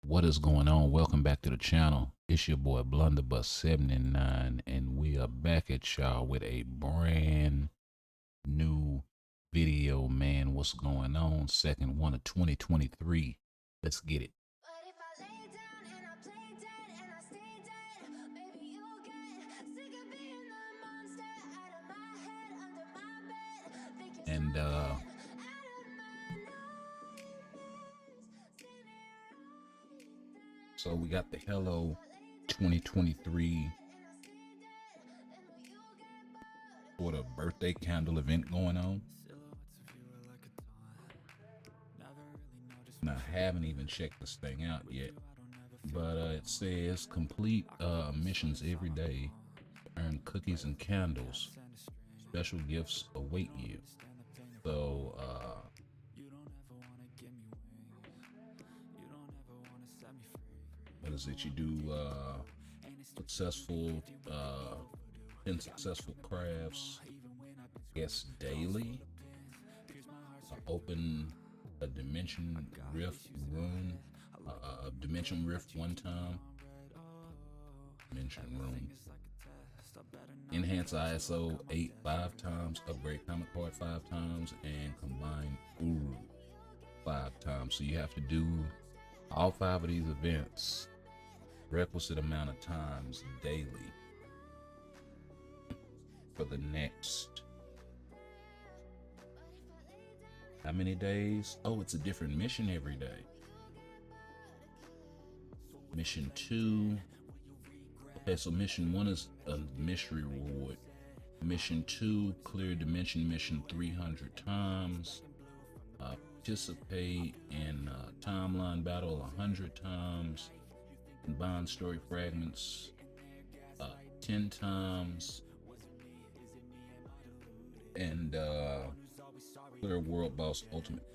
What is going on? Welcome back to the channel. It's your boy Blunderbuss79, and we are back at y'all with a brand new video, man. What's going on? Second one of 2023. Let's get it. And so we got the Hello 2023 sort of birthday candle event going on. And I haven't even checked this thing out yet, but it says complete missions every day, earn cookies and candles, special gifts await you. So what is it? You do successful 10 successful crafts, I guess daily. Open a dimension rift room, dimension rift one time. Dimension room. Enhance ISO 8 5 times, upgrade comic card 5 times, and combine Uru 5 times. So you have to do all 5 of these events requisite amount of times daily for the next how many days? Oh, it's a different mission every day. Mission 2. Okay, so mission 1 is a mystery reward. Mission 2, clear dimension mission 300 times. Participate in timeline battle 100 times. Combine story fragments 10 times. And clear world boss ultimate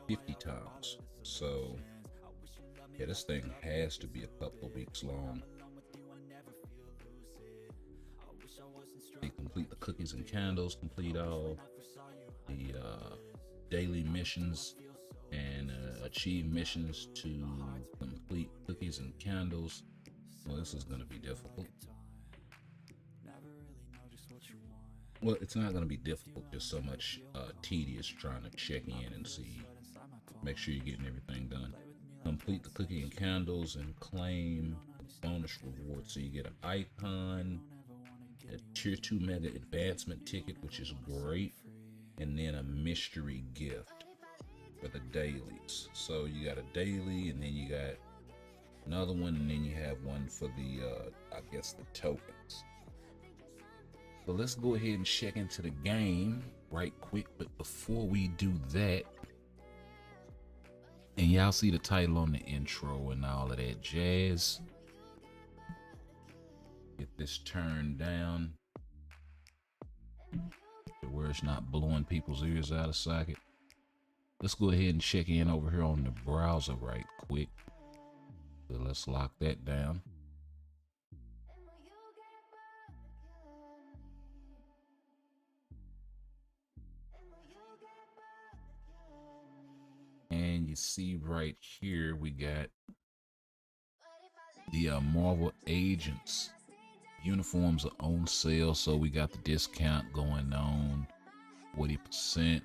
50 times. So yeah, this thing has to be a couple of weeks long. They complete the cookies and candles, complete all the daily missions, and achieve missions to complete cookies and candles. Well, this is going to be difficult. Well, it's not going to be difficult, just so much tedious trying to check in and see, make sure you're getting everything done. Complete the cookie and candles and claim bonus reward. So you get an icon, a tier 2 mega advancement ticket, which is great, and then a mystery gift for the dailies. So you got a daily, and then you got another one, and then you have one for the I guess the tokens. So let's go ahead and check into the game right quick. But before we do that, and y'all see the title on the intro and all of that jazz, get this turned down to where it's not blowing people's ears out of socket. Let's go ahead and check in over here on the browser right quick. So let's lock that down. And you see right here, we got the Marvel Agents uniforms are on sale. So we got the discount going on, 40%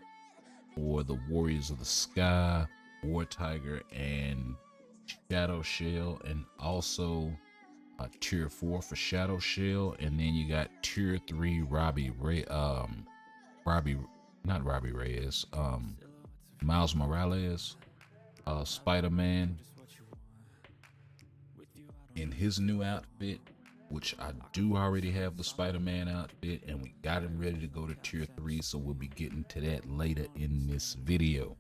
for the Warriors of the Sky, War Tiger, and Shadow Shell, and also tier 4 for Shadow Shell. And then you got tier 3 Miles Morales, Spiderman in his new outfit, which I do already have the Spider-Man outfit, and we got him ready to go to tier 3, so we'll be getting to that later in this video.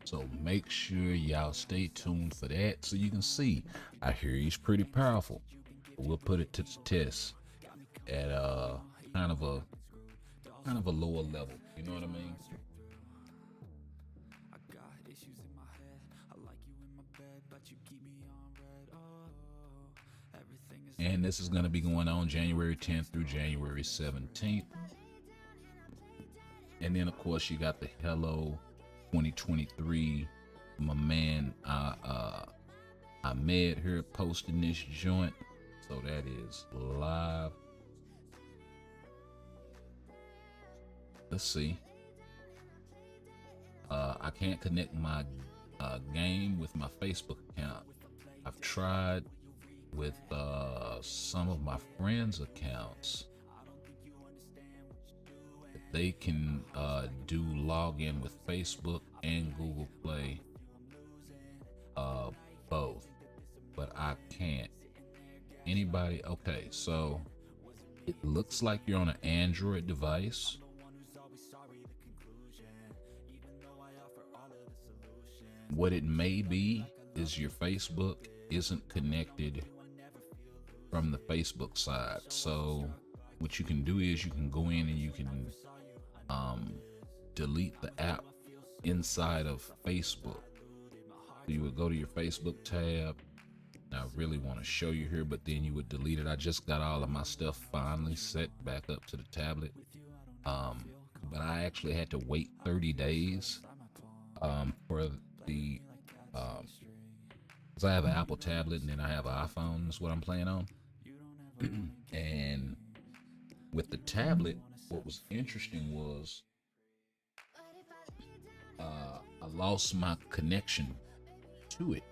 So make sure y'all stay tuned for that so you can see. I hear he's pretty powerful. We'll put it to the test at kind of a lower level, you know what I mean? And this is going to be going on January 10th through January 17th. And then of course you got the Hello 2023 My man, I met her posting this joint, so that is live. Let's see. I can't connect my game with my Facebook account. I've tried with some of my friends' accounts. They can do login with Facebook and Google Play, both, but I can't. Anybody? Okay, so it looks like you're on an Android device. What it may be is your Facebook isn't connected from the Facebook side. So what you can do is you can go in and you can delete the app inside of Facebook. So you would go to your Facebook tab. I really want to show you here, but then you would delete it. I just got all of my stuff finally set back up to the tablet. But I actually had to wait 30 days for the because I have an Apple tablet and then I have an iPhone is what I'm playing on. And with the tablet, what was interesting was I lost my connection to it,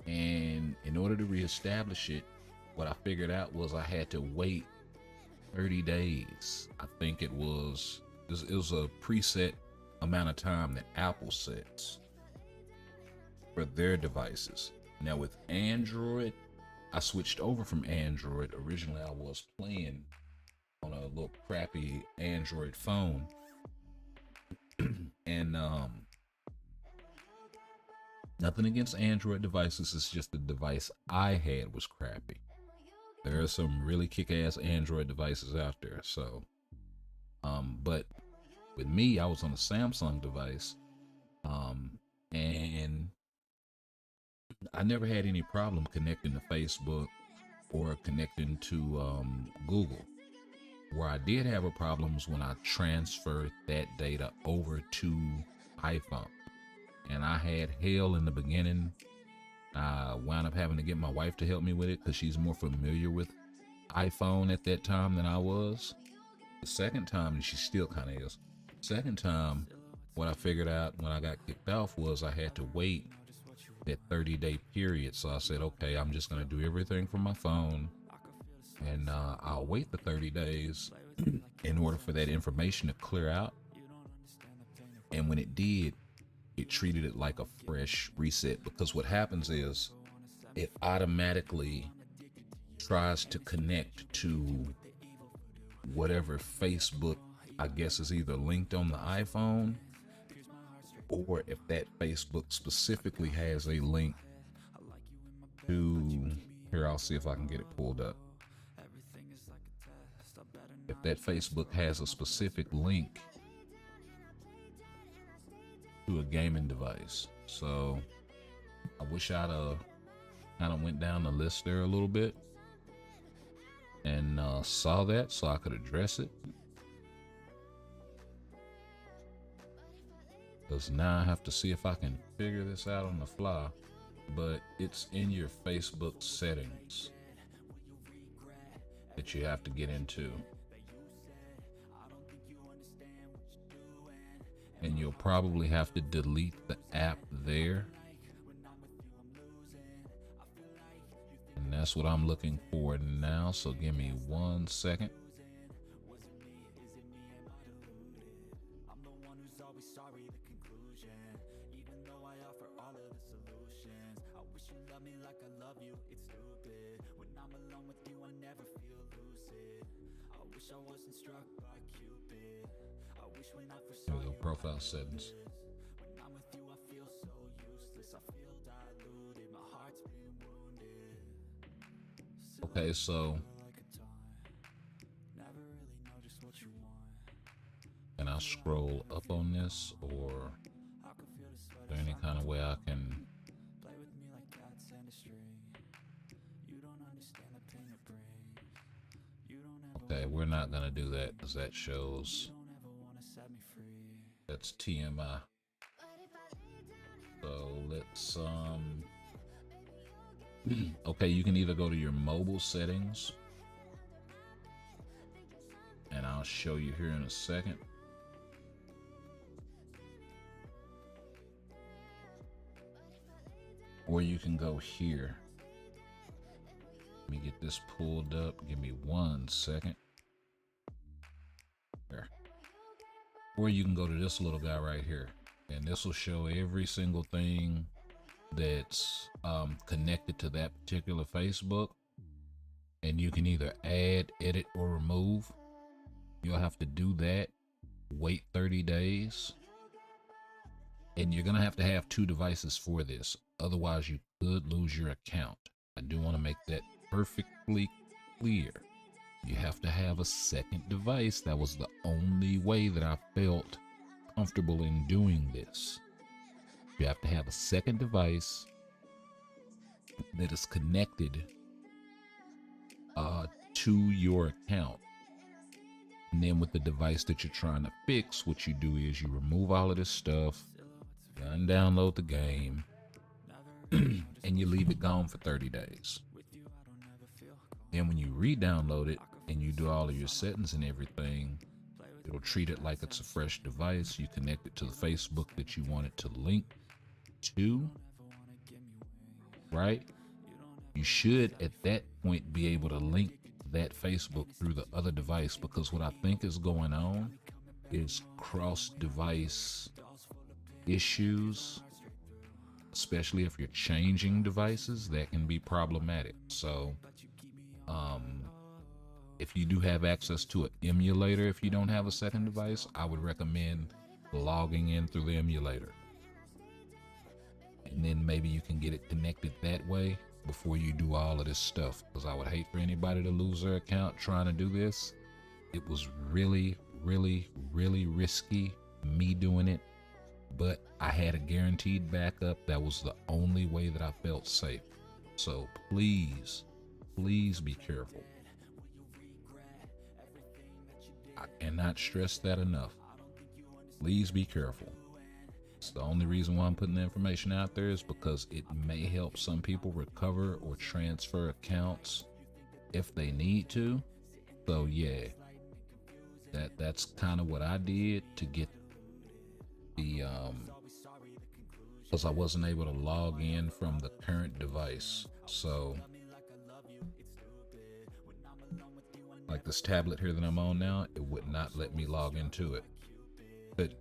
and in order to reestablish it, what I figured out was I had to wait 30 days. I think it was a preset amount of time that Apple sets for their devices. Now with Android, I switched over from Android. Originally I was playing on a little crappy Android phone. And nothing against Android devices, it's just the device I had was crappy. There are some really kick-ass Android devices out there. So but with me, I was on a Samsung device, and I never had any problem connecting to Facebook or connecting to Google. Where I did have a problem was when I transferred that data over to iPhone. And I had hell in the beginning. I wound up having to get my wife to help me with it because she's more familiar with iPhone at that time than I was. The second time, and she still kind of is. Second time, what I figured out when I got kicked off was I had to wait that 30-day period. So I said, okay, I'm just going to do everything from my phone, and I'll wait the 30 days in order for that information to clear out. And when it did, it treated it like a fresh reset, because what happens is it automatically tries to connect to whatever Facebook, I guess, is either linked on the iPhone, or if that Facebook specifically has a link to, here, I'll see if I can get it pulled up. If that Facebook has a specific link to a gaming device. So I wish I'd kind of went down the list there a little bit and saw that so I could address it. Because now I have to see if I can figure this out on the fly. But it's in your Facebook settings that you have to get into. And you'll probably have to delete the app there. And that's what I'm looking for now. So give me 1 second. Here we go, profile settings. Okay, so can I scroll up on this, or is there any kind of way I can? Okay, we're not gonna do that because that shows that's TMI. So let's okay, you can either go to your mobile settings, and I'll show you here in a second. Or you can go here. Let me get this pulled up. Give me 1 second. There. Or you can go to this little guy right here, and this will show every single thing that's connected to that particular Facebook. And you can either add, edit, or remove. You'll have to do that. Wait 30 days. And you're going to have 2 devices for this. Otherwise, you could lose your account. I do want to make that perfectly clear. You have to have a second device. That was the only way that I felt comfortable in doing this. You have to have a second device that is connected to your account. And then with the device that you're trying to fix, what you do is you remove all of this stuff, you undownload the game, and you leave it gone for 30 days. Then when you re-download it and you do all of your settings and everything, it'll treat it like it's a fresh device. You connect it to the Facebook that you want it to link to, right? You should at that point be able to link that Facebook through the other device, because what I think is going on is cross-device issues, especially if you're changing devices. That can be problematic. So if you do have access to an emulator, if you don't have a second device, I would recommend logging in through the emulator, and then maybe you can get it connected that way before you do all of this stuff, because I would hate for anybody to lose their account trying to do this. It was really, really, really risky, me doing it, but I had a guaranteed backup. That was the only way that I felt safe. So please, please be careful. I cannot stress that enough. Please be careful. It's the only reason why I'm putting the information out there is because it may help some people recover or transfer accounts if they need to. So yeah, that's kind of what I did to get the because I wasn't able to log in from the current device. So like this tablet here that I'm on now, it would not let me log into it. But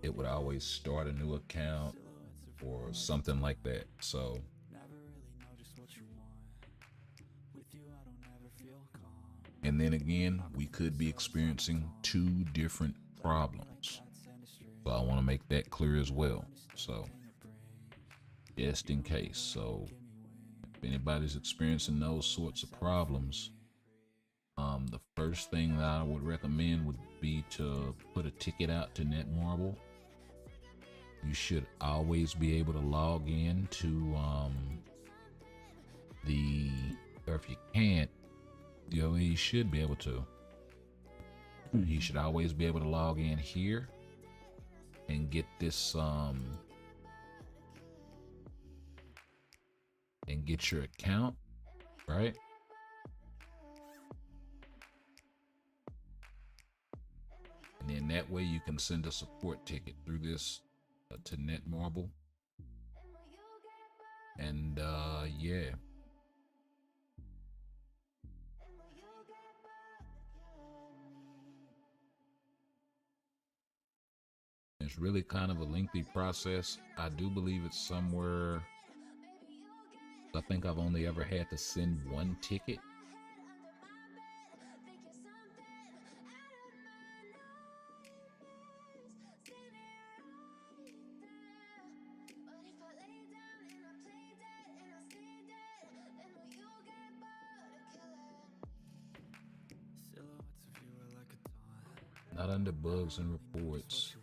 it would always start a new account or something like that. So and then again, we could be experiencing 2 different problems. So I want to make that clear as well. So just in case. So if anybody's experiencing those sorts of problems, the first thing that I would recommend would be to put a ticket out to Netmarble. You should always be able to log in to or if you can't, you should be able to. You should always be able to log in here and get this and get your account, right? And then that way you can send a support ticket through this to Netmarble. And yeah. It's really kind of a lengthy process. I do believe it's somewhere, I think I've only ever had to send 1 ticket. Not under bugs and reports.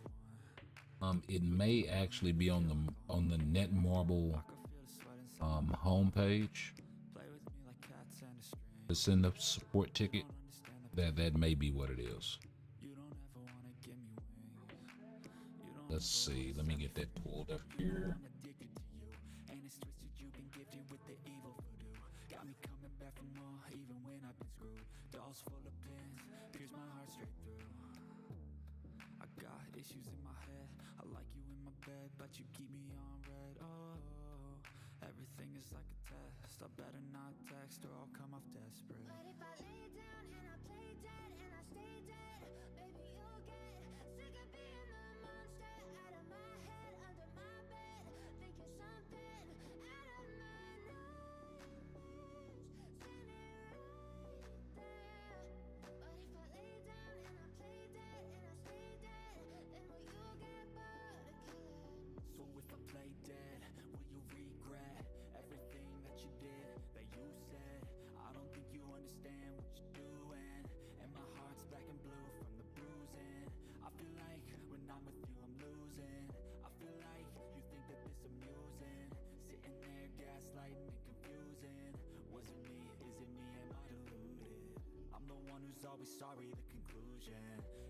It may actually be on the Netmarble homepage to send a support ticket. That may be what it is. Let's see. Let me get that pulled up here. Issues in my head, I like you in my bed, but you keep me on red. Oh, everything is like a test. I better not text or I'll come off desperate. But if I lay down and I play dead and I stay dead, baby you'll get sick of being the monster out of my head, under my bed, thinking something out of my nightmares, seen it right there. But if I lay down and I play dead and I stay dead, then will you get bored of killing? So if I play dead, will you regret everything that you did, that you said? I don't think you understand what you're doing, and my heart's black and blue from the bruising. I feel like when I'm with you I'm losing. I feel like you think that this amusing, sitting there gaslighting and confusing. Was it me? Is it me? Am I deluded? I'm the one who's always sorry, the conclusion,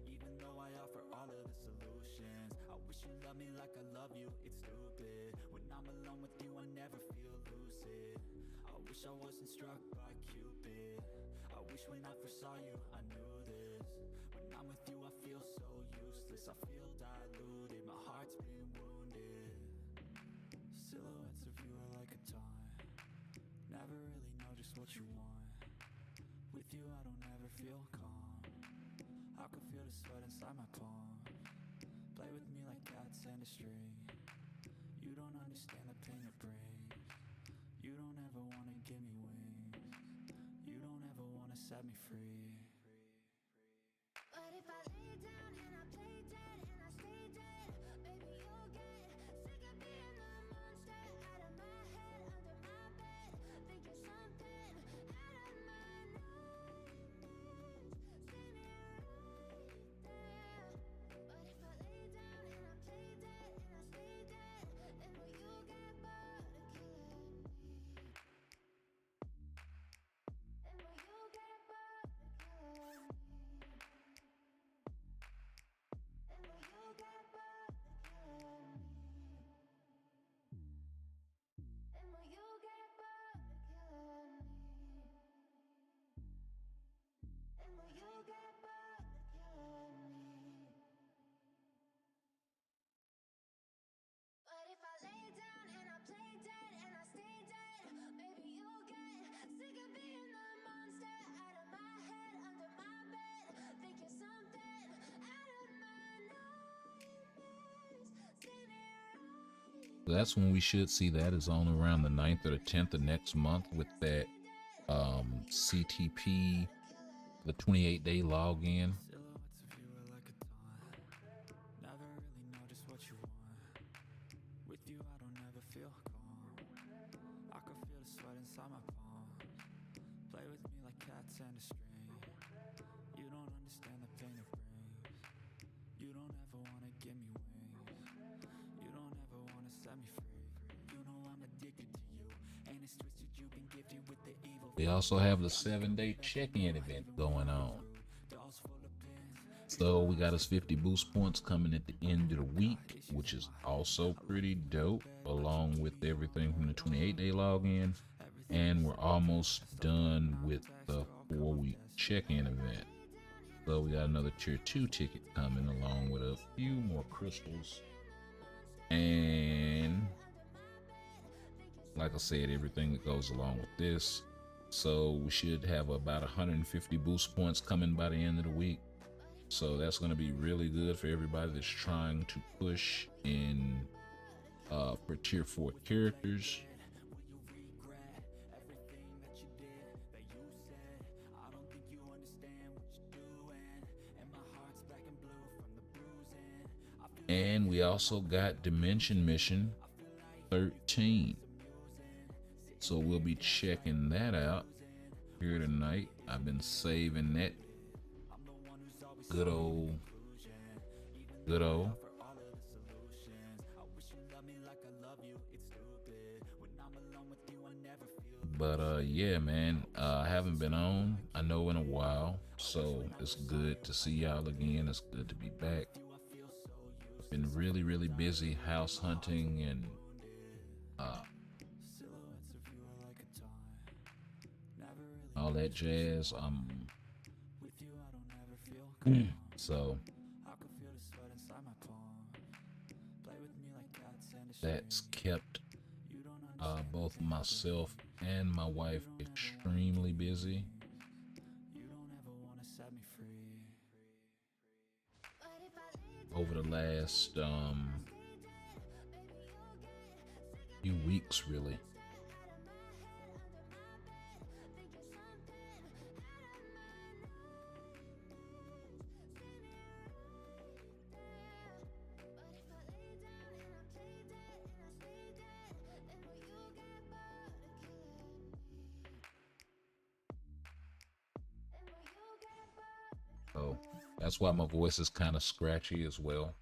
even though I offer all of the solutions. I wish you loved me like I love you, it's stupid. When I'm alone with you I never feel lucid. I wish I wasn't struck by Cupid. I wish when I first saw you I knew this. When I'm with you I feel so useless, I feel diluted, my heart's been wounded. Silhouettes of you are like a taunt, never really know just what you want. With you I don't ever feel calm, I can feel the sweat inside my palm. Play with me like cats and a string, you don't understand the pain it brings. You don't ever wanna give me wings, you don't ever wanna set me free. But if I lay down and I play dead and I stay dead, baby you'll get sick of being the monster out of my head, under my bed, thinking something out of my nightmares, seen it right there. But if I lay down and I play dead and I stay dead, then will you get bored of killing me? And will you get bored of killing me? And will you get bored of killing me? And will you get bored of killing me? And will you get bored of killing me? But if I lay down and I play dead and I stay dead, baby you'll get sick of being the monster out of my head, under my bed, thinking something out of my nightmares, seen it right. That's when we should see that, is on around the 9th or the 10th of next month with that CTP, the 28-day login. Silhouettes of you are like a taunt, never really know just what you want. With you I don't ever feel calm, I can feel the sweat inside my palm. Play with me like cats and a string, you don't understand the pain it brings. You don't ever wanna give me wings, you don't ever wanna set me free. You know I'm addicted to you, and it's twisted, you've been gifted with the evil. They also have the 7-day check-in event going on. Dolls full of pins, So we got us 50 boost points coming at the end of the week, which is also pretty dope, along with everything from the 28-day login. And we're almost done with the 4-week check-in event. So we got another tier 2 ticket coming, along with a few more crystals. And like I said, everything that goes along with this. So we should have about 150 boost points coming by the end of the week. So that's going to be really good for everybody that's trying to push in for tier 4 characters. And we also got Dimension Mission 13. So we'll be checking that out here tonight. I've been saving that good old But yeah, man, I haven't been on, I know, in a while. So it's good to see y'all again. It's good to be back. I've been really, really busy house hunting and uh, all that jazz. So that's kept both myself and my wife extremely busy over the last few weeks, really. So that's why my voice is kind of scratchy as well.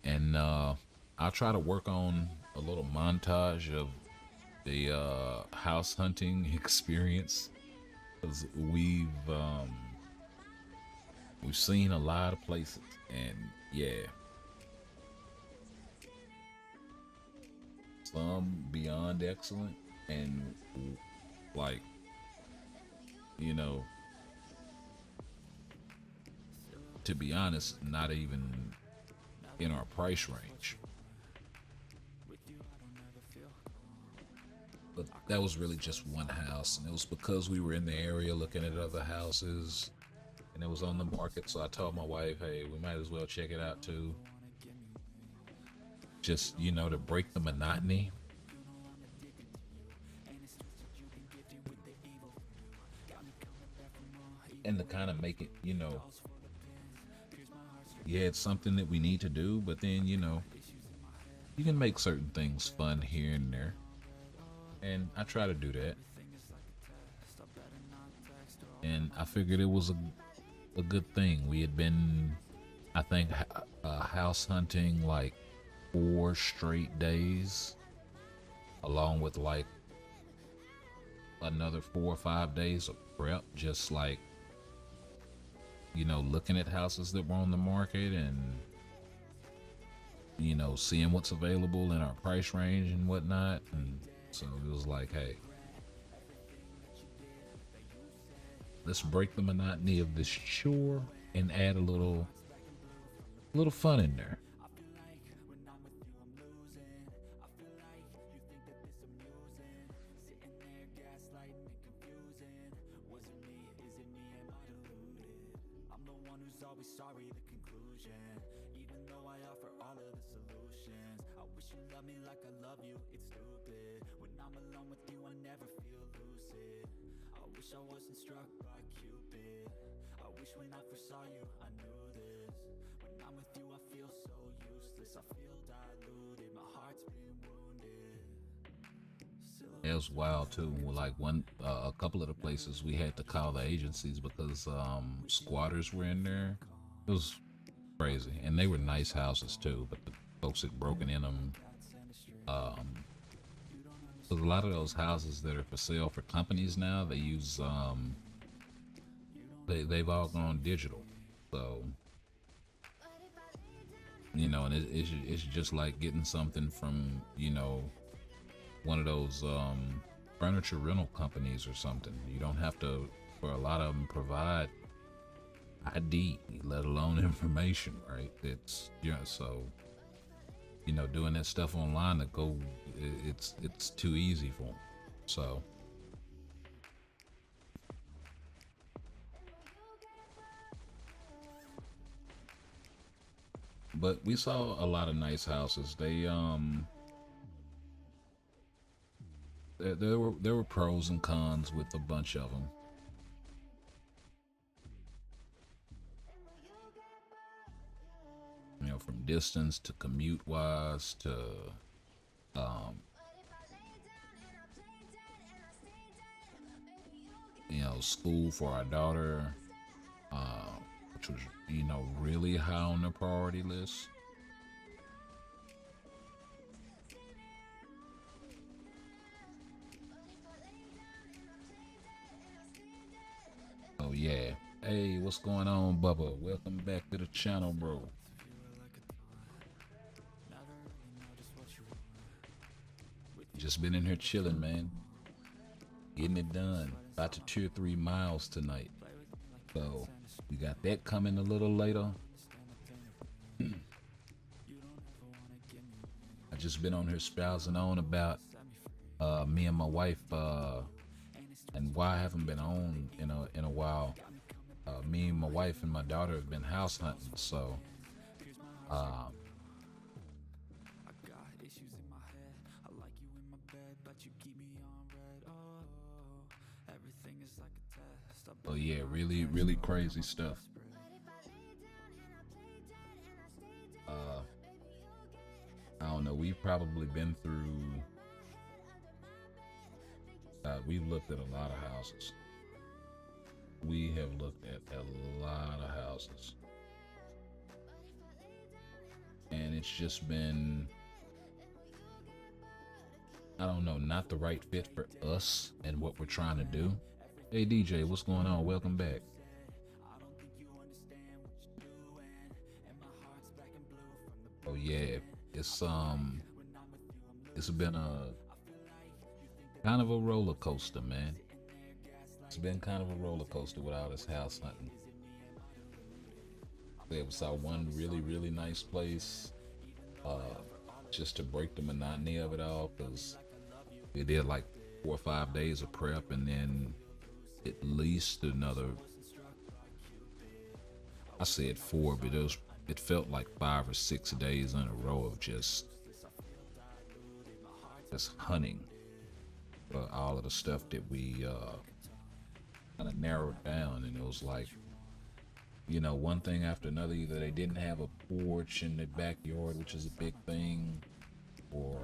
And I'll try to work on a little montage of the house hunting experience, because we've seen a lot of places, and yeah, some beyond excellent, and like, you know, to be honest, not even in our price range. But that was really just one house, and it was because we were in the area looking at other houses, and it was on the market. So I told my wife, "Hey, we might as well check it out too, just to break the monotony and to kind of make it, yeah, it's something that we need to do, but then you can make certain things fun here and there, and I try to do that. And I figured it was a good thing. We had been, I think, house hunting like 4 straight days, along with like another 4 or 5 days of prep, just like looking at houses that were on the market and seeing what's available in our price range and whatnot. And so it was like, hey, let's break the monotony of this chore and add a little fun in there. It was wild too. Like a couple of the places we had to call the agencies because squatters were in there. It was crazy, and they were nice houses too. But the folks had broken in them. Because a lot of those houses that are for sale for companies now, they use they've all gone digital. So and it's just like getting something from one of those furniture rental companies or something. You don't have to, for a lot of them, provide ID, let alone information, right? It's so doing that stuff online to go, it's too easy for them. So but we saw a lot of nice houses. There were pros and cons with a bunch of them. From distance to commute wise to um school for our daughter, which was, really high on the priority list. Oh yeah. Hey, what's going on, Bubba? Welcome back to the channel, bro. Just been in here chilling, man. Getting it done. About to tier 3 miles tonight. So we got that coming a little later. I just been on here spousing on about me and my wife and why I haven't been on in a while. Me and my wife and my daughter have been house hunting, so oh yeah, really crazy stuff. I don't know, we've probably been through we've looked at a lot of houses. We have looked at a lot of houses. And it's just been, I don't know, not the right fit for us and what we're trying to do. Hey DJ, what's going on? Welcome back. Oh yeah, it's been a kind of a roller coaster, man. It's been kind of a roller coaster with all this house hunting. We saw one really nice place, just to break the monotony of it all, because we did like 4 or 5 days of prep, and then at least another, I said 4, but it felt like 5 or 6 days in a row of just hunting for all of the stuff that we kind of narrowed down. And it was like, one thing after another. Either they didn't have a porch in the backyard, which is a big thing, or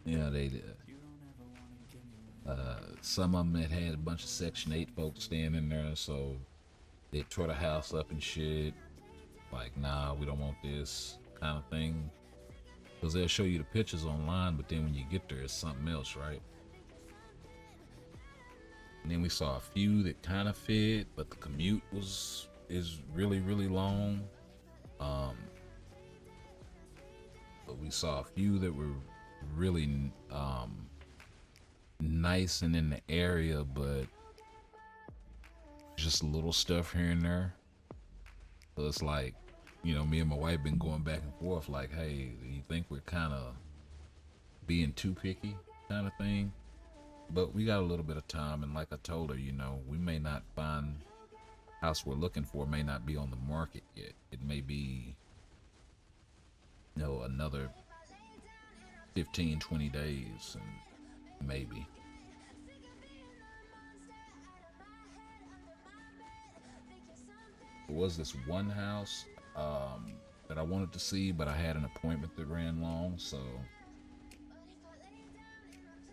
they some of them had a bunch of Section 8 folks staying in there, so they tore the house up and shit. Like, nah, we don't want this kind of thing. Because they'll show you the pictures online, but then when you get there, it's something else, right? And then we saw a few that kind of fit, but the commute is really long. But we saw a few that were really nice and in the area, but just little stuff here and there. So it's like, me and my wife been going back and forth like, hey, do you think we're kind of being too picky kind of thing? But we got a little bit of time, and like I told her, we may not find house we're looking for, may not be on the market yet. It may be, another 15-20 days, and maybe. There was this one house that I wanted to see, but I had an appointment that ran long, so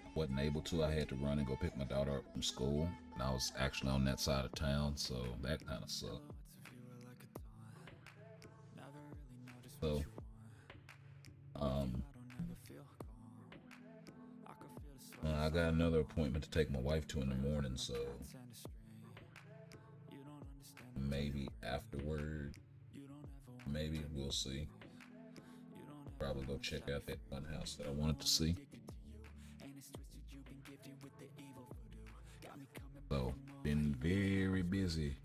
I wasn't able to. I had to run and go pick my daughter up from school, and I was actually on that side of town, so that kind of sucked. So I got another appointment to take my wife to in the morning, so maybe afterward, maybe, we'll see. Probably go check out that fun house that I wanted to see. So, been very busy.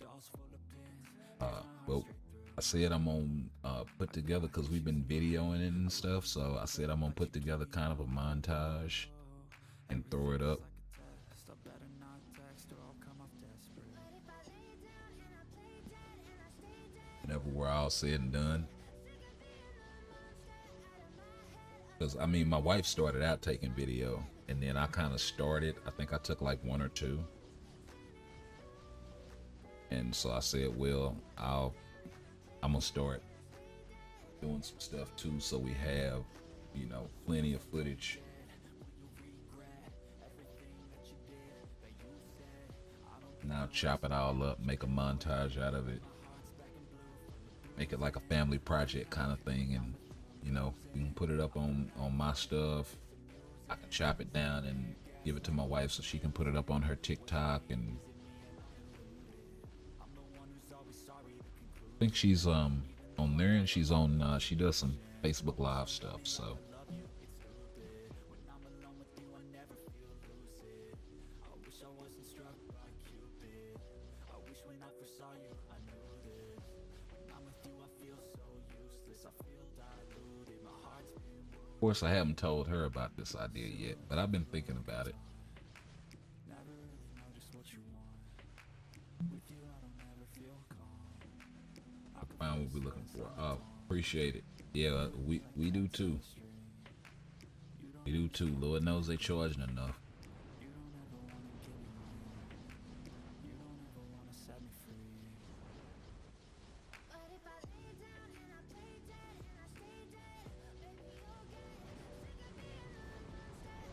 Well, I said I'm gonna put together, because we've been videoing it and stuff, so I said I'm gonna put together kind of a montage and throw it up. Whenever we're all said and done. Because, my wife started out taking video, and then I kind of started. I think I took like 1 or 2. And so I said, well, I'm gonna start doing some stuff too, so we have, plenty of footage I'll chop it all up, make a montage out of it, make it like a family project kind of thing, and you can put it up on my stuff. I can chop it down and give it to my wife so she can put it up on her TikTok, and I think she's on there, and she's on she does some Facebook Live stuff. So of course I haven't told her about this idea yet, but I've been thinking about it. Find what we're looking for. Oh, appreciate it. Yeah, we do too. We do too. Lord knows they charging enough.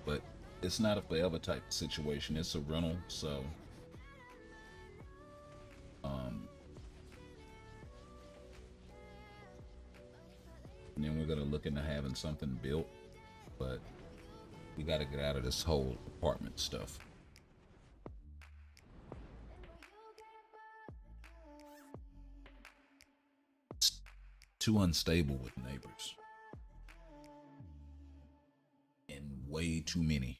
But it's not a forever type situation. It's a rental, so and then we're gonna look into having something built, but we got to get out of this whole apartment stuff. It's too unstable with neighbors, and way too many.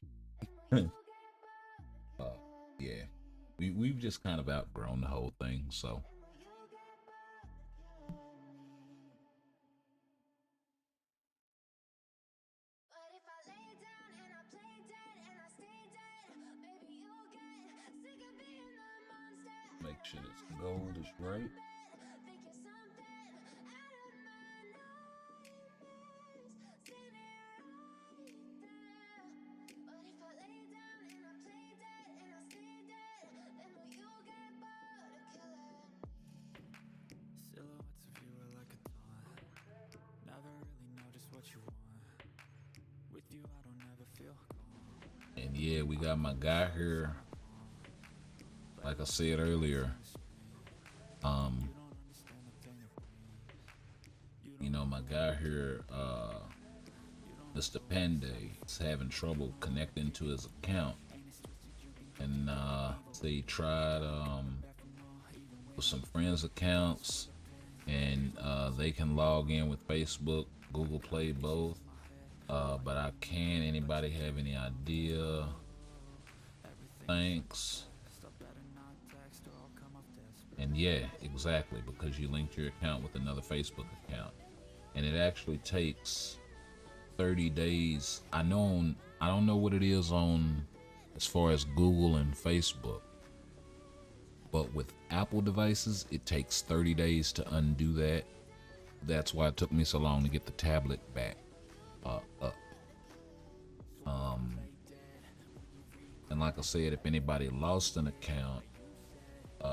Yeah, we've just kind of outgrown the whole thing, so. Make sure this gold is right. And yeah, we got my guy here. Like I said earlier, my guy here, Mr. Panday, is having trouble connecting to his account, and they tried with some friends' accounts, and they can log in with Facebook, Google Play, both. But I can't. Anybody have any idea? Thanks. And yeah, exactly, because you linked your account with another Facebook account, and it actually takes 30 days. I don't know what it is on as far as Google and Facebook, but with Apple devices, it takes 30 days to undo that. That's why it took me so long to get the tablet back up. And like I said, if anybody lost an account,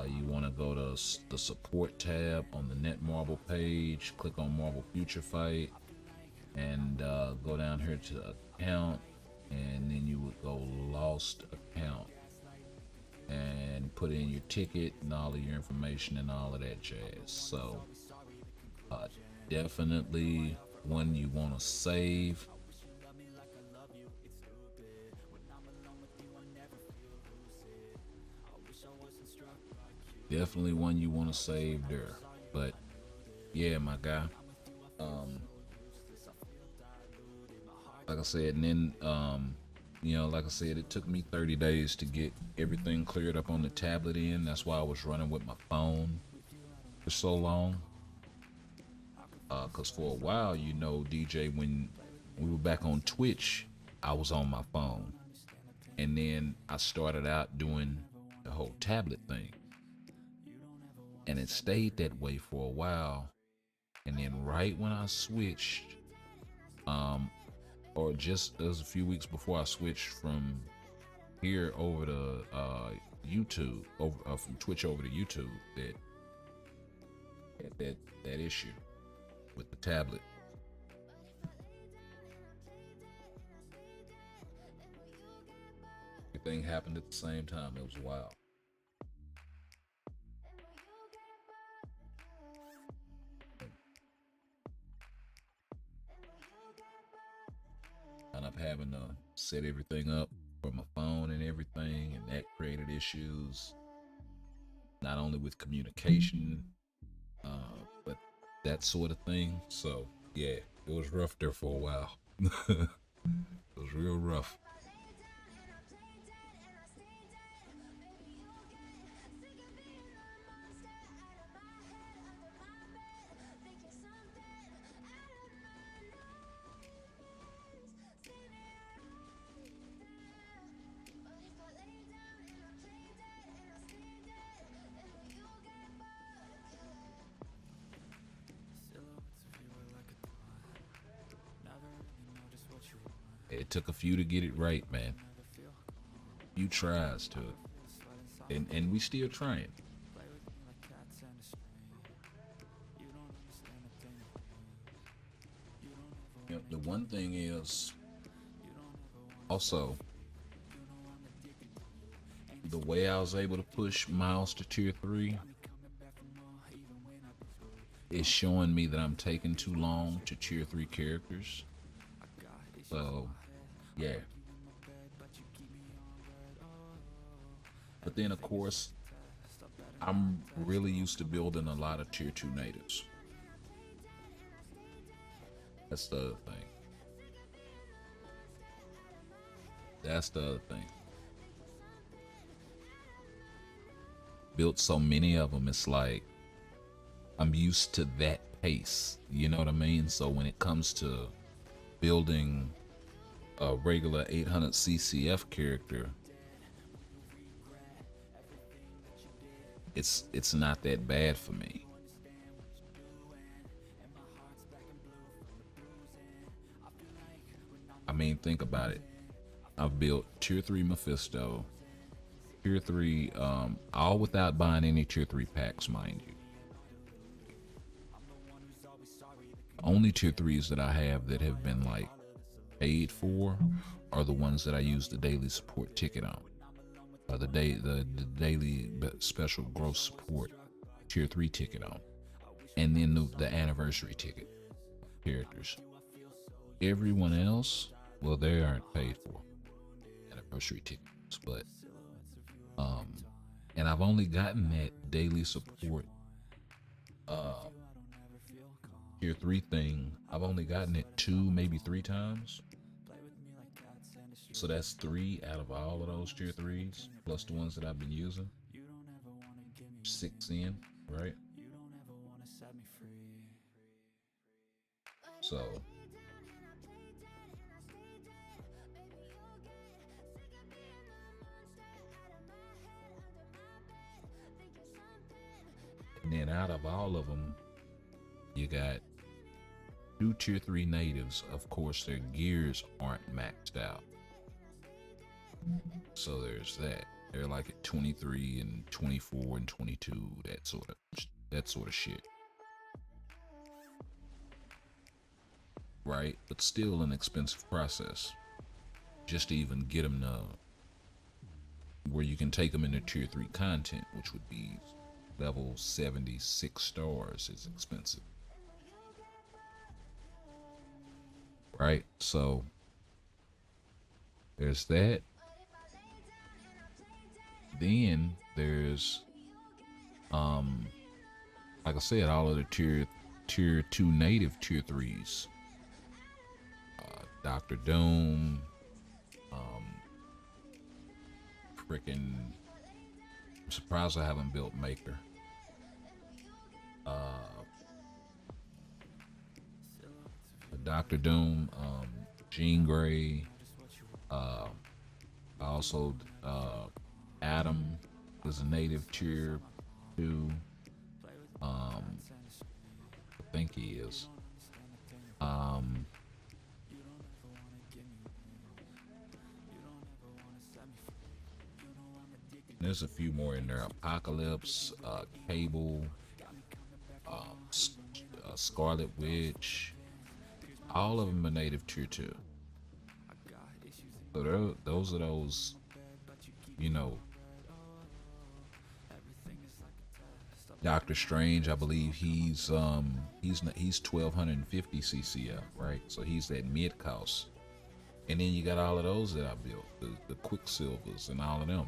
you want to go to the support tab on the Netmarble page, click on Marvel Future Fight, and go down here to account, and then you would go lost account and put in your ticket and all of your information and all of that jazz. So definitely one you want to save. Definitely one you want to save there. But yeah, my guy, like I said, and then like I said, it took me 30 days to get everything cleared up on the tablet end. That's why I was running with my phone for so long, because for a while, DJ, when we were back on Twitch, I was on my phone, and then I started out doing the whole tablet thing, and it stayed that way for a while. And then right when I switched, or just as a few weeks before I switched from here over to YouTube, from Twitch over to YouTube, that issue with the tablet. Everything happened at the same time. It was wild. trying to set everything up for my phone and everything, and that created issues, not only with communication, but that sort of thing. So yeah, it was rough there for a while. It was real rough. It took a few to get it right, man. Few tries to it, and we still trying. Yep. The one thing is also the way I was able to push Miles to tier 3 is showing me that I'm taking too long to tier 3 characters. So yeah. But then of course I'm really used to building a lot of tier 2 natives. That's the other thing. That's the other thing. Built so many of them, it's like I'm used to that pace. You know what I mean? So when it comes to building a regular 800 CCF character, it's not that bad for me. I mean, think about it. I've built tier 3 Mephisto, tier 3, all without buying any tier 3 packs, mind you. Only tier 3s that I have that have been like paid for are the ones that I use the daily support ticket on. The daily special gross support tier 3 ticket on. And then the anniversary ticket characters. Everyone else, well, they aren't paid for anniversary tickets, but and I've only gotten that daily support tier 3 thing. I've only gotten it 2, maybe 3 times. So that's 3 out of all of those tier 3s, plus the ones that I've been using. 6 in, right? So and then out of all of them, you got 2 tier 3 natives. Of course, their gears aren't maxed out. So there's that. They're like at 23 and 24 and 22, that sort of shit. Right? But still an expensive process. Just to even get them to where you can take them into tier 3 content, which would be level 76 stars, is expensive. Right? So there's that. Then there's like I said, all of the tier 2 native tier 3s. Dr. Doom, freaking, I'm surprised I haven't built Maker. Dr. Doom, Jean Grey, also Adam is a native tier 2. I think he is. There's a few more in there. Apocalypse, Cable, Scarlet Witch. All of them are native tier 2. So those are those, you know. Doctor Strange, I believe he's 1250 CCF, right? So he's that mid cost And then you got all of those that I built, the Quicksilvers and all of them.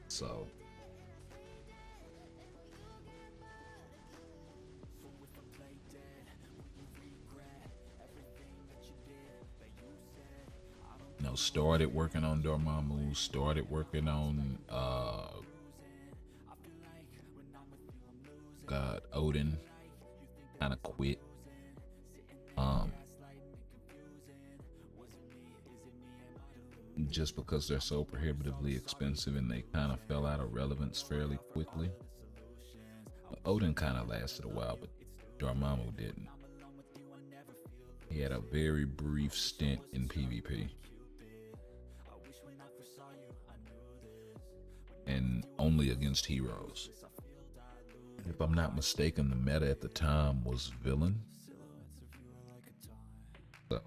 So you know, started working on Dormammu, started working on God Odin, kind of quit. Just because they're so prohibitively expensive and they kind of fell out of relevance fairly quickly. Odin kind of lasted a while, but Dormammu didn't. He had a very brief stint in PvP. And only against heroes. If I'm not mistaken, the meta at the time was villain. So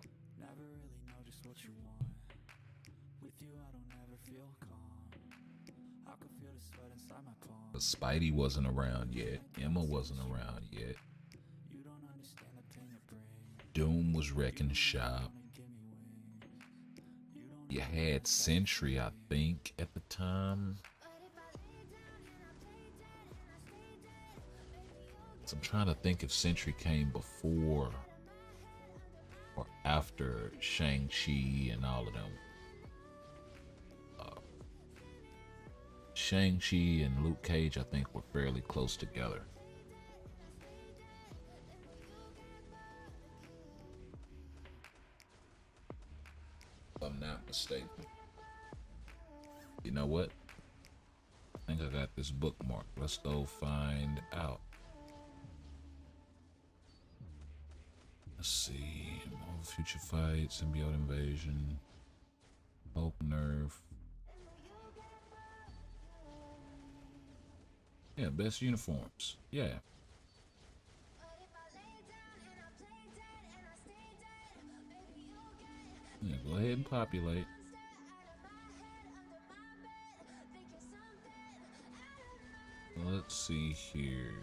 but Spidey wasn't around yet. Emma wasn't around yet. Doom was wrecking shop. You had Sentry, I think, at the time. So I'm trying to think if Sentry came before or after Shang-Chi and all of them. Shang-Chi and Luke Cage, I think, were fairly close together. If I'm not mistaken. You know what? I think I got this bookmark. Let's go find out. Let's see. Future Fight, Symbiote Invasion, Hope Nerf. Yeah, best uniforms. Yeah. Yeah, go ahead and populate. Let's see here.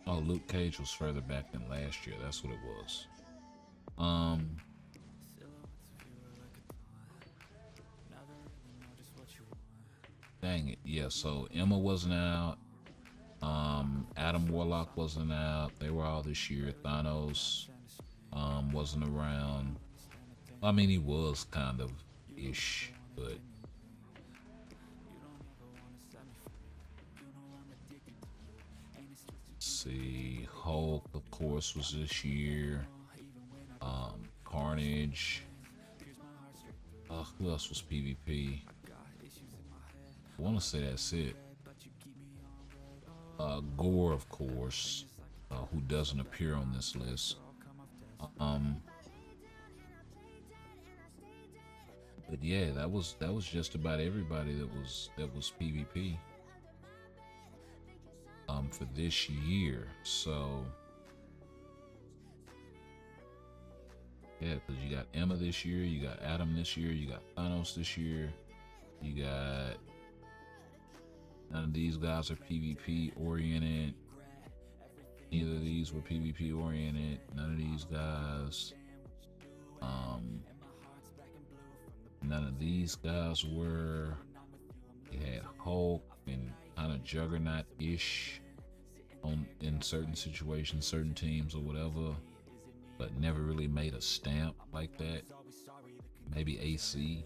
Oh, Luke Cage was further back than last year. That's what it was. Dang it. Yeah, so Emma wasn't out. Adam Warlock wasn't out. They were all this year. Thanos wasn't around. I mean, he was kind of ish, but let's see. Hulk, of course, was this year. Carnage. Who else was PvP? I want to say that's it. Gore, of course, who doesn't appear on this list. But yeah, that was just about everybody that was PvP for this year. So yeah, because you got Emma this year, you got Adam this year, you got Thanos this year, you got none of these guys are PvP oriented. Neither of these were PvP oriented. None of these guys. None of these guys were. You had Hulk and kind of Juggernaut-ish in certain situations, certain teams or whatever, but never really made a stamp like that. Maybe AC.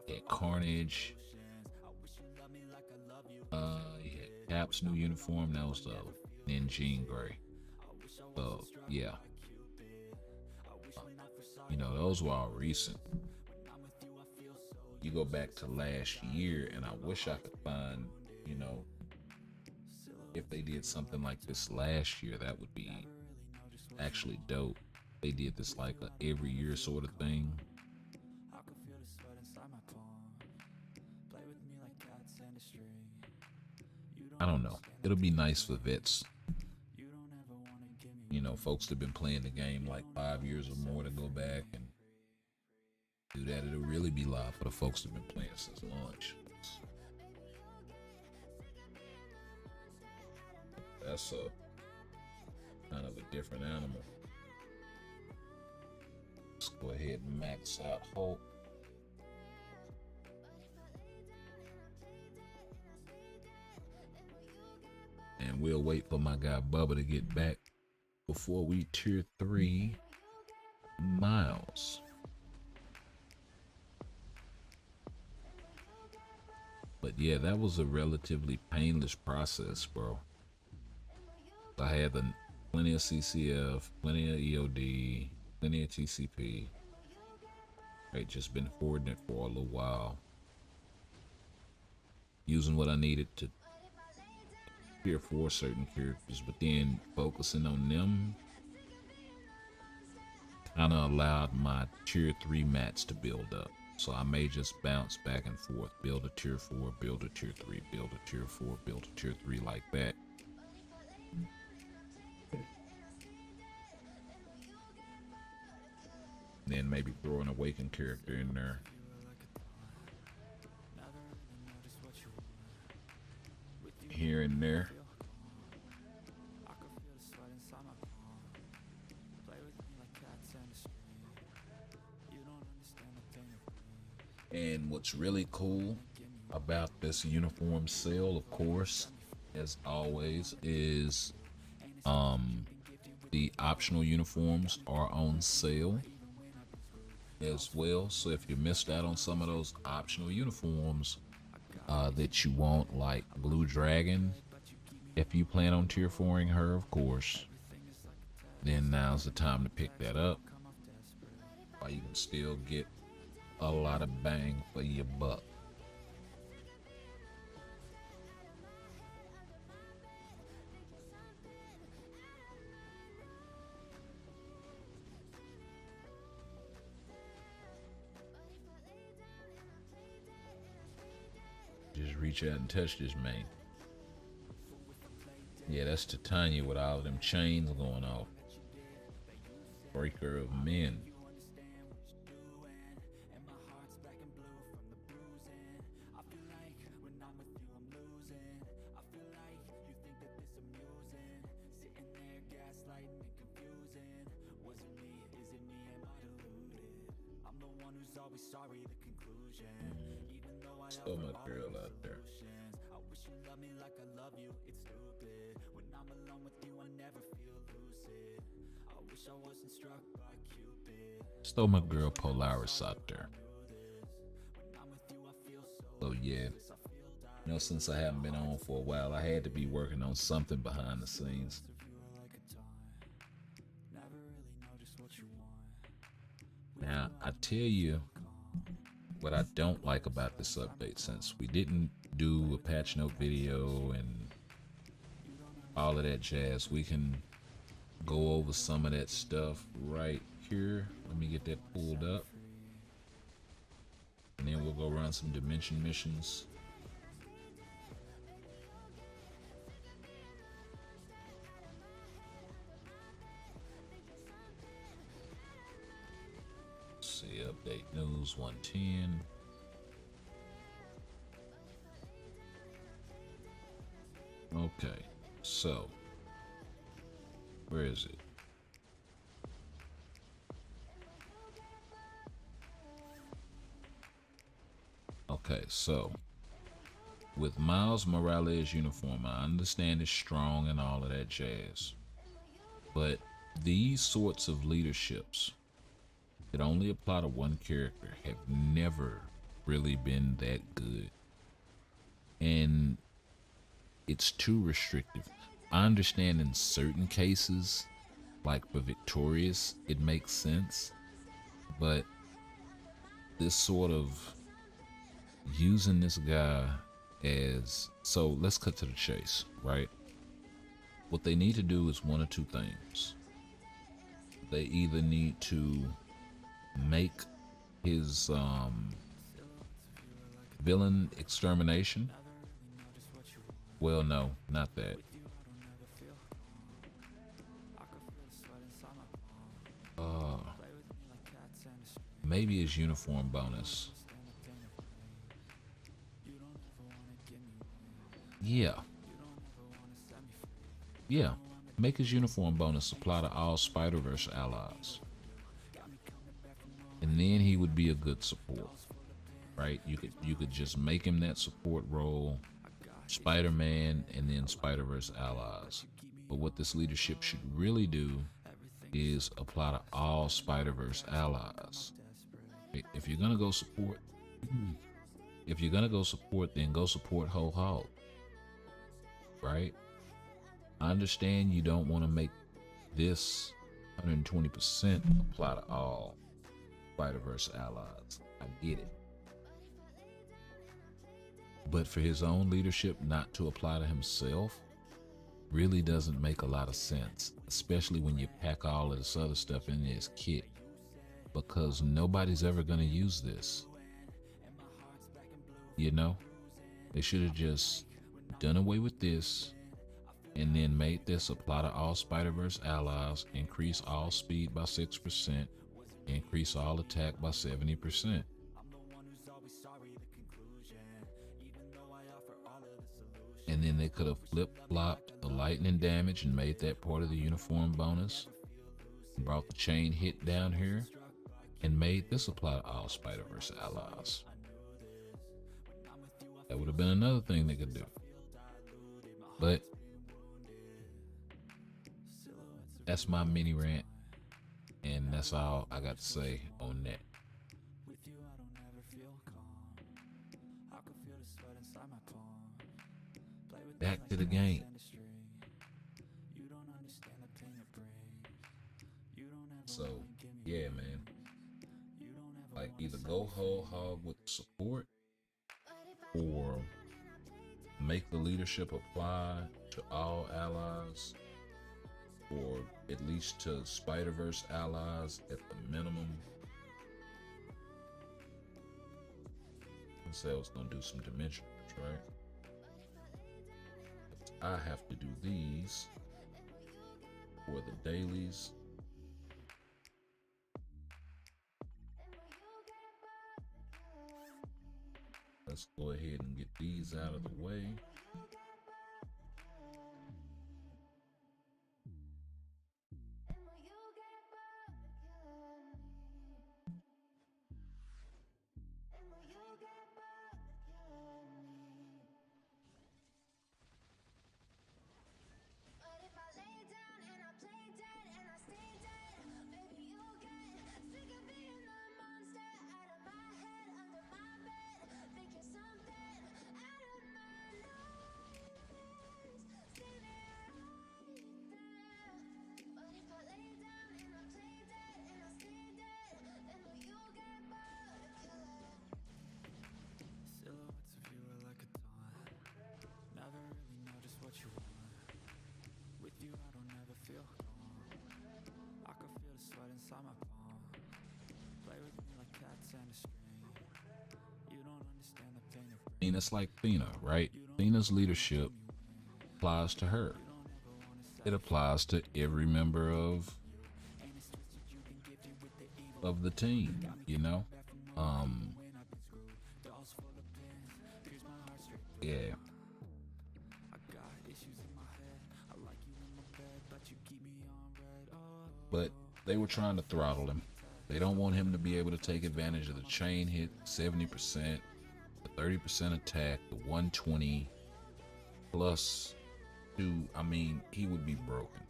You had Carnage. You had Cap's new uniform. That was the Ninjin Gray. So yeah, you know, those were all recent. You go back to last year, and I wish I could find, you know, if they did something like this last year, that would be actually dope. They did this like a every year sort of thing. I don't know. It'll be nice for vets. You know, folks that have been playing the game like 5 years or more to go back and Do that, it'll really be live for the folks that have been playing since launch. That's a kind of a different animal. Let's go ahead and max out Hulk. And we'll wait for my guy Bubba to get back before we tier 3 Miles. But yeah, that was a relatively painless process, bro. I had plenty of CCF, plenty of EOD, plenty of TCP. I'd just been hoarding it for a little while, using what I needed to tier 4 certain characters, but then focusing on them kind of allowed my tier 3 mats to build up. So I may just bounce back and forth, build a tier 4, build a tier 3, build a tier 4, build a tier 3 like that. Then maybe throw an awakened character in there. Here and there. And what's really cool about this uniform sale, of course, as always, is the optional uniforms are on sale as well. So if you missed out on some of those optional uniforms that you want, like Blue Dragon, if you plan on tier 4ing her, of course, then now's the time to pick that up, while you can still get a lot of bang for your buck. Just reach out and touch this man. Yeah, that's Titania with all of them chains going off. Breaker of men. Stole my girl out there. I wish you love me like I love you. It's stupid. When I'm alone with you, I never feel lucid. I wish I wasn't struck by Cupid. Stole my girl Polaris out there. So yeah, you know, since I haven't been on for a while, I had to be working on something behind the scenes. Now, I tell you what I don't like about this update, since we didn't do a patch note video and all of that jazz, we can go over some of that stuff right here. Let me get that pulled up, and then we'll go run some dimension missions. See, update news 110. Okay, so where is it? Okay, so with Miles Morales' uniform, I understand it's strong and all of that jazz, but these sorts of leaderships that only apply to one character have never really been that good, and it's too restrictive. I understand in certain cases, like for Victorious, it makes sense, but this sort of using this guy as, so let's cut to the chase, right? What they need to do is one of two things. They either need to make his villain extermination. Well, no, not that. maybe his uniform bonus. Yeah. Yeah. Make his uniform bonus apply to all Spider-Verse allies. And then he would be a good support. Right? You could just make him that support role, Spider-Man, and then Spider-Verse allies. But what this leadership should really do is apply to all Spider-Verse allies. If you're gonna go support, then go support Whole Hog. Right? I understand you don't want to make this 120% apply to all Spider-Verse allies. I get it. But for his own leadership not to apply to himself really doesn't make a lot of sense, especially when you pack all of this other stuff in his kit, because nobody's ever going to use this. You know, they should have just done away with this and then made this apply to all Spider-Verse allies, increase all speed by 6%, increase all attack by 70%. And then they could have flip-flopped the lightning damage and made that part of the uniform bonus, brought the chain hit down here, and made this apply to all Spider-Verse allies. That would have been another thing they could do. But that's my mini rant, and that's all I got to say on that. Back to the game. So, yeah, man. Like, either go whole hog with support, or make the leadership apply to all allies, or at least to Spider-Verse allies at the minimum. I said I was gonna do some dimensions, right? I have to do these for the dailies. Let's go ahead and get these out of the way. I mean, it's like Thena, right? Thena's leadership applies to her. It applies to every member of the team, you know? Yeah. But they were trying to throttle him. They don't want him to be able to take advantage of the chain hit, 70%, the 30% attack, the 120 plus 2. I mean, he would be broken,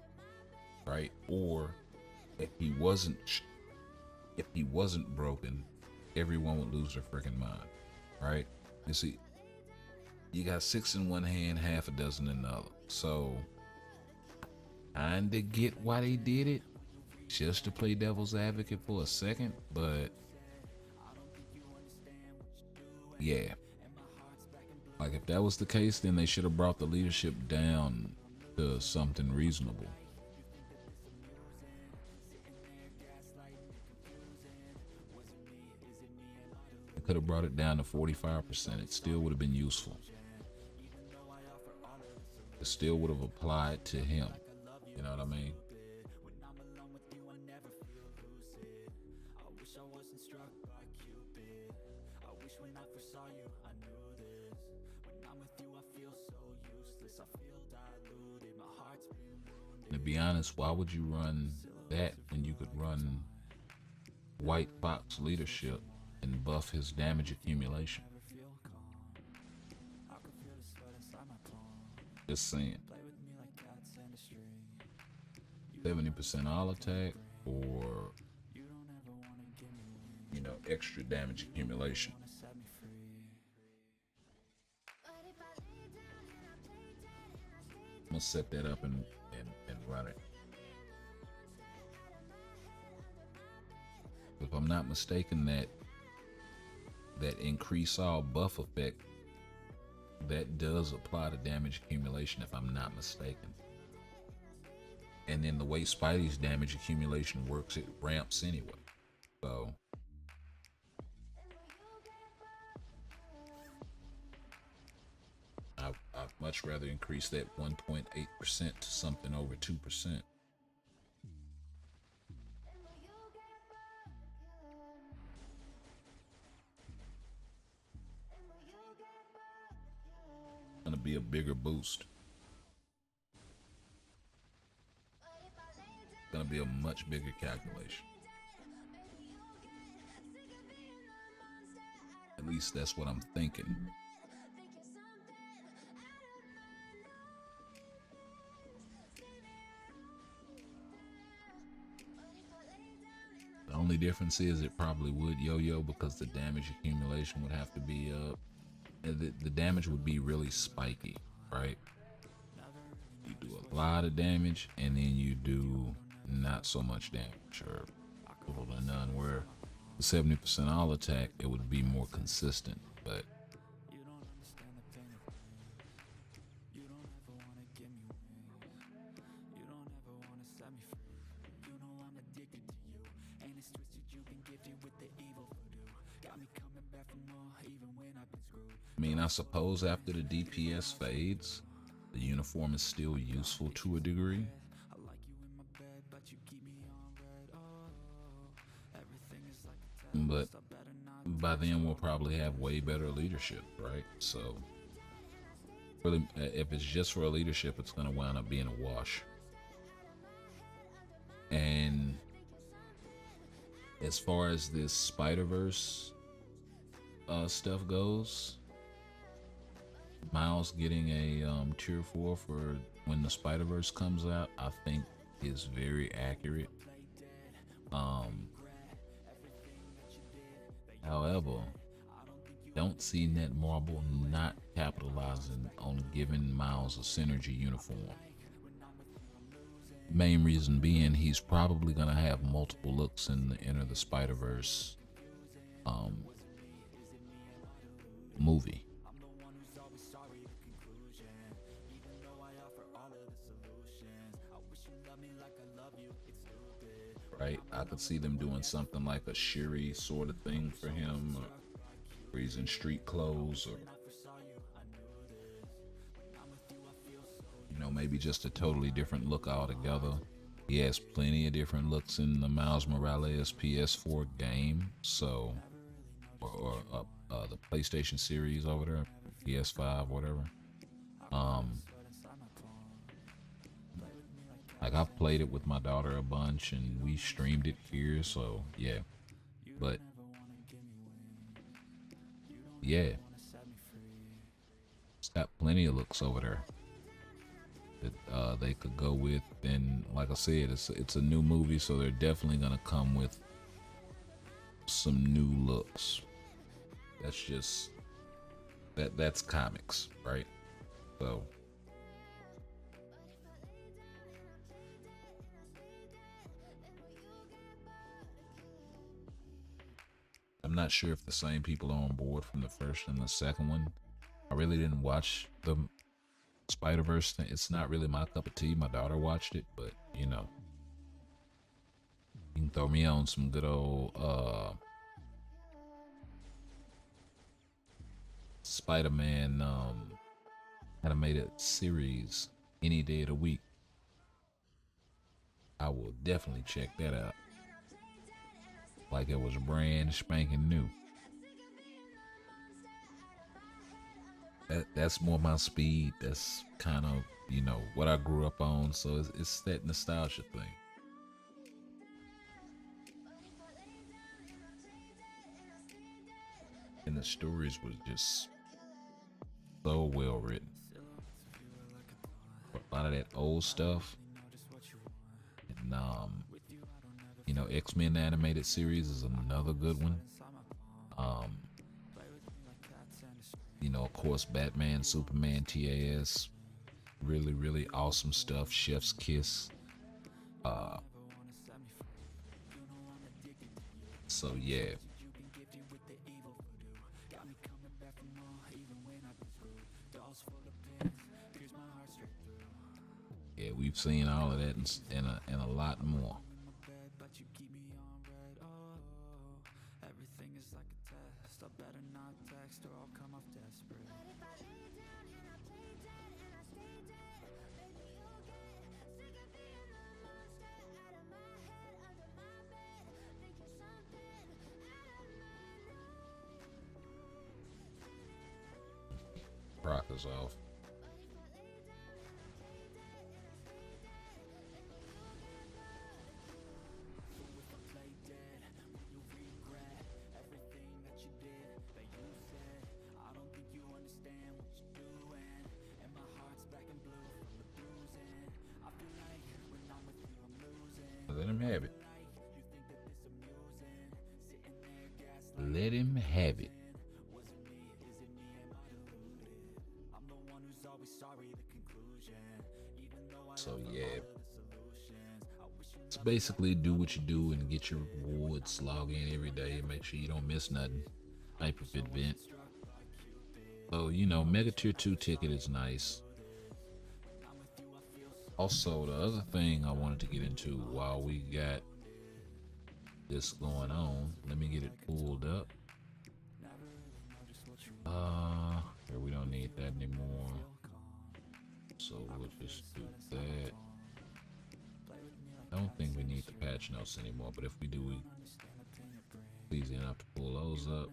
right? Or if he wasn't broken, everyone would lose their freaking mind, right? You see, you got 6 in one hand, half a dozen in the other. So, kinda get why they did it, just to play devil's advocate for a second, but yeah. Like, if that was the case, then they should have brought the leadership down to something reasonable. They could have brought it down to 45%. It still would have been useful. It still would have applied to him. You know what I mean? you, I knew this. When I'm with you, I feel so useless. I feel diluted, my heart's been wounded. To be honest, why would you run that when you could run White Fox leadership and buff his damage accumulation? Just saying. 70% all attack or, you know, extra damage accumulation. I'm gonna set that up and run it. If I'm not mistaken, that increase all buff effect, that does apply to damage accumulation if I'm not mistaken. And then the way Spidey's damage accumulation works, it ramps anyway. So I'd much rather increase that 1.8% to something over 2%. Gonna be a bigger boost. Gonna be a much bigger calculation. At least that's what I'm thinking. The only difference is it probably would yo-yo because the damage accumulation would have to be up. The damage would be really spiky, right? You do a lot of damage and then you do not so much damage or little to none, where the 70% all attack, it would be more consistent. But I mean, I suppose after the DPS fades, the uniform is still useful to a degree. But by then we'll probably have way better leadership, right? So really, if it's just for a leadership, it's gonna wind up being a wash. And as far as this Spider-Verse stuff goes, Miles getting a tier 4 for when the Spider-Verse comes out, I think is very accurate. However, don't see Netmarble not capitalizing on giving Miles a synergy uniform. Main reason being, he's probably gonna have multiple looks in the Enter the Spider-Verse movie. Right? I could see them doing something like a Shuri sort of thing for him, where he's in street clothes, or you know, maybe just a totally different look altogether. He has plenty of different looks in the Miles Morales PS4 game, so or the PlayStation series over there, PS5, whatever. Like, I've played it with my daughter a bunch and we streamed it here, so yeah. But yeah, it's got plenty of looks over there that they could go with. And like I said, it's a new movie, so they're definitely gonna come with some new looks. That's just that's comics, right? So I'm not sure if the same people are on board from the first and the second one. I really didn't watch the Spider-Verse thing. It's not really my cup of tea. My daughter watched it, but you know, you can throw me on some good old Spider-Man animated series any day of the week. I will definitely check that out. Like it was brand spanking new. That's more my speed. That's kind of, you know, what I grew up on. So it's that nostalgia thing. And the stories was just so well written. A lot of that old stuff, and you know, X-Men animated series is another good one. Um, you know, of course, Batman, Superman, TAS, really, really awesome stuff. Chef's Kiss. Uh, so yeah, yeah, we've seen all of that and a lot more. but you keep me on red. Oh, everything is like a test. I better not text or I'll come off desperate. But if I lay down and I play dead and I stay dead, maybe you'll get sick of being the monster out of my head, under my bed, thinking something out of my Rock is off. Let him have it. Let him have it. So yeah, it's basically do what you do and get your rewards. Log in every day and make sure you don't miss nothing type of event. So you know, Mega Tier 2 ticket is nice. Also, the other thing I wanted to get into while we got this going on, let me get it pulled up. Here we don't need that anymore. So we'll just do that. I don't think we need the patch notes anymore, but if we do, we please enough to pull those up.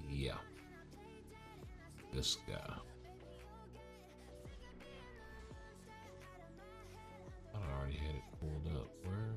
Yeah, this guy. I already had it pulled up. Where?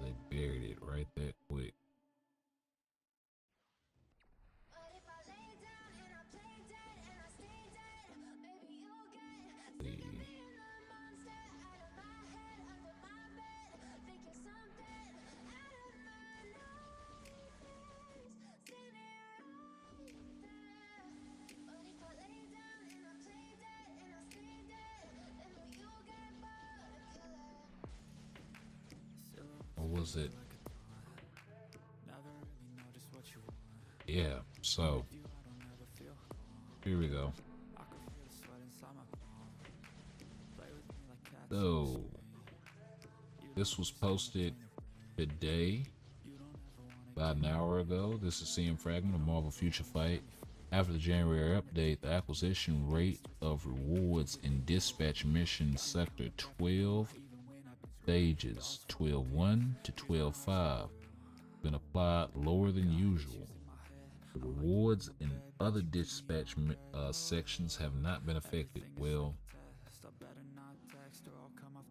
They buried it right that quick. Or was it? Yeah, so here we go. So this was posted today, about an hour ago. This is CM Fragment of Marvel Future Fight. After the January update, the acquisition rate of rewards in Dispatch Mission Sector 12 stages 12-1 to 12-5 been applied lower than usual. The rewards in other dispatch sections have not been affected. Well,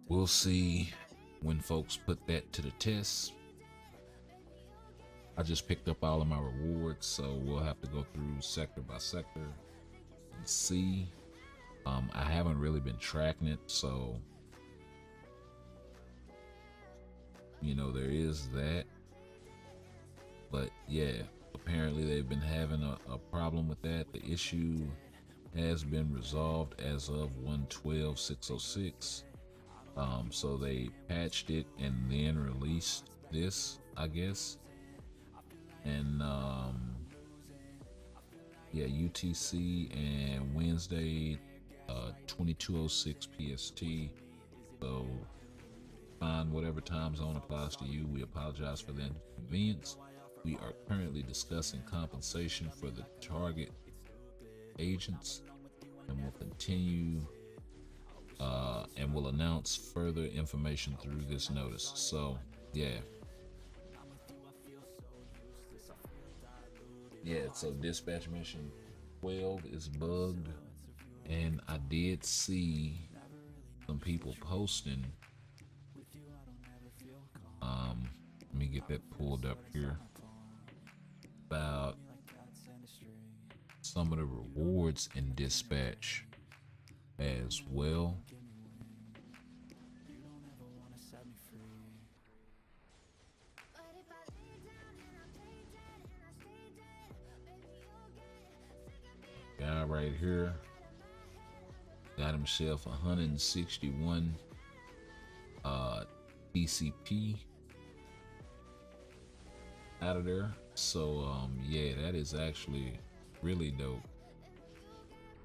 we'll see when folks put that to the test. I just picked up all of my rewards, so we'll have to go through sector by sector and see. I haven't really been tracking it, so you know, there is that. But yeah, apparently they've been having a problem with that. The issue has been resolved as of 1/12/606. So they patched it and then released this, I guess. And yeah, UTC and Wednesday, 22:06 PST. So find whatever time zone applies to you. We apologize for the inconvenience. We are currently discussing compensation for the target agents, and will continue and will announce further information through this notice. So yeah, so dispatch mission 12 is bugged, and I did see some people posting. Let me get that pulled up here, about some of the rewards in dispatch as well. Guy right here got himself 161 DCP out of there. So yeah, that is actually really dope.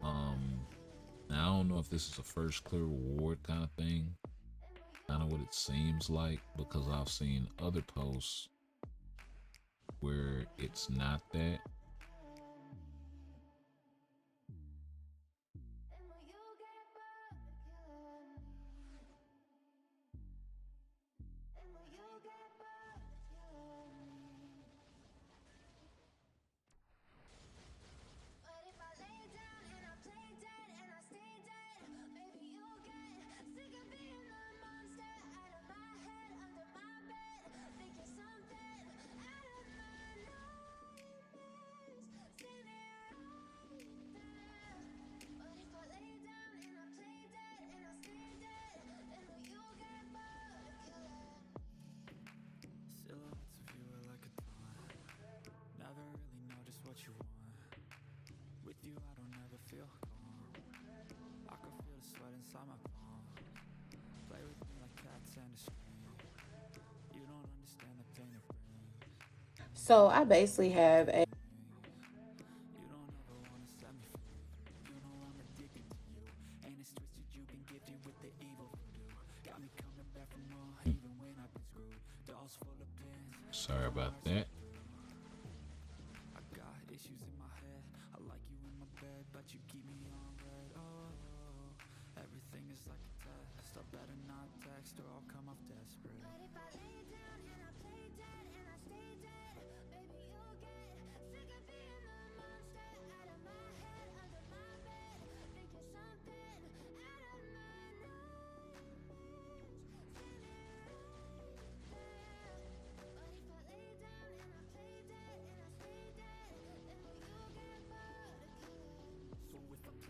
Now I don't know if this is a first clear reward kind of thing, kind of what it seems like, because I've seen other posts where it's not that. So I basically have a Sorry about that.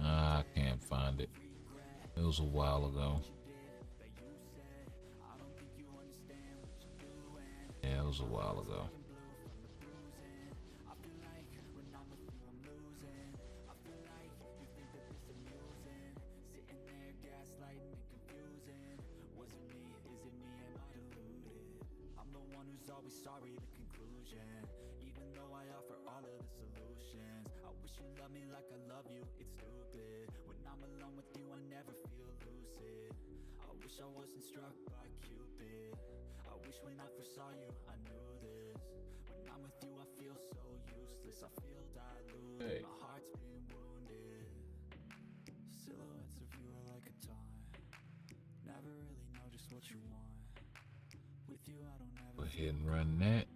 I can't find it. It was a while ago. Yeah, it was a while ago. Hey. Go ahead and run that.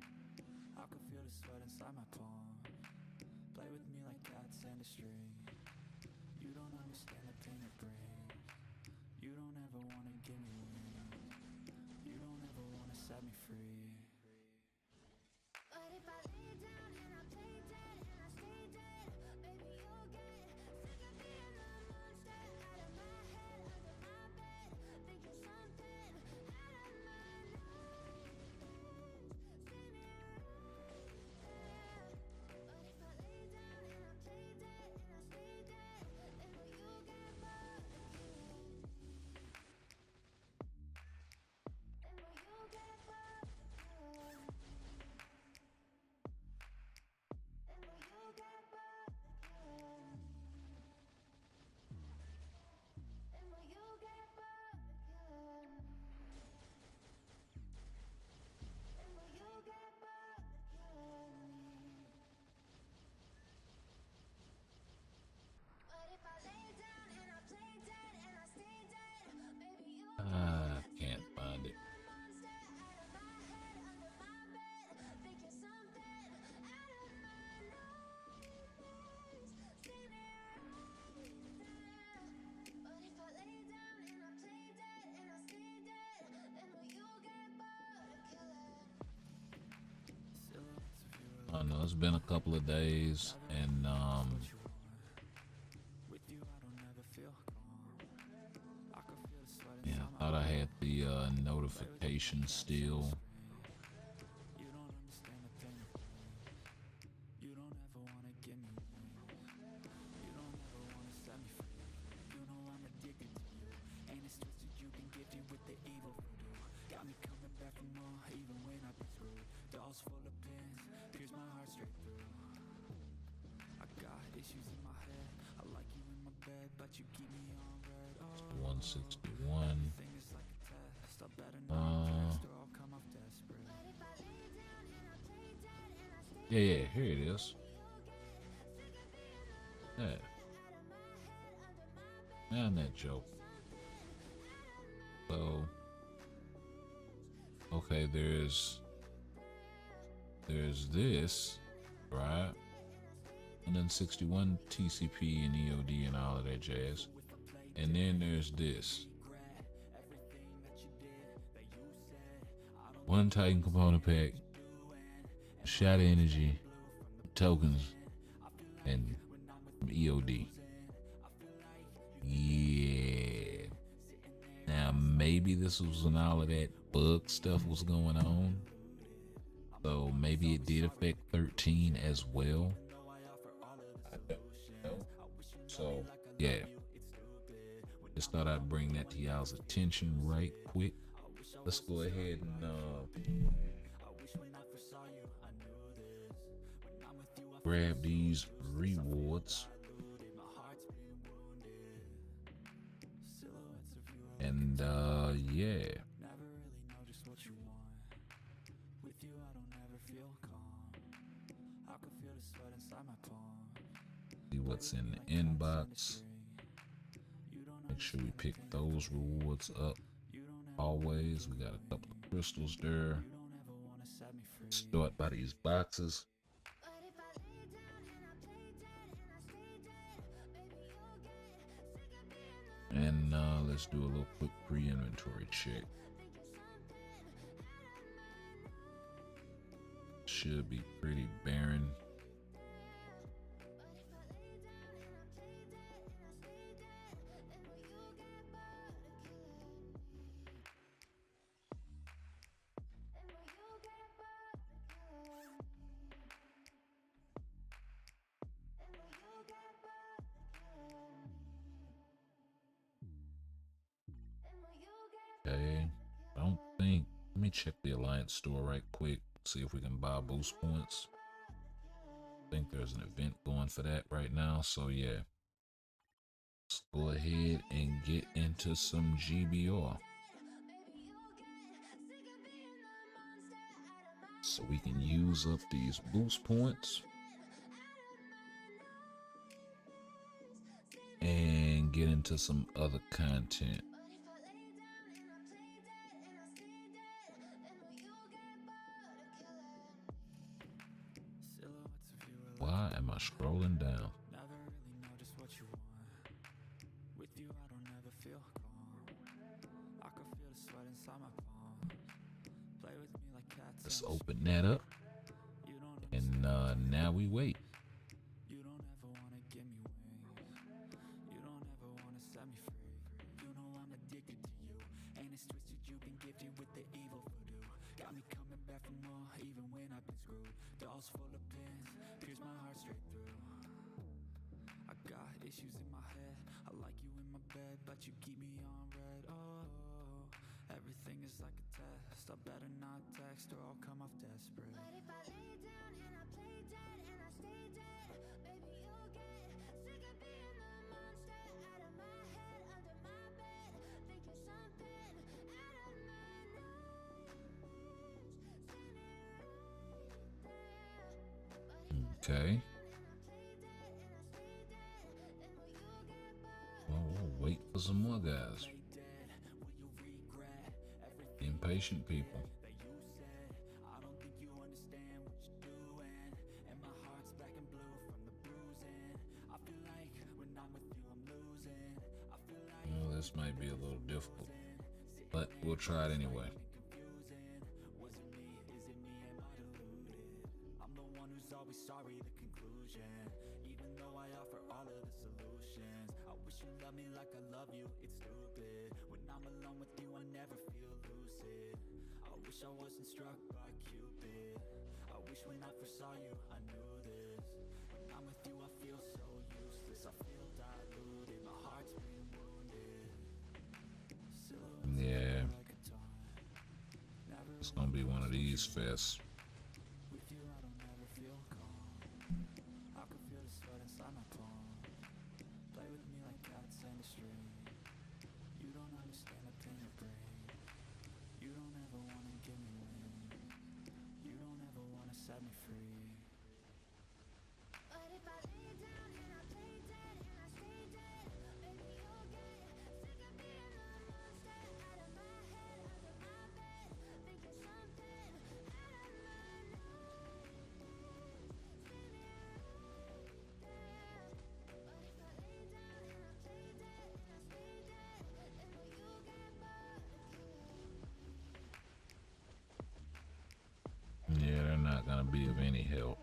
I know it's been a couple of days, and yeah, I thought I had the notification still. But you keep me on red. Oh, 161. everything is like a test. I better not text or I'll come off desperate. Yeah, here it is. Yeah. And that joke. So, okay, there's this, right? And then 61 TCP and EOD and all of that jazz. And then there's this. One Titan component pack, shot energy, tokens, and EOD. Yeah. Now maybe this was when all of that bug stuff was going on. So maybe it did affect 13 as well. I don't know. So yeah. Just thought I'd bring that to y'all's attention right quick. Let's go ahead and grab these rewards. And yeah. See what's in the inbox. Make sure we pick those rewards up. Always, we got a couple of crystals there. Start by these boxes. And let's do a little quick pre-inventory check. Should be pretty barren. Okay, I don't think. Let me check the Alliance store right quick. See if we can buy boost points. I think there's an event going for that right now. So yeah, let's go ahead and get into some GBR. So we can use up these boost points and get into some other content. Why am I scrolling down? Never really know just what you want. With you, I don't ever feel calm. I can feel the sweat inside my palms. Play with me like cats. Let's open that up. And now we wait. You don't ever wanna give me wings. You don't ever wanna set me free. You know I'm addicted to you. And it's twisted, you've been gifted with the evil voodoo. Got me coming back for more, even when I've been screwed. Dolls full of pins, pierce my heart straight through. I got issues in my head. I like you in my bed, but you keep me on red. Oh, everything is like a test. I better not text or I'll come off desperate. But if I lay down and I play dead and I stay dead, baby you'll get sick of being the monster out of my head, under my bed. Think you're something out of my nose. Okay. Well, we'll wait for some more guys. Impatient people. I don't think you understand what you're doing, and my heart's black and blue from the bruising. I feel like when I'm with you I'm losing. I feel like Well, this might be a little difficult, but we'll try it anyway. was it me? Is it me? Am I deluded? I'm the one who's wish I wasn't struck by Cupid. I wish when I first saw you I knew this. When I'm with you I feel so useless. I feel diluted, my heart's been wounded. Silhouettes Yeah, like a taunt. Never it's gonna be one of these fests. with you I don't ever feel calm. I can feel the sweat inside my palm. Play with me like cats and a string. You don't understand the pain it brings. You don't ever wanna give me wings. You don't ever wanna set me free. But if I lay down and I play dead and I stay dead, maybe you'll get sick of being the monster out of my head, under my bed, thinking something out of my nose. Stay there, there. But if I lay down and I play dead and I stay dead, then will you get bored again? Yeah, they're not gonna be of any help.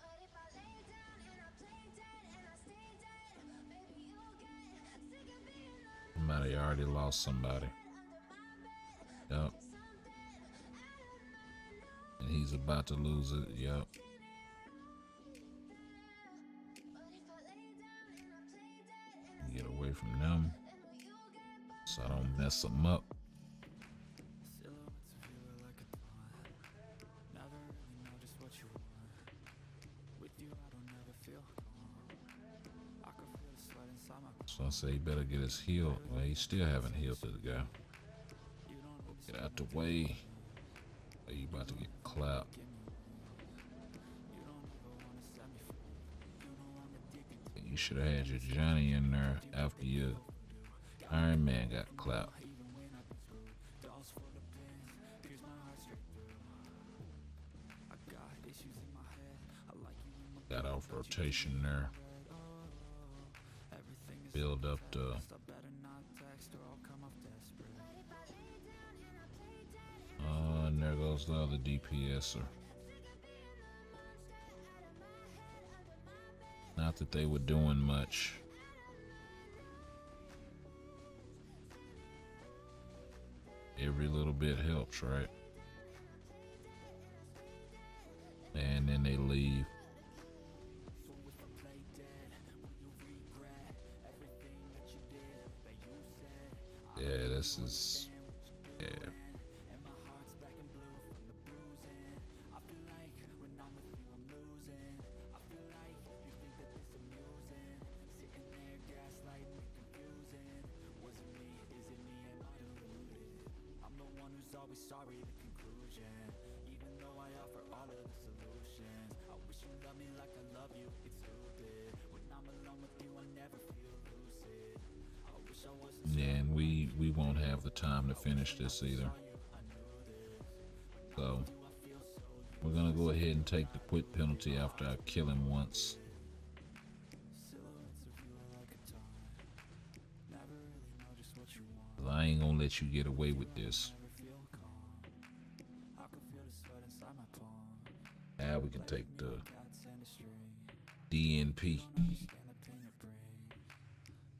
But if I lay down and I play dead and I stay dead, maybe you'll get sick of being the Somebody already lost somebody. Yup. And he's about to lose it. Yup. Get away from them so I don't mess them up. Silhouettes of you are like a taunt. Never really know just what you want. With you I don't ever feel calm. I can feel the sweat inside my palm. So I say he better get his heel. Well, he still haven't healed to the guy. You don't Get out the way. Or you about to get clapped. give me wings. You don't ever wanna set me free. You know I'm addicted to You should have had your Johnny in there after your Iron Man got clapped. even when I've been screwed. Dolls for the pins, pierce my heart straight through. I got issues in my head. I like you in my Got off rotation there. everything is Build up the I better not text or I'll come off desperate. and there goes the other DPSer. Not that they were doing much. Every little bit helps, right? And then they leave. Yeah, this is, yeah. Always sorry, the conclusion. Even though I offer all of the solutions, I wish you loved me like I love you. It's stupid. When I'm alone with you, I never feel lucid. I wish I wasn't Yeah, and we won't have the time to finish this either. So we're gonna go ahead and take the quit penalty after I kill him once. silhouettes of you are like a taunt. Never really know just what you want. I ain't gonna let you get away with this. Never feel calm. I can feel the sweat inside my palm. Now we can take the Cats and a string. DNP. Understand the pain it brings.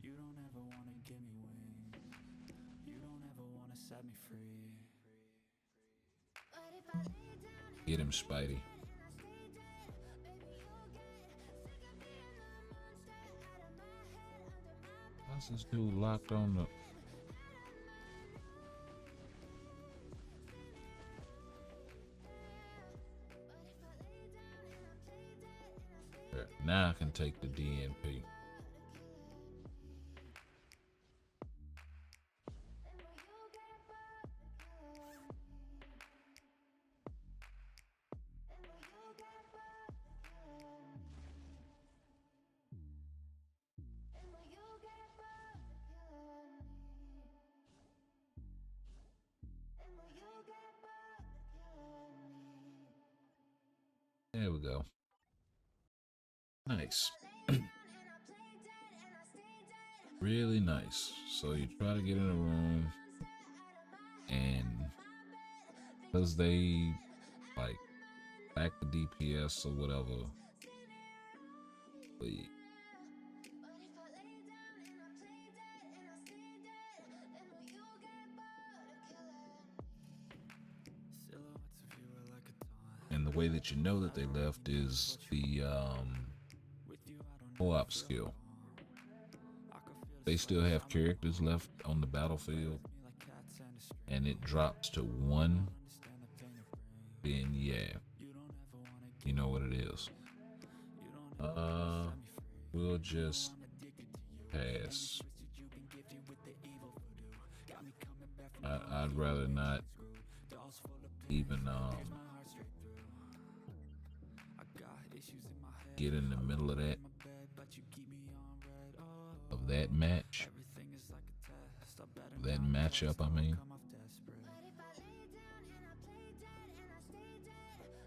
You don't ever wanna give me wings. You don't ever wanna set me free. But if I lay down and Get him, Spidey. I stay dead, maybe you'll get sick of being the monster out of my head, under my bed. Why's this dude locked on the? There, now I can take the DNP. There we go. Nice. really nice. So you try to get in a room, and because they like back the DPS or whatever, the and the way that you know that they left is the co-op skill. They still have characters left on the battlefield, and it drops to 1, then yeah, you know what it is. We'll just pass. I'd rather not even get in the middle of that match, that matchup. I mean,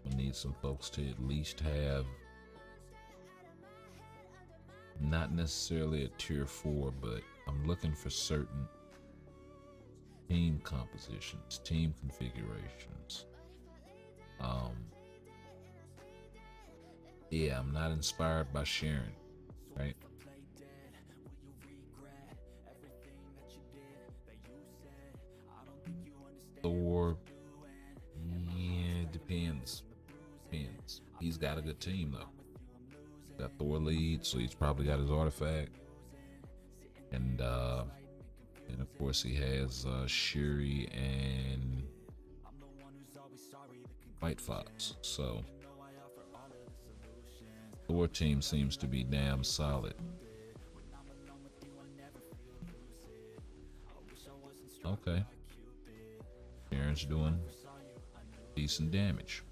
we need some folks to at least have not necessarily a tier 4, but I'm looking for certain team compositions, team configurations. Yeah, I'm not inspired by Sharon, right? Thor, yeah, depends. He's got a good team though. Got Thor lead, so he's probably got his artifact, and of course he has Shuri and White Fox. So Thor team seems to be damn solid. Okay, Sharon's doing decent damage.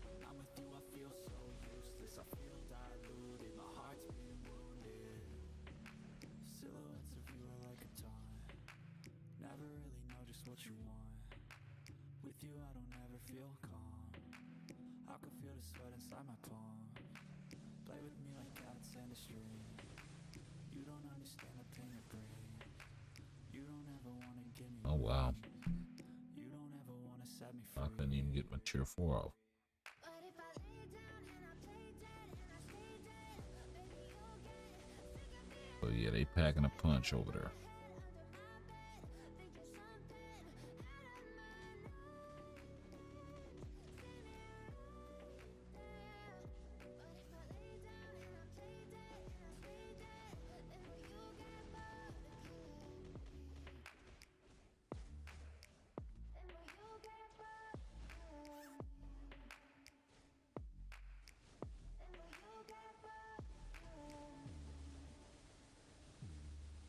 Oh wow, I couldn't even get my tier 4 off. So yeah, they packing a punch over there.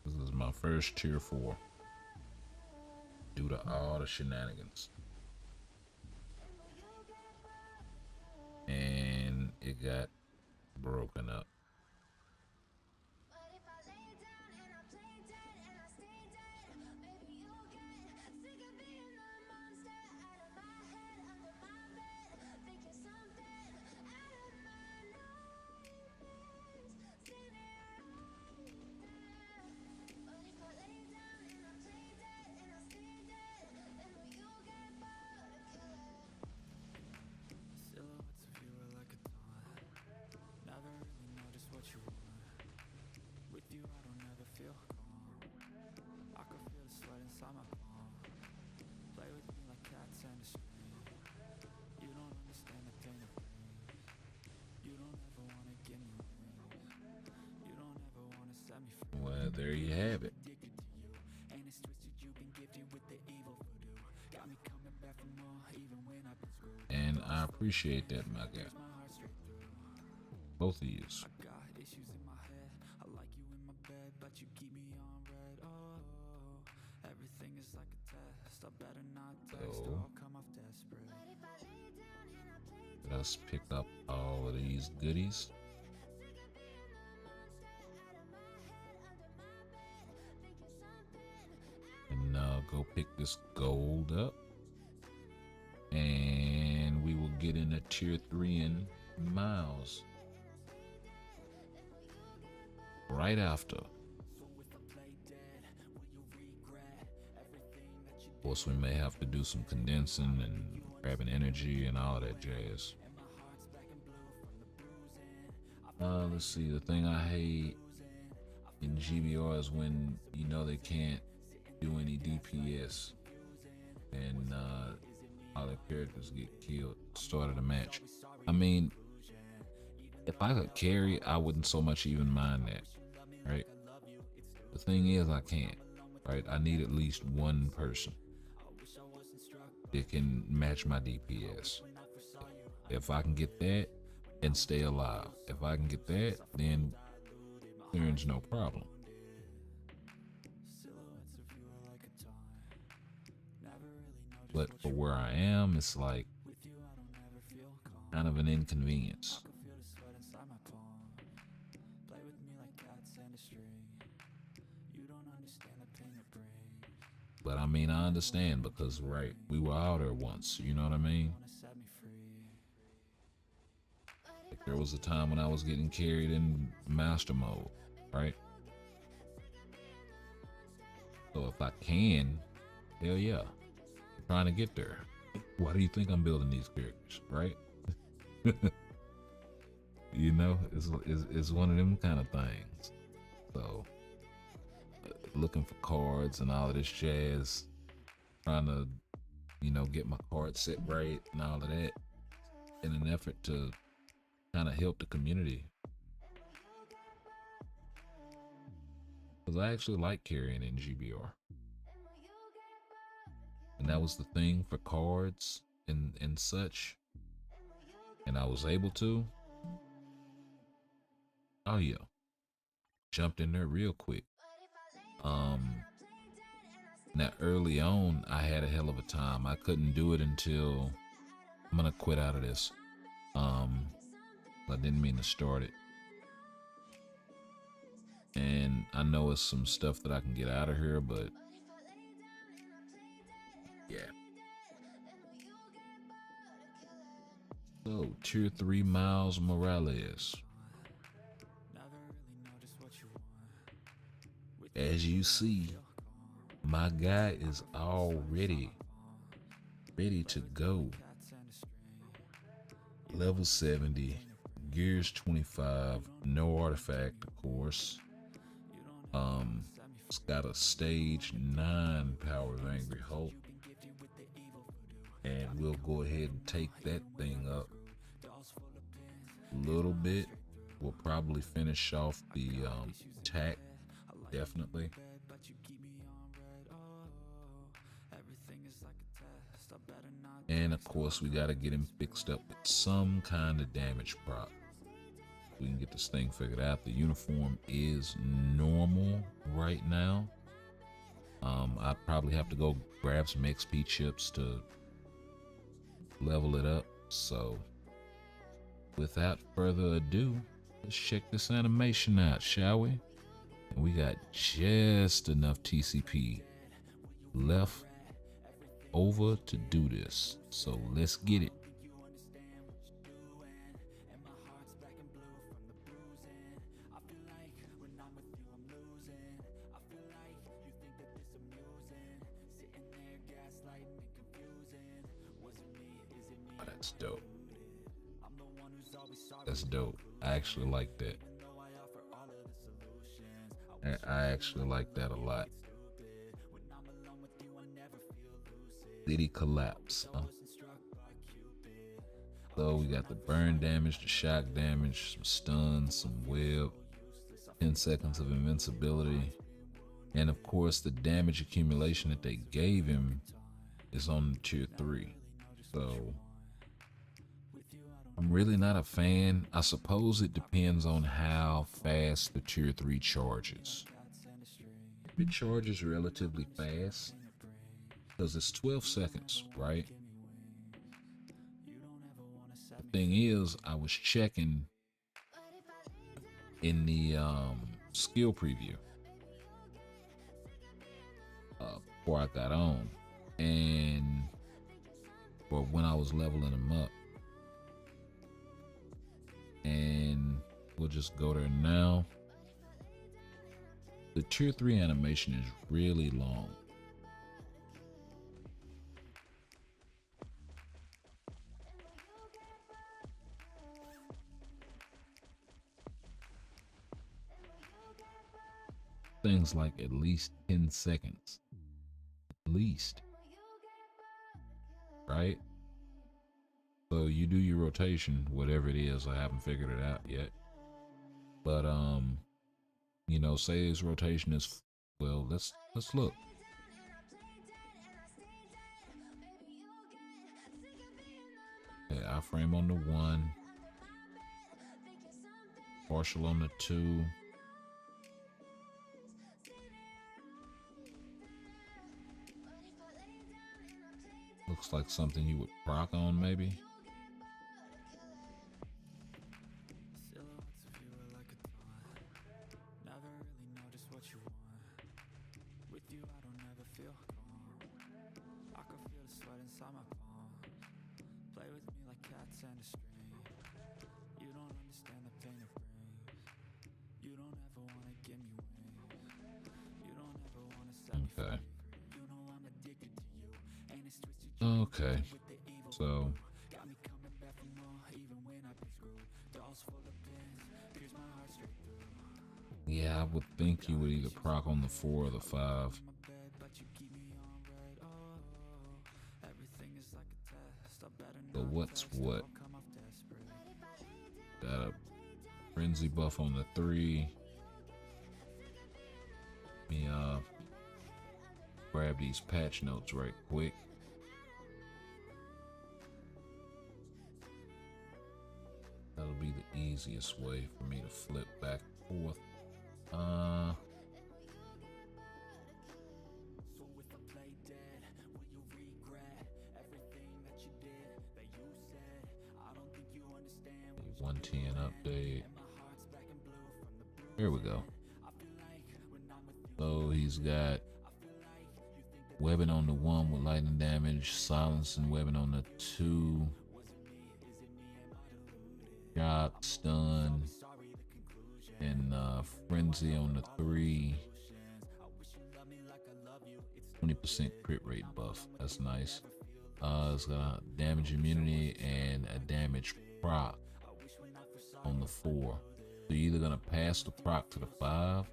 This is my first tier 4 due to all the shenanigans. And it got broken up. Well, there you have it. And I appreciate that, my guy. Both of you. So let's pick up all of these goodies. And go pick this gold up. And we will get in a tier 3 in miles right after course, we may have to do some condensing and grabbing energy and all of that jazz. Let's see. The thing I hate in GBR is when you know they can't do any DPS and all their characters get killed at the start of the match. I mean, if I could carry, I wouldn't so much even mind that, right? The thing is, I can't, right? I need at least one person that can match my DPS. If I can get that and stay alive, if I can get that, then there's no problem. But for where I am, it's like kind of an inconvenience. But I mean, I understand because, right, we were out there once, you know what I mean? Like, there was a time when I was getting carried in master mode, right? So if I can, hell yeah, I'm trying to get there. Why do you think I'm building these characters, right? You know, it's one of them kind of things. So, looking for cards and all of this jazz, trying to, you know, get my card set right and all of that in an effort to kind of help the community. Because I actually like carrying in GBR. And that was the thing for cards and such. And I was able to. Oh yeah. Jumped in there real quick. Now early on, I had a hell of a time. I couldn't do it until I'm gonna quit out of this. I didn't mean to start it. And I know it's some stuff that I can get out of here, but yeah. So, tier 3 Miles Morales. As you see, my guy is already ready to go. Level 70, gears 25, no artifact, of course. It's got a stage 9 power of Angry Hulk. And we'll go ahead and take that thing up a little bit. We'll probably finish off the attack, definitely. And of course, we got to get him fixed up with some kind of damage prop. We can get this thing figured out. The uniform is normal right now. I probably have to go grab some XP chips to level it up. So without further ado, let's check this animation out, shall we? And we got just enough TCP left over to do this. So let's get it. Oh, that's dope. That's dope. I actually like that. I actually like that a lot. City collapse, huh? So we got the burn damage, the shock damage, some stun, some web, 10 seconds of invincibility, and of course the damage accumulation that they gave him is on tier 3. So I'm really not a fan. I suppose it depends on how fast the tier 3 charges. If it charges relatively fast, because it's 12 seconds, right? The thing is, I was checking in the skill preview before I got on, and or when I was leveling them up, and we'll just go there now. The tier 3 animation is really long. Things like at least 10 seconds. At least. Right? So you do your rotation, whatever it is. I haven't figured it out yet. But you know, say his rotation is, well, let's look. Okay, I-frame on the 1, partial on the 2. Looks like something you would proc on, maybe. Okay. Okay. So yeah, I would think you would either proc on the 4 or the 5. But what's what? Got a frenzy buff on the 3. Let me grab these patch notes right quick. That'll be the easiest way for me to flip back and forth. The 110 update. Here we go. So he's got webbing on the 1 with lightning damage, silence and webbing on the 2. Shock, stun, and frenzy on the 3. 20% crit rate buff. That's nice. It's got damage immunity and a damage proc on the 4. So you're either gonna pass the proc to the 5,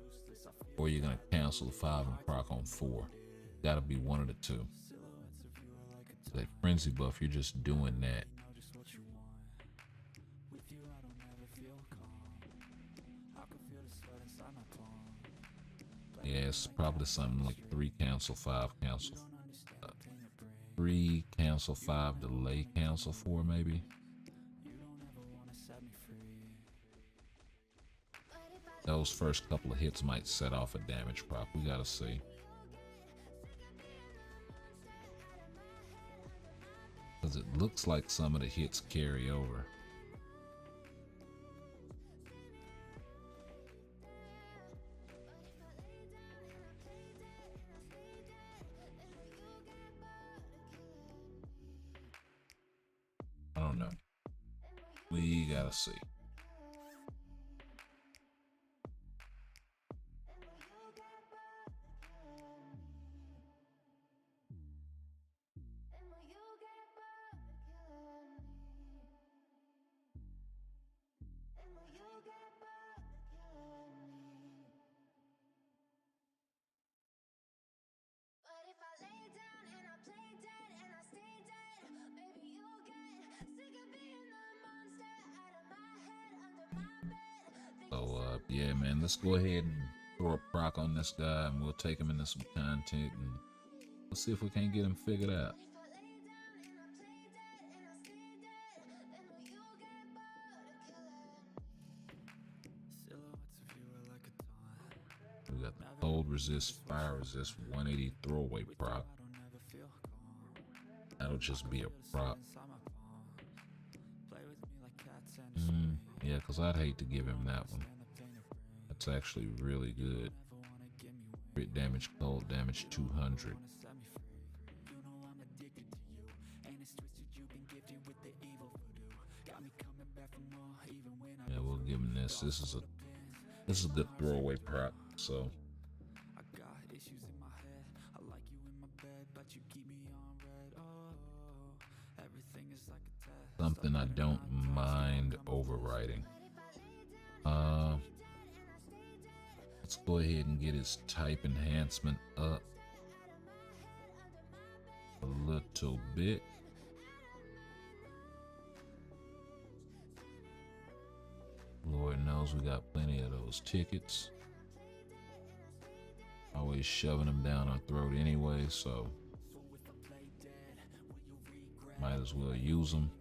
or you're gonna cancel the 5 and proc on 4. Gotta be one of the two. So that frenzy buff, you're just doing that. Yeah, it's probably something like 3 cancel, 5 cancel. 3 cancel, 5 delay cancel, 4 maybe. Those first couple of hits might set off a damage proc. We gotta see. Because it looks like some of the hits carry over. I don't know. We gotta see. So yeah, man, let's go ahead and throw a proc on this guy, and we'll take him into some content, and let's see if we can't get him figured out. We got the cold resist, fire resist, 180 throwaway proc. That'll just be a proc. Yeah, because I'd hate to give him that one. That's actually really good. Crit damage, cold damage, 200. Yeah, we'll give him this. This is a good throwaway proc. So something I don't mind overwriting. Let's go ahead and get his type enhancement up a little bit. Lord knows we got plenty of those tickets. Always shoving them down our throat anyway, so might as well use them.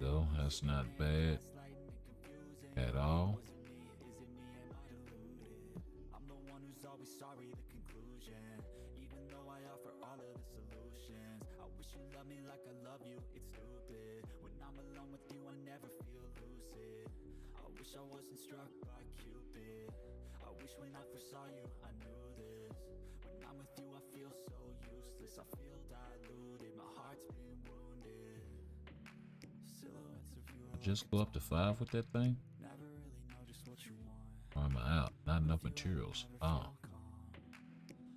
Go, that's not bad at all. I wasn't struck by Cupid. I wish when I first saw you I knew this. When I'm with you I feel so useless. I feel diluted, my heart's been wounded. Silhouettes of you are Just go up to 5 with that thing? never really know just what you want. Or am I out? Not enough materials. Oh.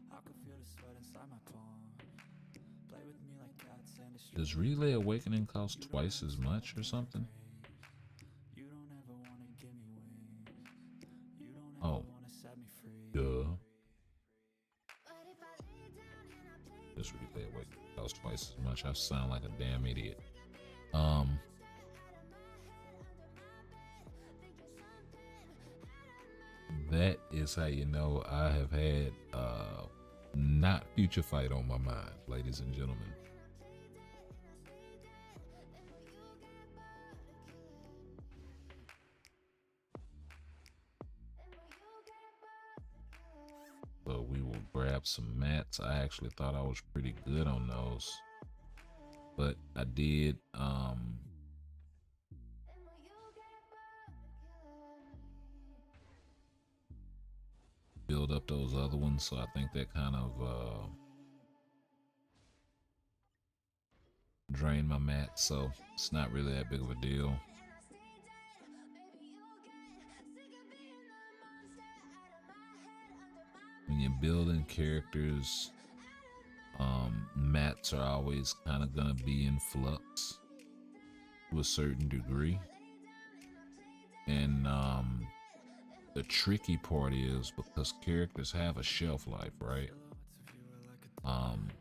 I can feel the sweat inside my palm. Play with me like cats and a street. Does Relay Awakening cost twice as much or something? You don't ever wanna give me wings. You don't ever Oh. wanna set me free. Duh. This Relay Awakening costs twice as much. I sound like a damn idiot. That is how you know I have had not Future Fight on my mind, ladies and gentlemen. So we will grab some mats. I actually thought I was pretty good on those, but I did build up those other ones, so I think that kind of drained my mat, so it's not really that big of a deal. When you're building characters, mats are always kind of gonna be in flux to a certain degree, and the tricky part is because characters have a shelf life, right? And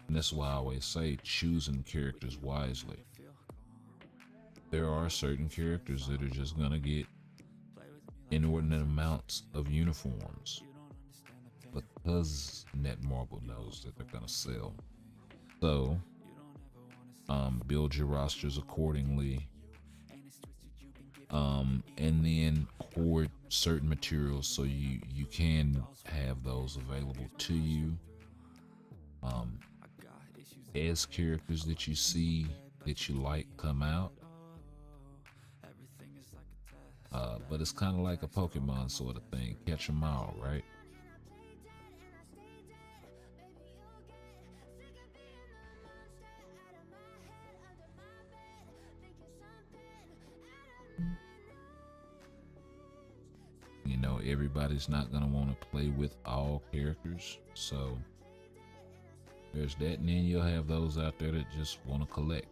that's why I always say choosing characters wisely. There are certain characters that are just gonna get inordinate amounts of uniforms because Netmarble knows that they're gonna sell. So build your rosters accordingly, and then hoard certain materials so you can have those available to you as characters that you see that you like come out. But it's kind of like a Pokemon sort of thing, catch them all, right? You know, everybody's not gonna want to play with all characters, so there's that, and then you'll have those out there that just want to collect.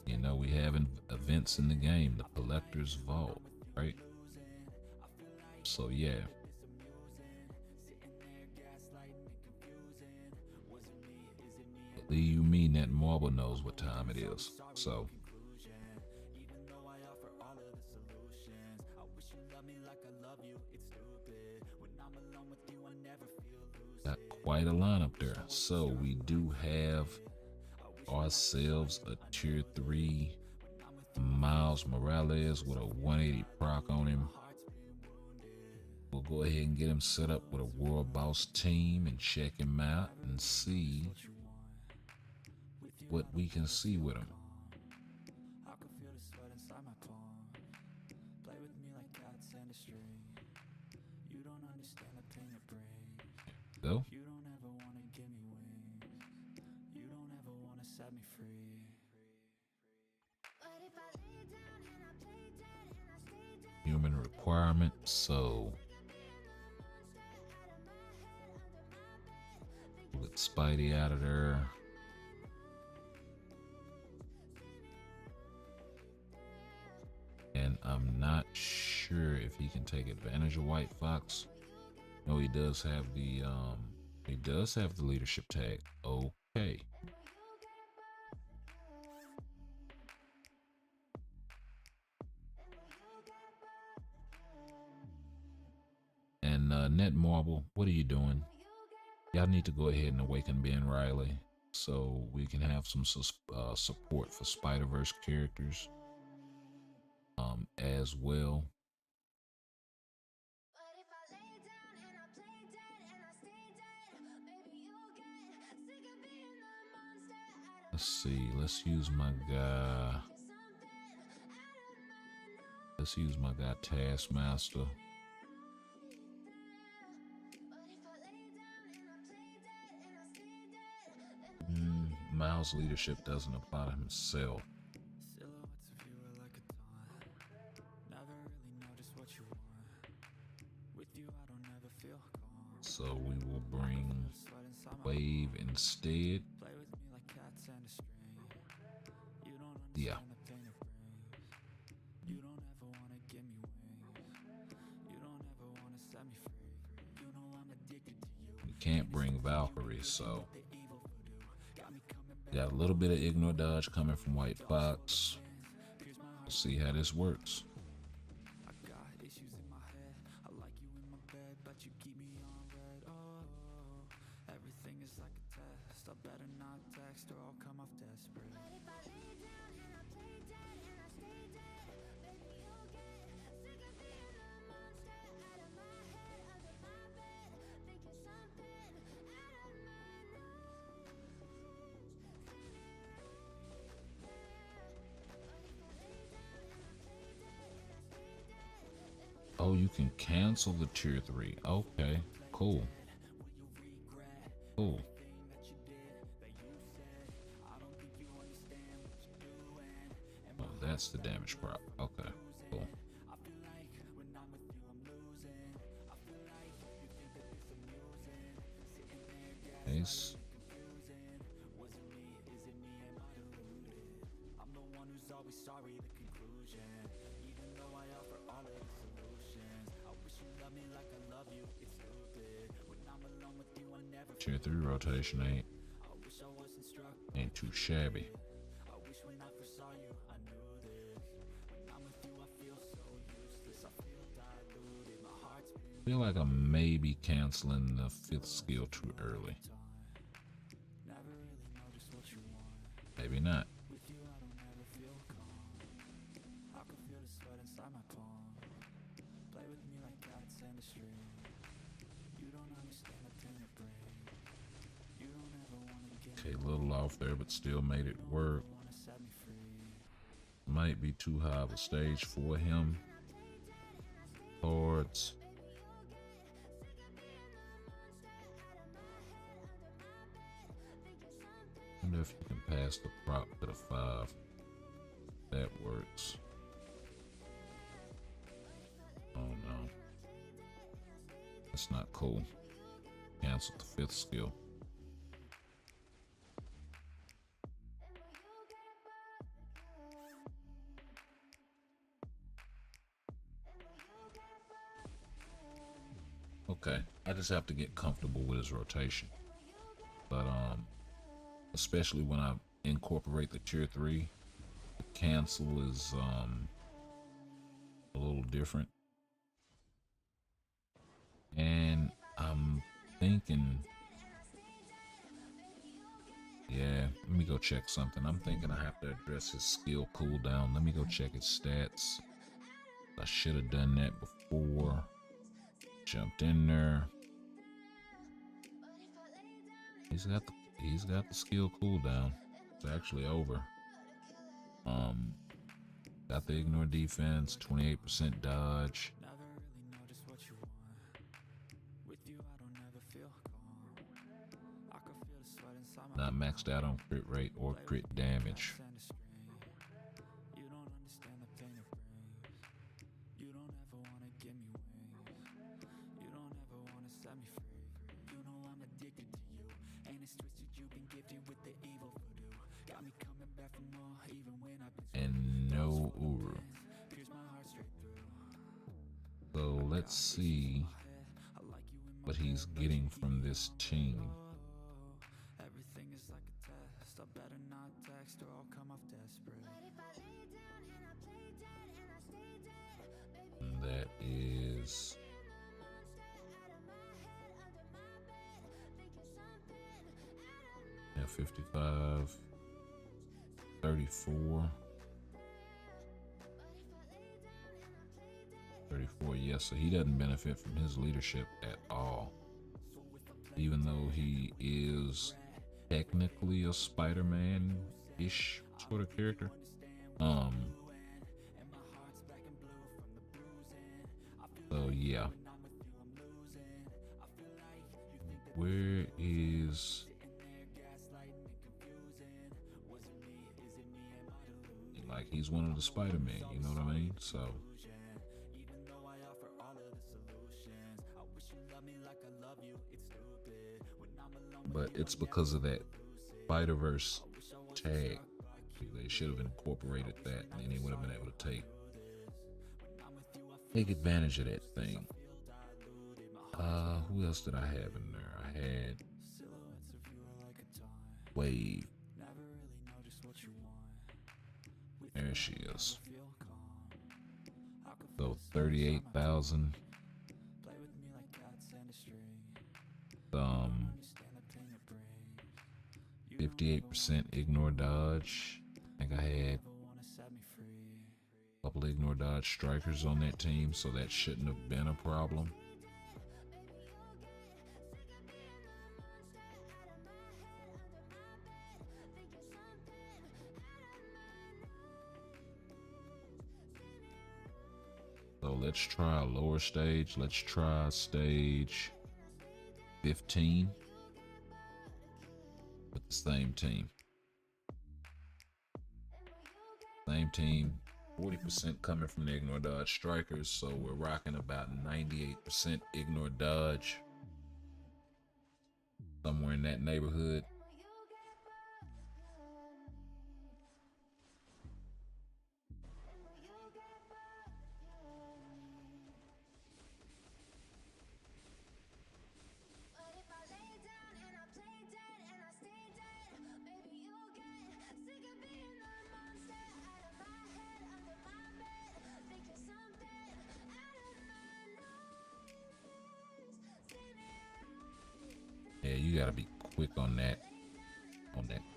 You know, we have events in the game, the Collector's Vault, right? So yeah. Believe you me, Netmarble knows what time it is. So got quite a lineup there. So we do have ourselves a tier 3 Miles Morales with a 180 proc on him. We'll go ahead and get him set up with a World Boss team and check him out and see what we can see with him. Go. You don't ever wanna give me wings. You don't ever wanna set me free. environment. So let Spidey out of there. And I'm not sure if he can take advantage of White Fox. No, he does have the leadership tag. Okay. And Net Marble, what are you doing? Y'all need to go ahead and awaken Ben Riley so we can have some support for Spider-Verse characters as well. Let's see. Let's use my guy. Let's use my guy Taskmaster. Miles' leadership doesn't apply to himself. Silhouettes of you are like a taunt. Never really know just what you want. With you I don't ever feel calm. So we will bring Wave instead. Play with me like cats and a string. You don't understand Yeah. the pain it brings. You don't ever wanna give me wings. You don't ever wanna set me free. You know I'm addicted to you. We can't bring Valkyrie, so got a little bit of ignore dodge coming from White Fox. Let's see how this works. I got issues in my head. I like you in my bed, but you keep me on red. Oh, everything is like a test. I better not text or I'll come off desperate. But if I lay down and I play dead and I stay dead, baby, you'll get sick of being a monster out of my head, under my bed, thinking something out of my nose. Oh, you can cancel the tier 3. Okay, cool. Cool. Oh, that's the damage prop. Okay, cool. Nice. I'm the one who's always sorry, the conclusion. Even though I offer all of the solutions, I wish you loved me like I love you. It's stupid. When I'm alone with you, I never Tier 3 rotation ain't too shabby. I wish when I first saw you, I knew this. When I'm with you, I feel so useless. I feel diluted. My heart's been Feel like I'm maybe canceling the 5th skill too early. never really know just what you want. Maybe not. With you, I don't ever feel calm. I can feel the sweat inside my palm. Play with me like cats and a string. You don't understand the pain it brings. You don't ever wanna get Okay, a little off there, but still made it work. wanna set me free. Might be too high of a stage for him. Cards. Wonder if you can pass the prop to the 5. That works. Oh no. That's not cool. Cancel the 5th skill. Okay, I just have to get comfortable with his rotation. But especially when I incorporate the tier 3, the cancel is a little different. And I'm thinking, yeah, let me go check something. I'm thinking I have to address his skill cooldown. Let me go check his stats. I should have done that before. Jumped in there. He's got the skill cooldown. It's actually over. Got the ignore defense, 28% dodge. Never really know just what you want. With you, I don't ever feel calm. I can feel the sweat inside my Not maxed out on crit rate or crit damage. and a string. You don't understand the pain it brings. You don't ever wanna give me and no Uru. So let's see what he's getting from this team. Everything is like a test. I better not text or I'll come off desperate. And that is yeah, 55, 34, 34. Yes, so he doesn't benefit from his leadership at all. Even though he is technically a Spider-Man-ish sort of character. So yeah. Where is like he's one of the Spider-Man, you know what I mean? So but it's because of that Spider-Verse tag. They should have incorporated that, and then he would have been able to take advantage of that thing. Who else did I have in there? I had Wave. There she is. So 38,000. 58% ignore dodge. I think I had a couple ignore dodge strikers on that team, so that shouldn't have been a problem. So let's try a lower stage. Let's try stage 15 with the same team. Same team, 40% coming from the ignore dodge strikers, so we're rocking about 98% ignore dodge. Somewhere in that neighborhood. Yeah, you gotta be quick on that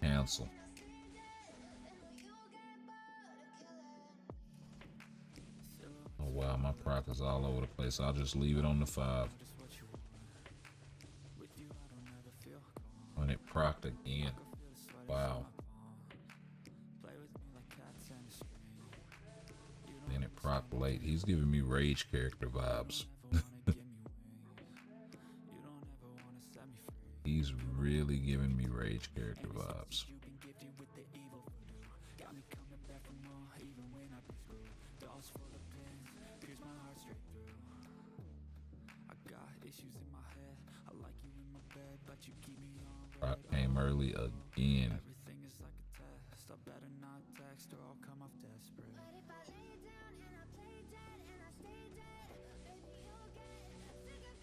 cancel. Oh wow, my proc is all over the place. I'll just leave it on the 5. When it procced again. Wow. Then it procced late. He's giving me rage character vibes. He's really giving me rage character vibes. Rock came early again.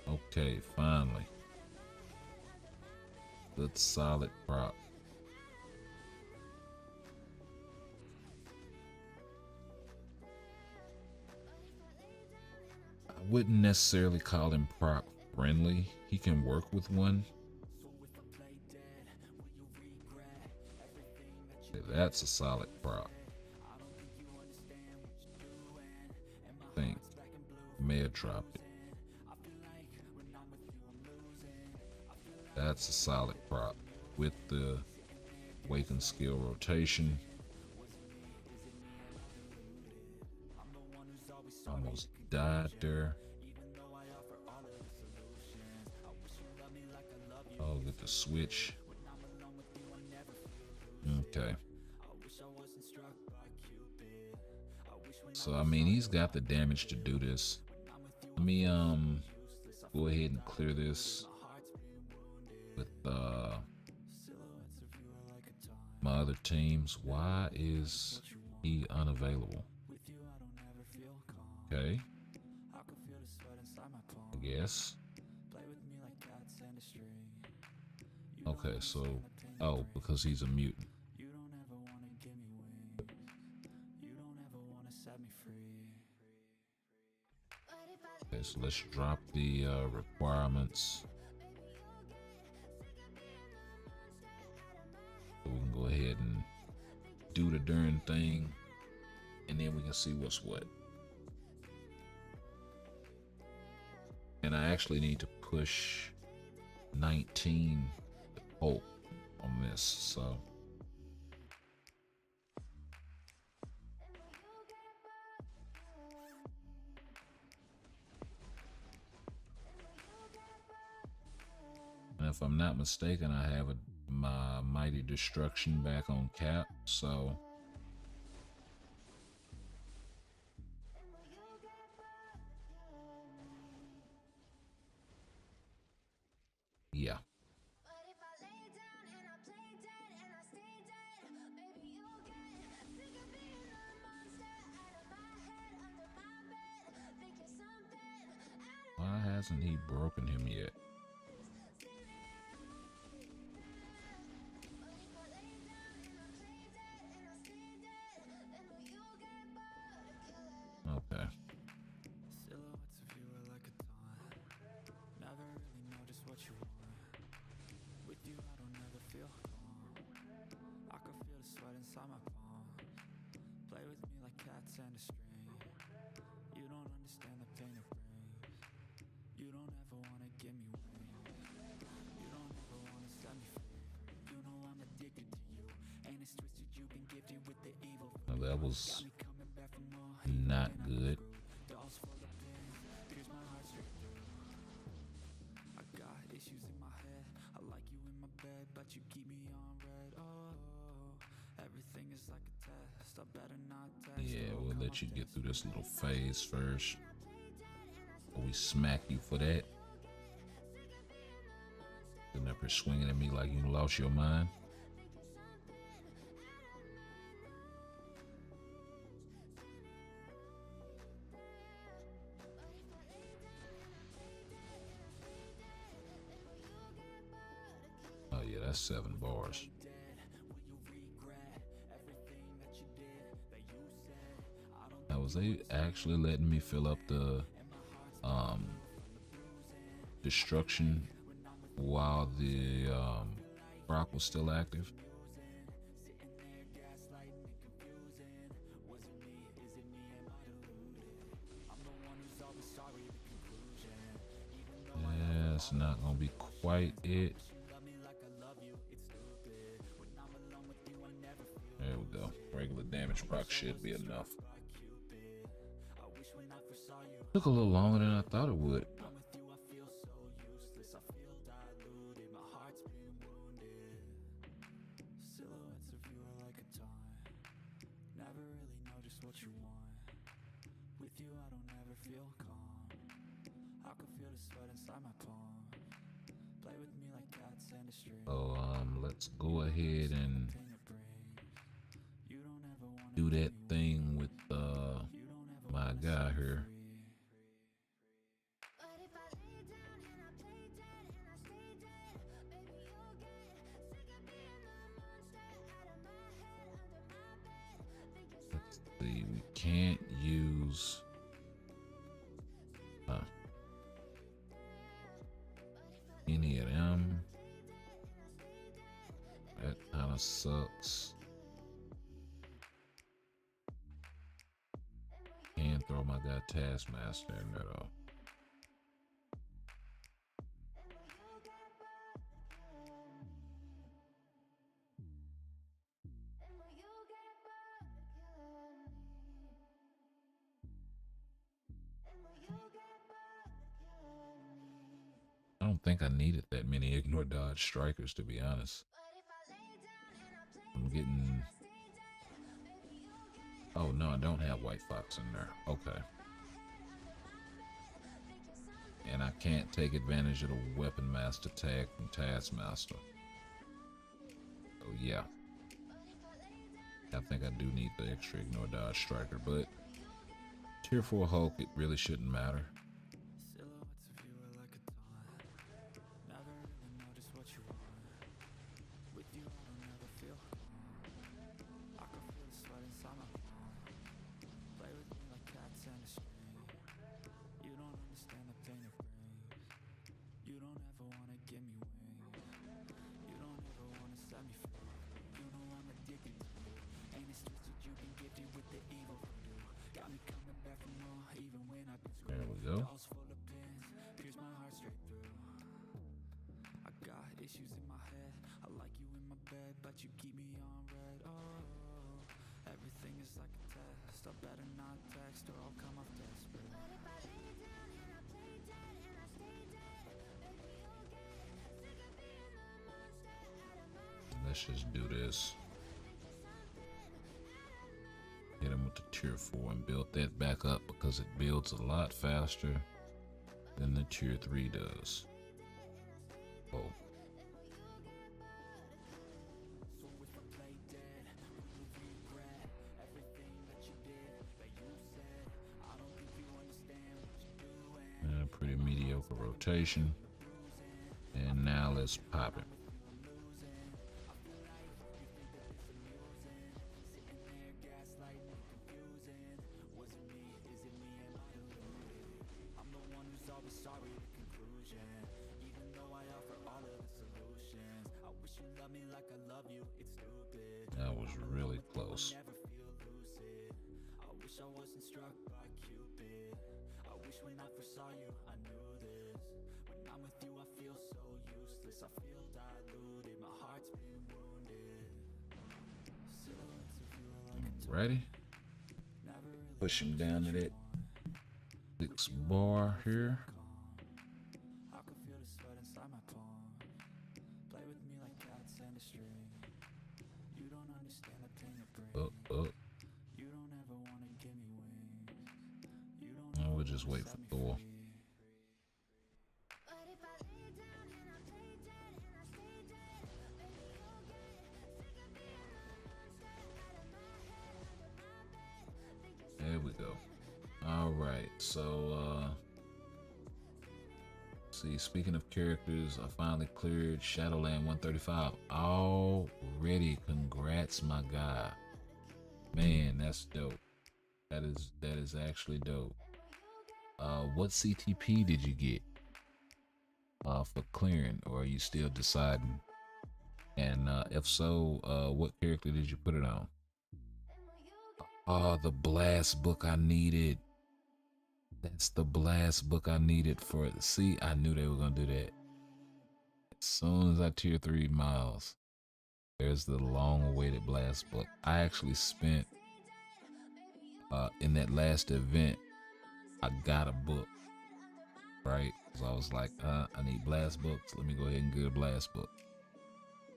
Okay, finally. Good solid prop. I wouldn't necessarily call him proc friendly. He can work with one. That's a solid prop. I think may have dropped it. That's a solid prop with the Waken skill rotation. Almost died there. Oh, get the switch. Okay. So I mean, he's got the damage to do this. Let me go ahead and clear this with my other teams. Why is he unavailable? Okay. I guess. Okay, so oh, because he's a mutant. Okay, so let's drop the requirements. So we can go ahead and do the darn thing, and then we can see what's what. And I actually need to push 19 Hulk on this, so. And if I'm not mistaken, I have my Mighty Destruction back on cap, so. Yeah. Why hasn't he broken him yet? Okay. Silhouettes of you are like a taunt. Never really know just what you want. With you I don't ever feel calm. I can feel the sweat inside my palm. Play with me like cats and a string. You don't understand the pain it brings. You don't ever wanna give me wings. You don't ever wanna set me free. You know I'm addicted to you. Ain't it's twisted, you've been gifted with the evil. Now that was not good. Dolls full of pins, pierce my heart straight through. I got issues in my head. I like you in my bed, but you keep me on red. Oh, everything is like a test. I better not text. Yeah, we'll let you get through this little phase first. Or we smack you for that. Sitting up here swinging at me like you lost your mind. Oh yeah, that's 7 bars. Now, was they actually letting me fill up the destruction while the proc was still active? Yeah, it's not gonna be quite it. There we go. Regular damage proc should be enough. Took a little longer than I thought it would. Silhouettes of you are like a taunt. Never really know just what you want. With you I don't ever feel calm. I can feel the sweat inside my palm. Play with me like cats and a string. So let's go ahead and do that thing with my guy here. Let's see, we can't use any of them. That kind of sucks. Can't throw my guy Taskmaster in there though. I don't think I needed that many ignore dodge strikers, to be honest. I'm getting. Oh no, I don't have White Fox in there. Okay. And I can't take advantage of the Weapon Master tag from Taskmaster. Oh yeah. I think I do need the extra ignore dodge striker, but tier 4 Hulk, it really shouldn't matter. Silhouettes of you are like a taunt. Never really know just what you want. With you I don't ever feel calm. I can feel the sweat inside my palm. Play with me like cats and a string. You don't understand the pain it brings. You don't ever wanna give me wings. You don't ever wanna set me free. You know I'm addicted to you. And it's twisted, you've been gifted with the evil voodoo. Got me coming back for more, even when I've been screwed. There we go. Dolls full of pins, pierce my heart straight through. I got issues in my head. I like you in my bed, but you keep me on red. Oh, everything is like a test. I better not text or I'll come off desperate. But if I lay down and I play dead and I stay dead, baby, you'll get sick of being the monster out of my head. Let's just do this. Hit him with the tier 4 and build that back up because it builds a lot faster than the tier 3 does. Oh. So if I play dead, will you regret everything that you did, that you said? I don't think you understand what you're doing. Pretty mediocre rotation. And now let's pop it. Sorry, the conclusion. Even though I offer all of the solutions, I wish you loved me like I love you. It's stupid. That was really close. Never feel lucid. I wish I wasn't struck by Cupid. I wish when I first saw you, I knew this. When I'm with you, I feel so useless. I feel diluted. My heart's been wounded. Silhouettes of you are like a Ready? never really Push him down to that 6 bar here. I can feel the sweat inside my palm. Play with me like cats and a string. You don't understand the pain it brings. Up. You don't ever wanna give me wings. You don't And ever we'll just wanna wait set for me Thor. free. But if I lay down and I play dead and I stay dead, baby, you'll get sick of being the monster out of my head, under my bed. Think you're There we go. All right. So, see, speaking of characters, I finally cleared Shadowland 135 already. Congrats, my guy. Man, that's dope. That is actually dope. What CTP did you get for clearing, or are you still deciding? And if so, what character did you put it on? Oh, the blast book I needed. That's the blast book I needed for it. See, I knew they were gonna do that. As soon as I tier 3 Miles, there's the long-awaited blast book. I actually spent in that last event, I got a book, right? So I was like, I need blast books. Let me go ahead and get a blast book.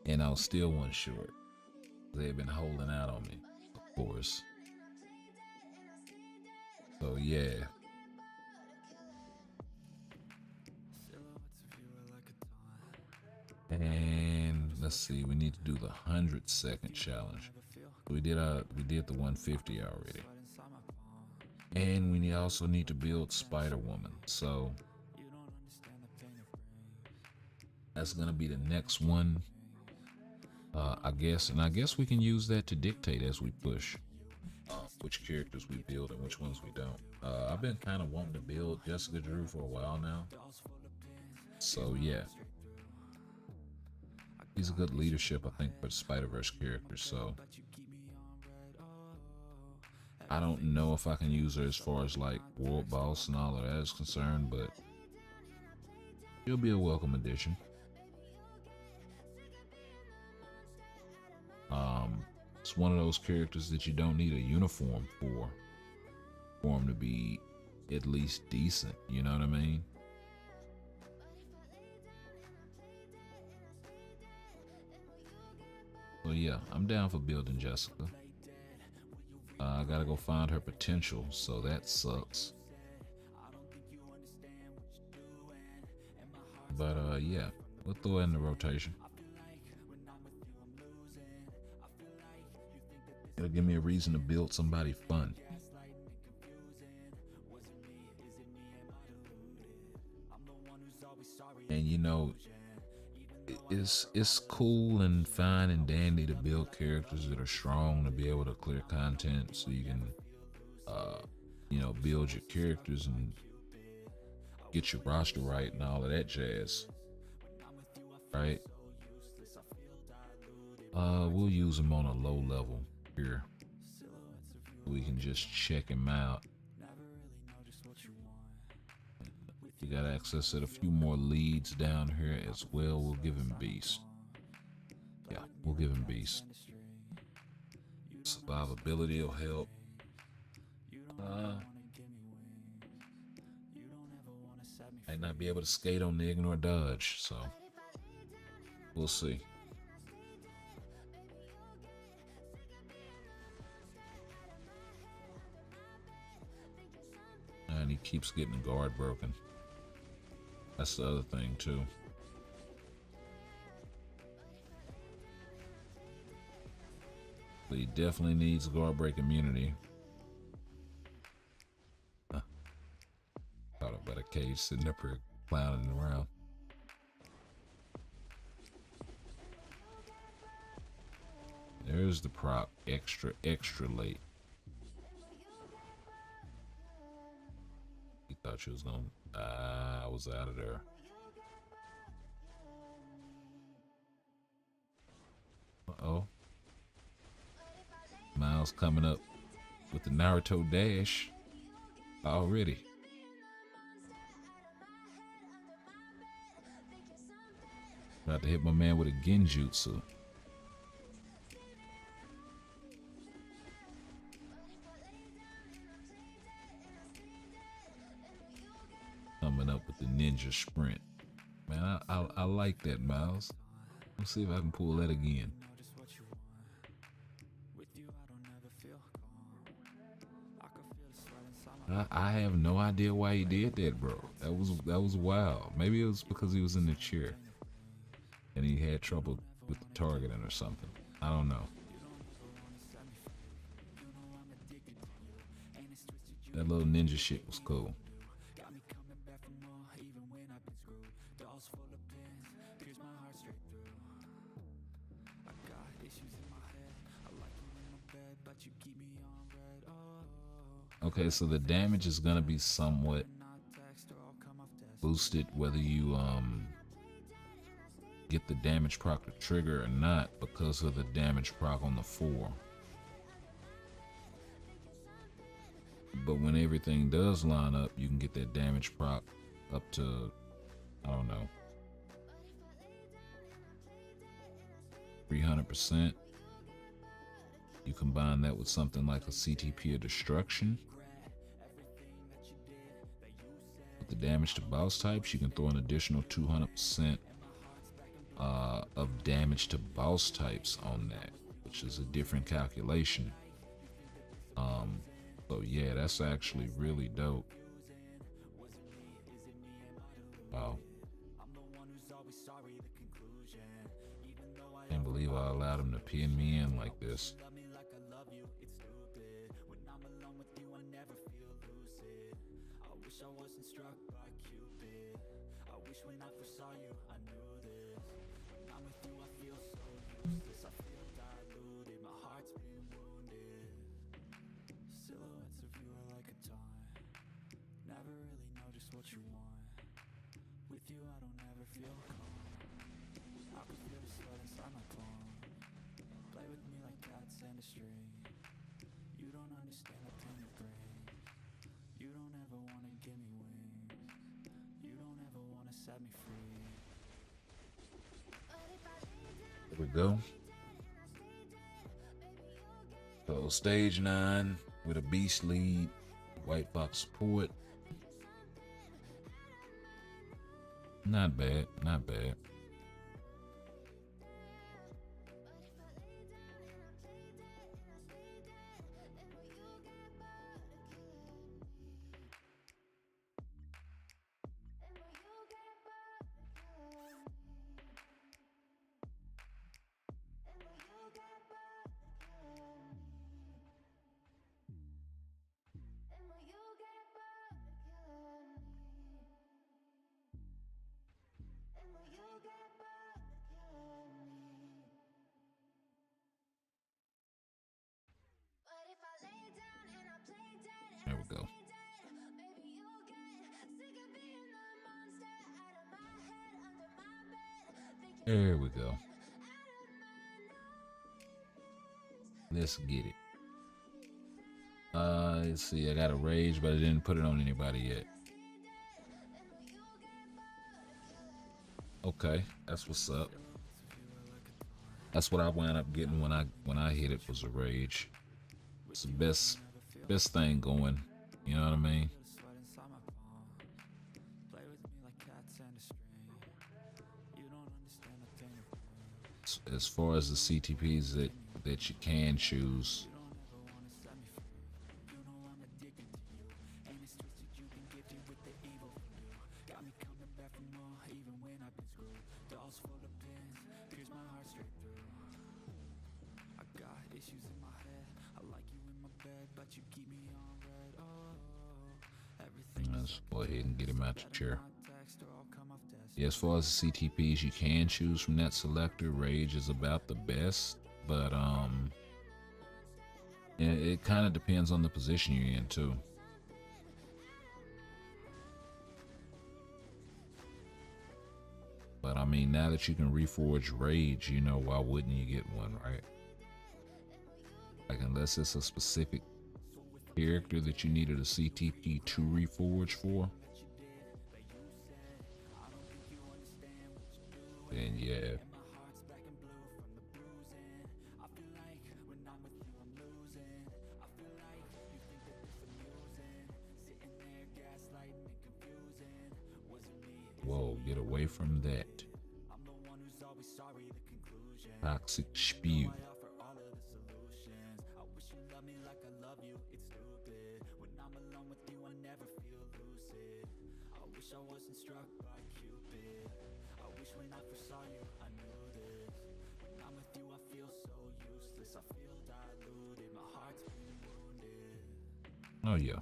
And I was still one short. They had been holding out on me, of course. So yeah. Silhouettes of you are like a taunt. And let's see, we need to do the 100-second challenge. We did the 150 already. Sweat inside my palm. And we also need to build Spider-Woman. So You don't understand the pain it brings. that's gonna be the next one. I guess we can use that to dictate as we push which characters we build and which ones we don't. I've been kind of wanting to build Jessica Drew for a while now. So yeah. He's a good leadership, I think, for Spider-Verse characters, so I don't know if I can use her as far as like World Boss and all of that is concerned, but she'll be a welcome addition. It's one of those characters that you don't need a uniform for him to be at least decent, you know what I mean? So yeah, I'm down for building Jessica. I gotta go find her potential, so that sucks. But yeah, we'll throw it in the rotation. It'll give me a reason to build somebody fun. And you know, it's cool and fine and dandy to build characters that are strong, to be able to clear content so you can build your characters and get your roster right and all of that jazz, right? We'll use them on a low level here. We can just check him out. We got access to a few more leads down here as well. We'll give him Beast. Yeah, we'll give him Beast. Survivability will help. Might not be able to skate on the ignore dodge, so we'll see. And he keeps getting the guard broken. That's the other thing too. But he definitely needs guard break immunity. Thought about a cage sitting up here clowning around. There's the prop, extra late. He thought she was gonna. I was out of there. Uh-oh. Miles coming up with the Naruto dash already. About to hit my man with a genjutsu. Coming up with the ninja sprint. Man, I like that, Miles. Let's see if I can pull that again. I have no idea why he did that, bro. That was wild. Maybe it was because he was in the chair and he had trouble with the targeting or something. I don't know. That little ninja shit was cool. Okay, so the damage is gonna be somewhat boosted whether you get the damage proc to trigger or not because of the damage proc on the 4. But when everything does line up, you can get that damage proc up to, I don't know, 300%. You combine that with something like a CTP of destruction. With the damage to boss types, you can throw an additional 200% of damage to boss types on that, which is a different calculation. So yeah, that's actually really dope. Wow. Can't believe I allowed him to pin me in like this. There we go. So stage 9 with a beast lead, white box support. Not bad, not bad. There we go. Let's get it. Let's see. I got a rage, but I didn't put it on anybody yet. Okay, that's what's up. That's what I wound up getting when I hit it, was a rage. It's the best thing going. You know what I mean? As far as the CTPs that you can choose, let's go ahead and get him out the chair. Yeah, as far as the CTPs you can choose from that selector, rage is about the best, but it kind of depends on the position you're in too. But I mean, now that you can reforge rage, you know, why wouldn't you get one, right? Like, unless it's a specific character that you needed a CTP to reforge for, then yeah. Whoa, get away from that. Toxic spew. Oh yeah.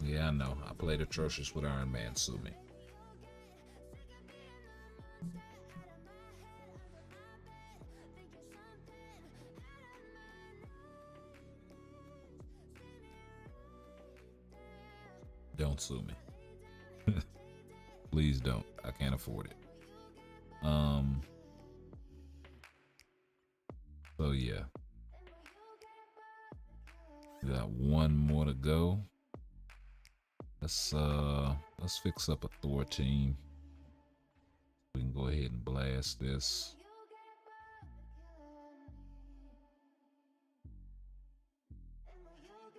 Yeah, I know. I played atrocious with Iron Man, sue me. Don't sue me. Please don't. I can't afford it. So yeah. We got one more to go. Let's fix up a Thor team. We can go ahead and blast this.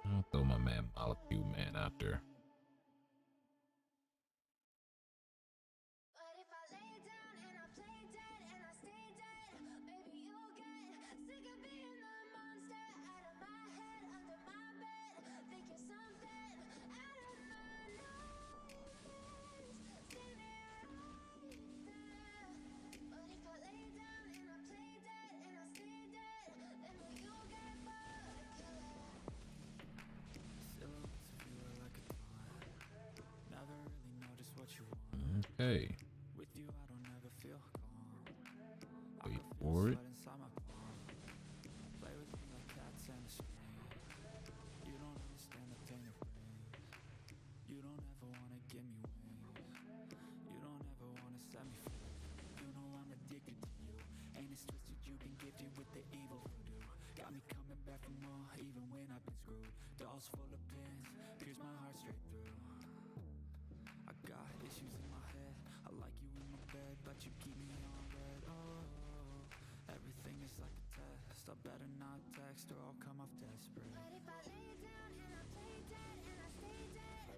I'll throw my man Molecule Man out there. Okay. Wait for it.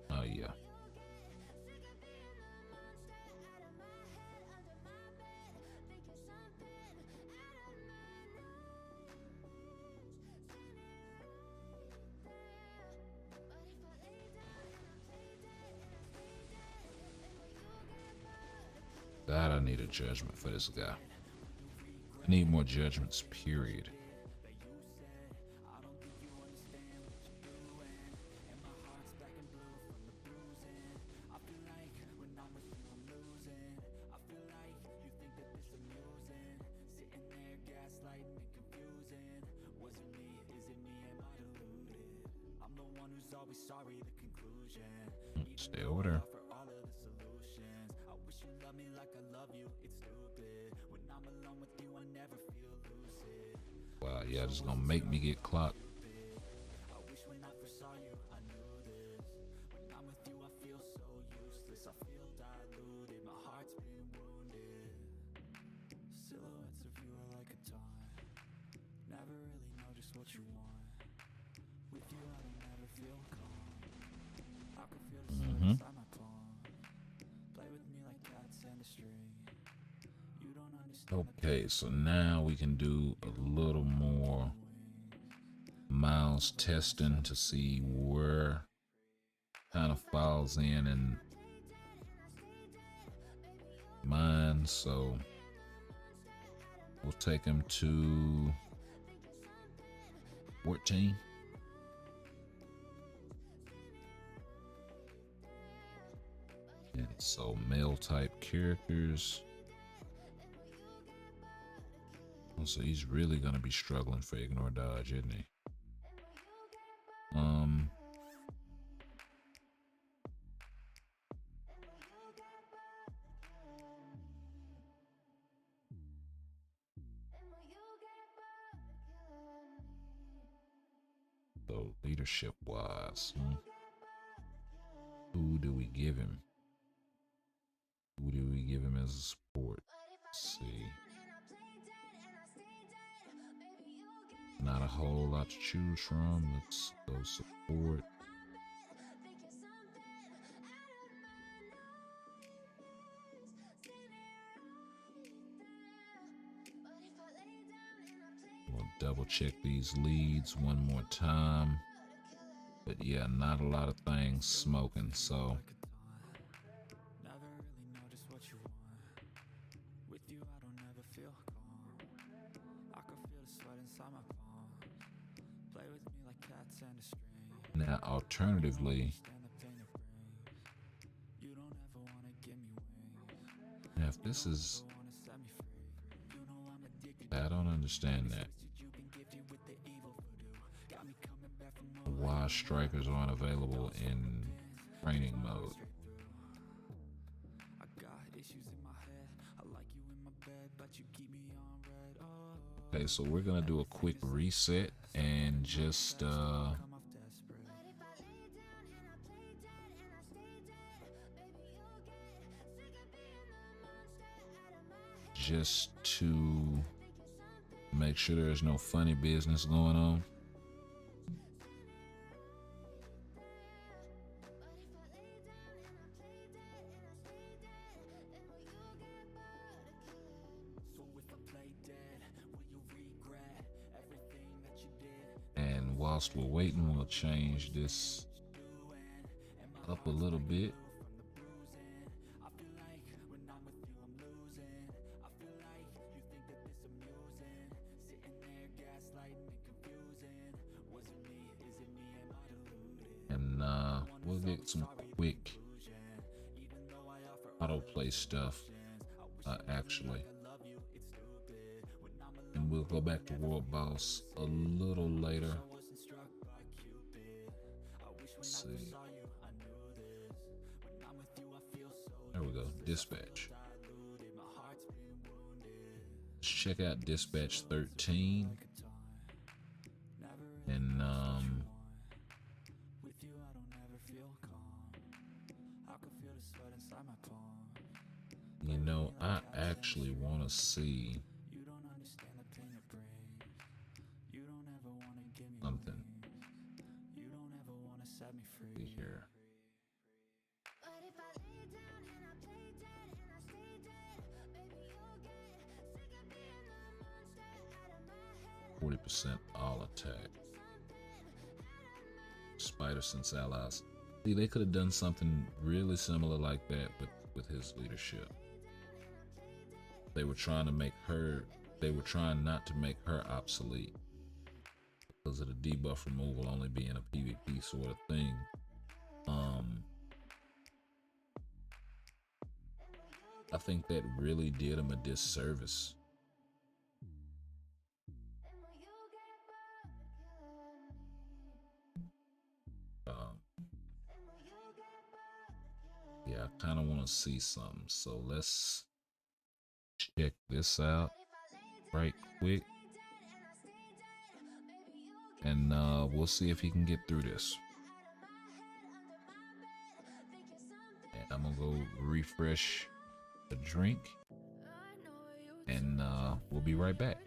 Oh yeah. God, I need a judgment for this guy. I need more judgments, period. was always sorry, the conclusion. Stay over there. For all of the solutions, I wish you loved me like I love you. It's stupid. When I'm alone with you, I never feel lucid. Wow, yeah, just gonna make me get clocked. I wish when I first saw you, I knew this. When I'm with you, I feel so useless. I feel diluted. My heart's been wounded. Silhouettes of you are like a taunt. Never really know just what you want. With you, I don't ever feel calm. I can feel the sweat inside my palm. Play with me like cats and a string. You don't understand. Okay, so now we can do a little more mouse testing to see where kind of falls in mine. So we'll take him to 14. And so male type characters. So he's really gonna be struggling for ignore dodge, isn't he? So leadership wise, who do we give him? Who do we give him as a support? Let's see. Not a whole lot to choose from. Let's go support. We'll double check these leads one more time. But yeah, not a lot of things smoking, so Never really know just what you want. With you, I don't ever feel calm. I can feel the sweat inside my palm. Play with me like cats and a string. now alternatively, Stand the pain it brings. You don't ever wanna give me wings. now if this is, Wanna set me free. You know I'm addicted. I don't understand that. You've been gifted with the evil voodoo. Got me coming back from all Why strikers aren't available in training mode? I got issues in my head. I like you in my bed, but you keep me on red. Oh, Okay, so we're gonna do a quick reset and just come off desperate. just to make sure there's no funny business going on. So if I play dead, will you regret everything that you did? And whilst we're waiting, we'll change this up a little bit. I feel like when I'm with you, I'm losing. I feel like you think that this amusing. Sitting there, gaslighting and confusing. Was it me? Is it me? Am I deluded? And we'll get some quick Even though I offer autoplay stuff, actually. I love you, it's stupid. When I'm alone, And we'll go back to World Boss a little later. I wasn't struck by Cupid. I wish when Let's I see. first saw you, I knew this. When I'm with you, I feel so There we go. Dispatch. diluted. My heart's been wounded. Let's check out Dispatch 13. Never And with you, I don't ever feel calm. I can feel the sweat inside my palm. you know, I actually want to see You don't understand the pain it brings. You don't ever want to give me something wings. You don't ever want to set me free. here. But if I lay down and I play dead and I stay dead, baby, you'll get sick of being the monster out of my head. 40% all attack. Spider Sense allies. See, they could have done something really similar like that, but with his leadership. They were trying to make her, they were trying not to make her obsolete because of the debuff removal only being a PvP sort of thing. I think that really did him a disservice. kind of want to see something. So let's check this out right quick. And we'll see if he can get through this. And I'm gonna go refresh the drink. And we'll be right back.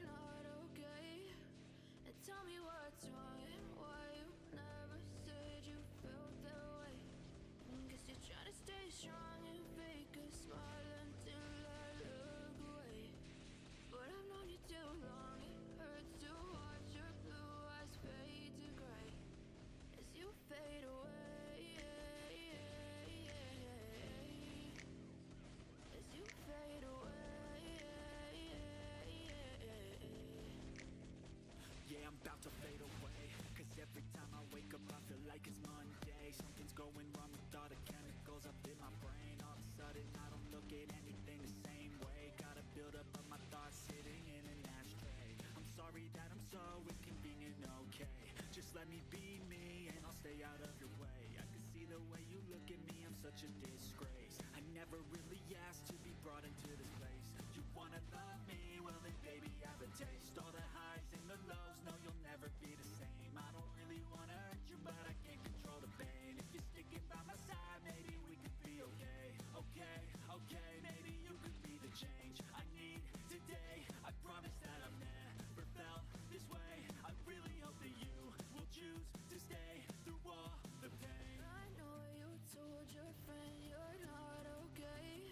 Yeah, I'm about to fade away, cause every time I wake up I feel like it's Monday. Something's going wrong with all the chemicals up in my brain. All of a sudden I don't look at anything the same way. Gotta build up of my thoughts sitting in an ashtray. I'm sorry that I'm so inconvenient, okay. Just let me be me and I'll stay out of your way. I can see the way you look at me, I'm such a disgrace. I never really asked to be brought into this place. You wanna love me? Well then baby I have a taste. All the highs and the lows, no you'll never be the same. I don't really wanna hurt you but I can't control the pain. If you're sticking by my side, maybe we could be okay. Okay, okay, maybe you could be the change I need today. I promise that I've never felt this way. I really hope that you will choose to stay through all the pain. I know you told your friend you're not okay,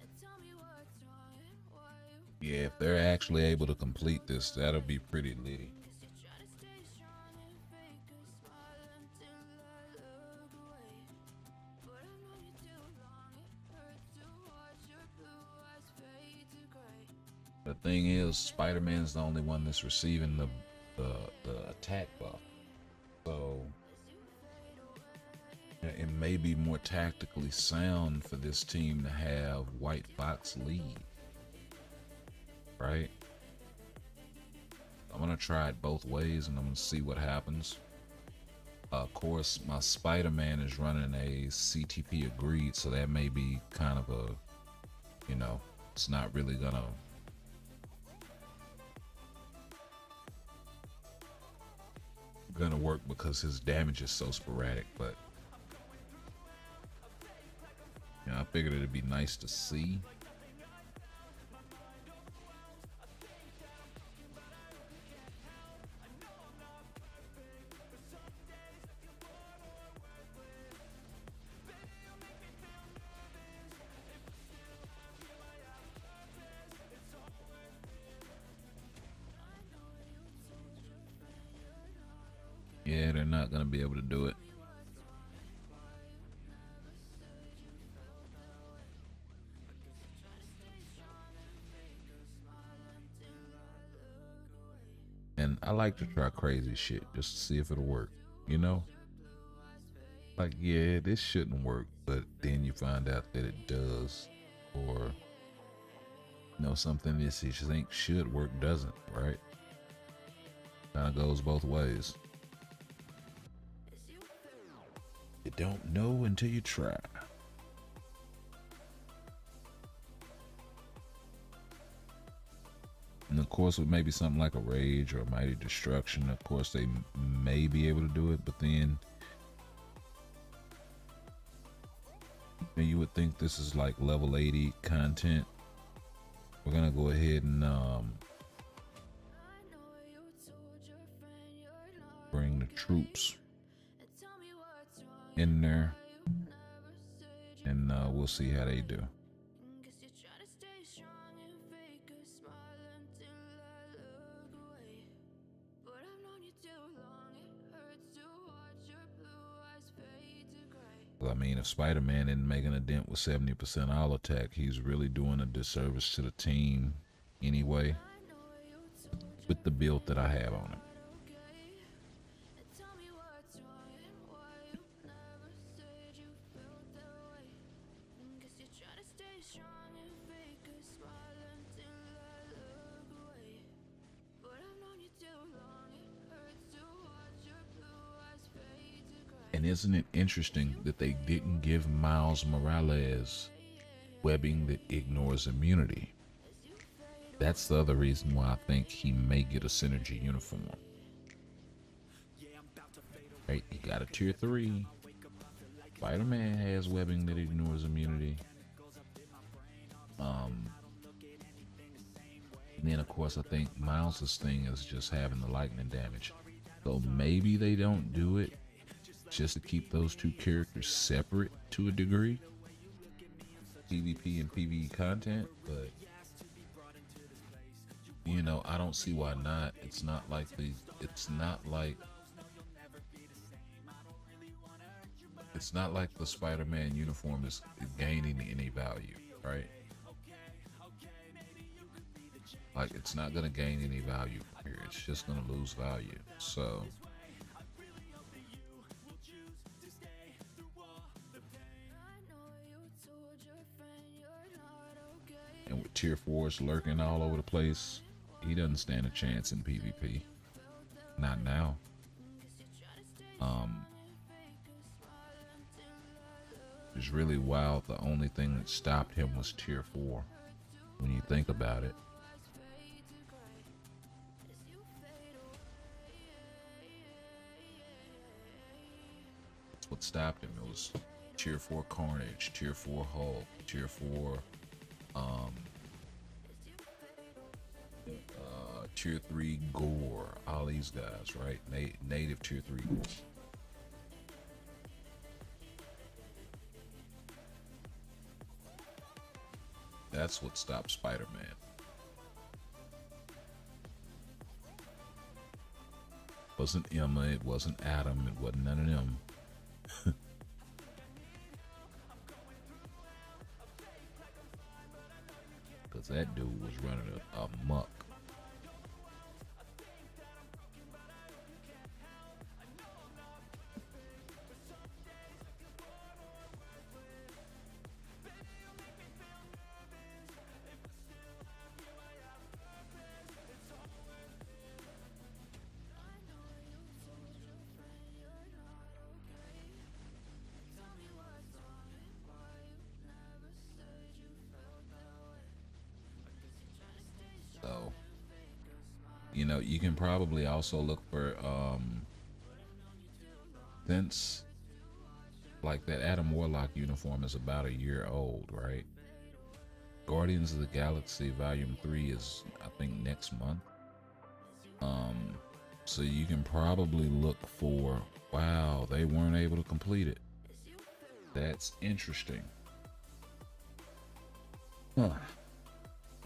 and tell me what's wrong and why you. Yeah, if they're actually able to complete this, that'll be pretty litty. The thing is, Spider-Man's the only one that's receiving the attack buff. So it may be more tactically sound for this team to have White Fox lead. Right? I'm gonna try it both ways and I'm gonna see what happens. Of course, my Spider-Man is running a CTP agreed, so that may be kind of a, you know, it's not really gonna work because his damage is so sporadic. But you know, I figured it'd be nice to see. Yeah, they're not gonna be able to do it. And I like to try crazy shit just to see if it'll work, you know? Like, yeah, this shouldn't work, but then you find out that it does. Or, you know, something that you think should work doesn't, right? Kind of goes both ways. You don't know until you try. And of course, with maybe something like a Rage or a Mighty Destruction, of course, they may be able to do it, but then you would think this is like level 80 content. We're gonna go ahead and bring the troops in there, and we'll see how they do. I mean, if Spider-Man isn't making a dent with 70% all attack, he's really doing a disservice to the team anyway, with the build that I have on him. And isn't it interesting that they didn't give Miles Morales webbing that ignores immunity? That's the other reason why I think he may get a synergy uniform. Right, he got a tier 3. Spider-Man has webbing that ignores immunity. And then of course I think Miles's thing is just having the lightning damage. So maybe they don't do it just to keep those two characters separate to a degree. PvP and PvE content, but you know, I don't see why not. It's not like the Spider-Man uniform is gaining any value, right? Like, it's not gonna gain any value here. It's just gonna lose value. So and with tier 4s lurking all over the place, he doesn't stand a chance in PvP. Not now. It's really wild. The only thing that stopped him was tier 4. When you think about it. That's what stopped him. It was tier 4 Carnage, tier 4 Hulk, tier 4 tier 3 Gore, all these guys, right? Native tier 3 Gore. That's what stopped Spider-Man. It wasn't Emma, it wasn't Adam, it wasn't none of them. Because that dude was running amok. So, you know, you can probably also look for since like that Adam Warlock uniform is about a year old, right? Guardians of the Galaxy Volume 3 is, I think, next month. So you can probably look for, wow, they weren't able to complete it. That's interesting. Huh.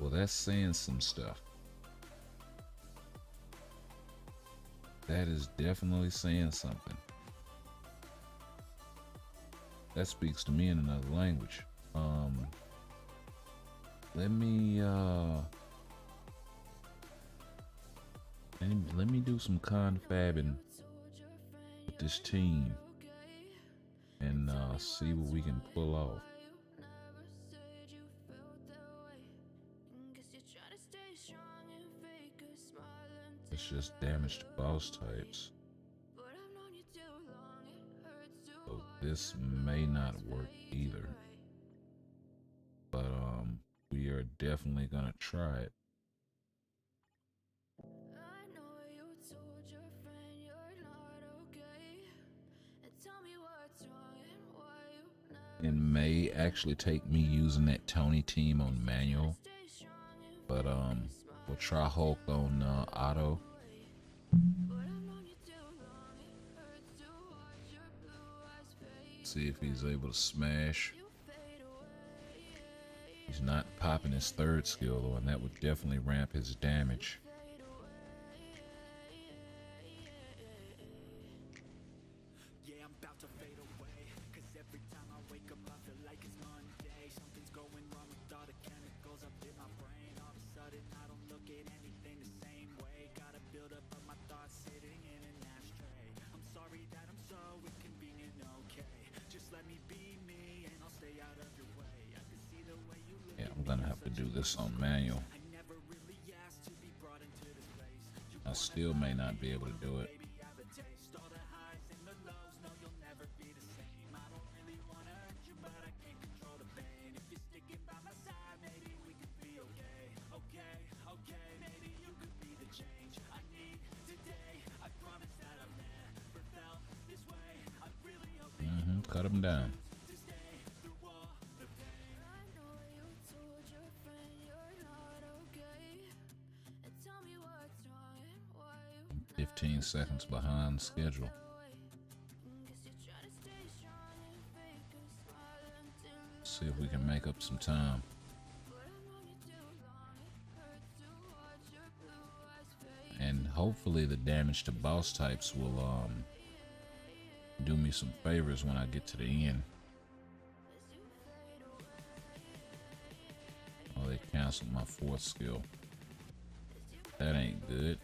Well, that's saying some stuff. That is definitely saying something. That speaks to me in another language. Let me do some confabbing with this team and see what we can pull off. It's just damage to boss types. So this may not work either. But we are definitely gonna try it. It may actually take me using that Tony team on manual. But we'll try Hulk on auto. See if he's able to smash. He's not popping his third skill though, and that would definitely ramp his damage. Yeah, I'm gonna have to do this on manual. I still may not be able to do it. calm down. I know you told your friend you're not okay. And tell me what's wrong and why you 15 seconds behind schedule. guess you try to stay strong and fake a smile until See if we can make up some time. but I've known you too long. It hurts to watch your blue eyes fade. And hopefully the damage to boss types will do me some favors when I get to the end. Oh, they canceled my 4th skill. That ain't good.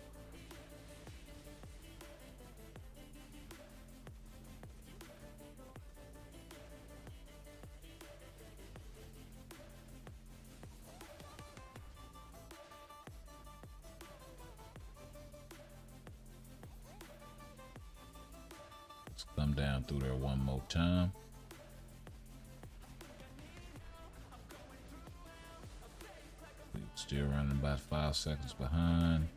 Let's come down through there one more time. We're still running about 5 seconds behind.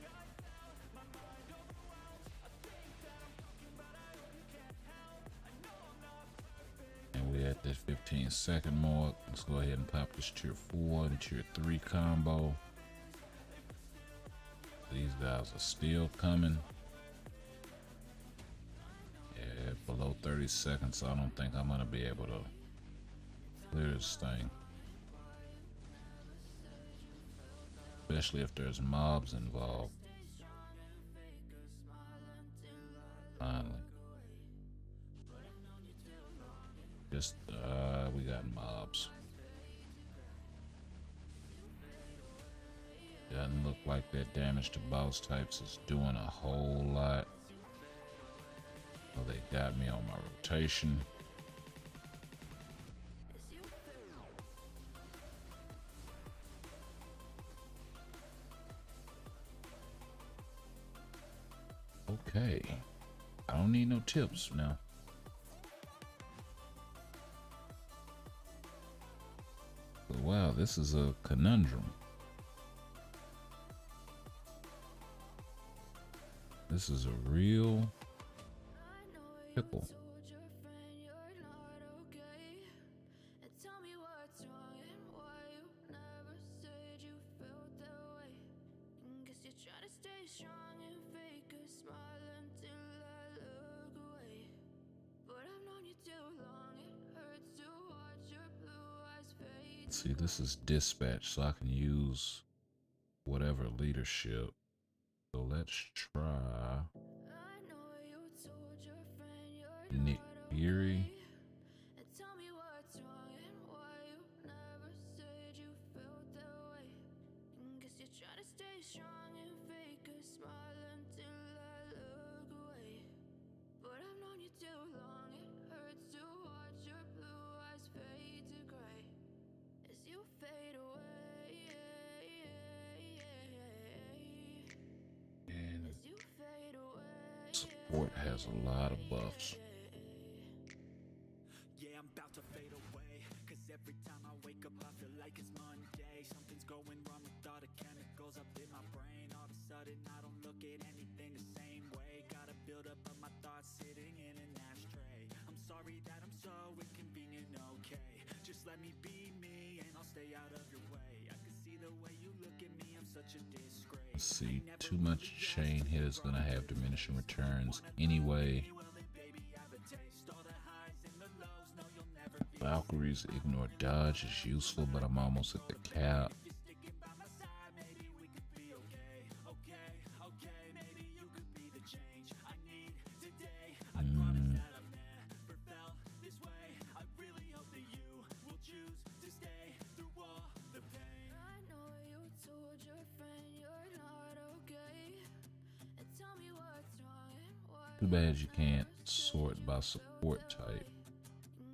And we're at that 15-second mark. Let's go ahead and pop this tier 4 and tier 3 combo. These guys are still coming. Yeah, below 30 seconds, I don't think I'm gonna be able to clear this thing. Especially if there's mobs involved. Finally. Just, we got mobs. Doesn't look like that damage to boss types is doing a whole lot. Oh, they got me on my rotation. Okay. I don't need no tips now. But wow, this is a conundrum. This is a real pickle. told your friend you're not okay. And tell me what's wrong and why you never said you felt that way. Guess you try to stay strong and fake a smile until I look away. But I've known you too long, it hurts to watch your blue eyes fade. See, this is dispatch, so I can use whatever leadership. So let's try I know you told your friend you're Nick Fury. and tell me what's wrong and why you never said you felt that way. Guess you try to stay strong and fake a smile until I look away. But I've known you too long, it hurts to watch your blue eyes fade to gray as you fade away. And As you fade away. support has a lot of buffs. Yeah, I'm about to fade away. Cause every time I wake up, I feel like it's Monday. Something's going wrong with all the chemicals up in my brain. All of a sudden, I don't look at anything the same way. Gotta build up of my thoughts sitting in an ashtray. I'm sorry that I'm so inconvenient, okay? Just let me be me and I'll stay out of your way. I can see the way you look at me, I'm such a disgrace. See, too much chain hit is gonna have diminishing returns anyway. Valkyries ignore dodge is useful, but I'm almost at the cap. I know you told your friend you're not okay. And tell me what's wrong and why Too bad you can't sort by support type.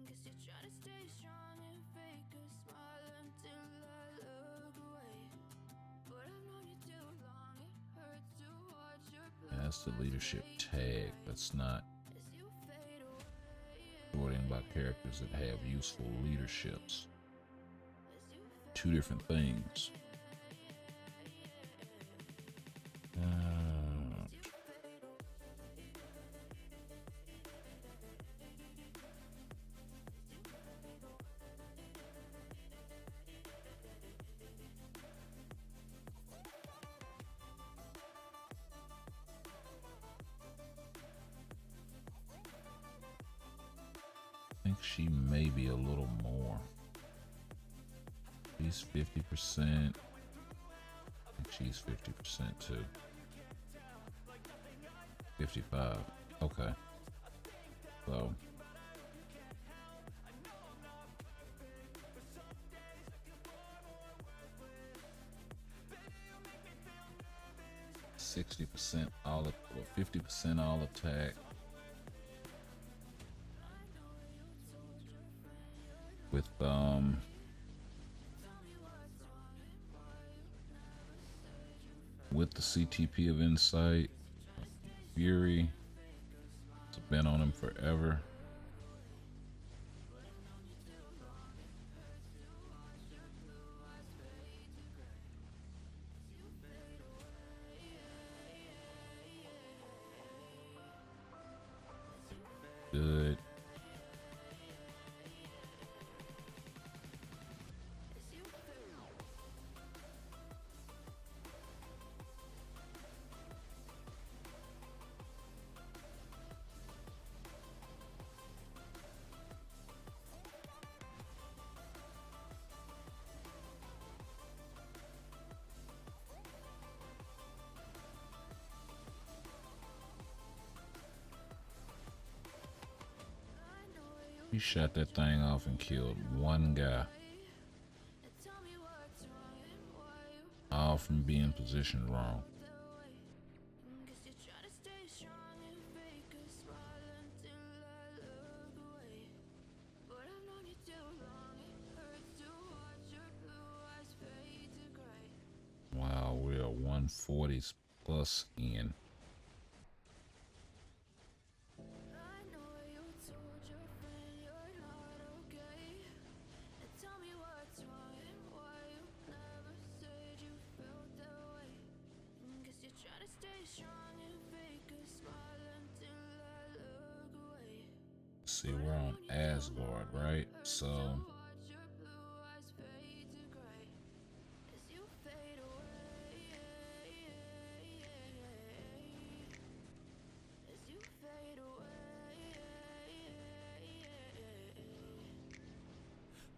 guess you try to stay strong and fake a smile until I look away. But I've known you too long, it hurts to watch your blue That's the leadership tag. That's not as you fade away. sorting by characters that have useful leaderships. As you fade Two different things. think she may be a little more. She's 50%. And she's 50% too. 55. Okay. So 60% all or 50% all attack. With the CTP of Insight, Fury. It's been on him forever. Good. He shot that thing off and killed one guy. All from being positioned wrong. Wow, we're 140s plus in. See, we're on Asgard, right? So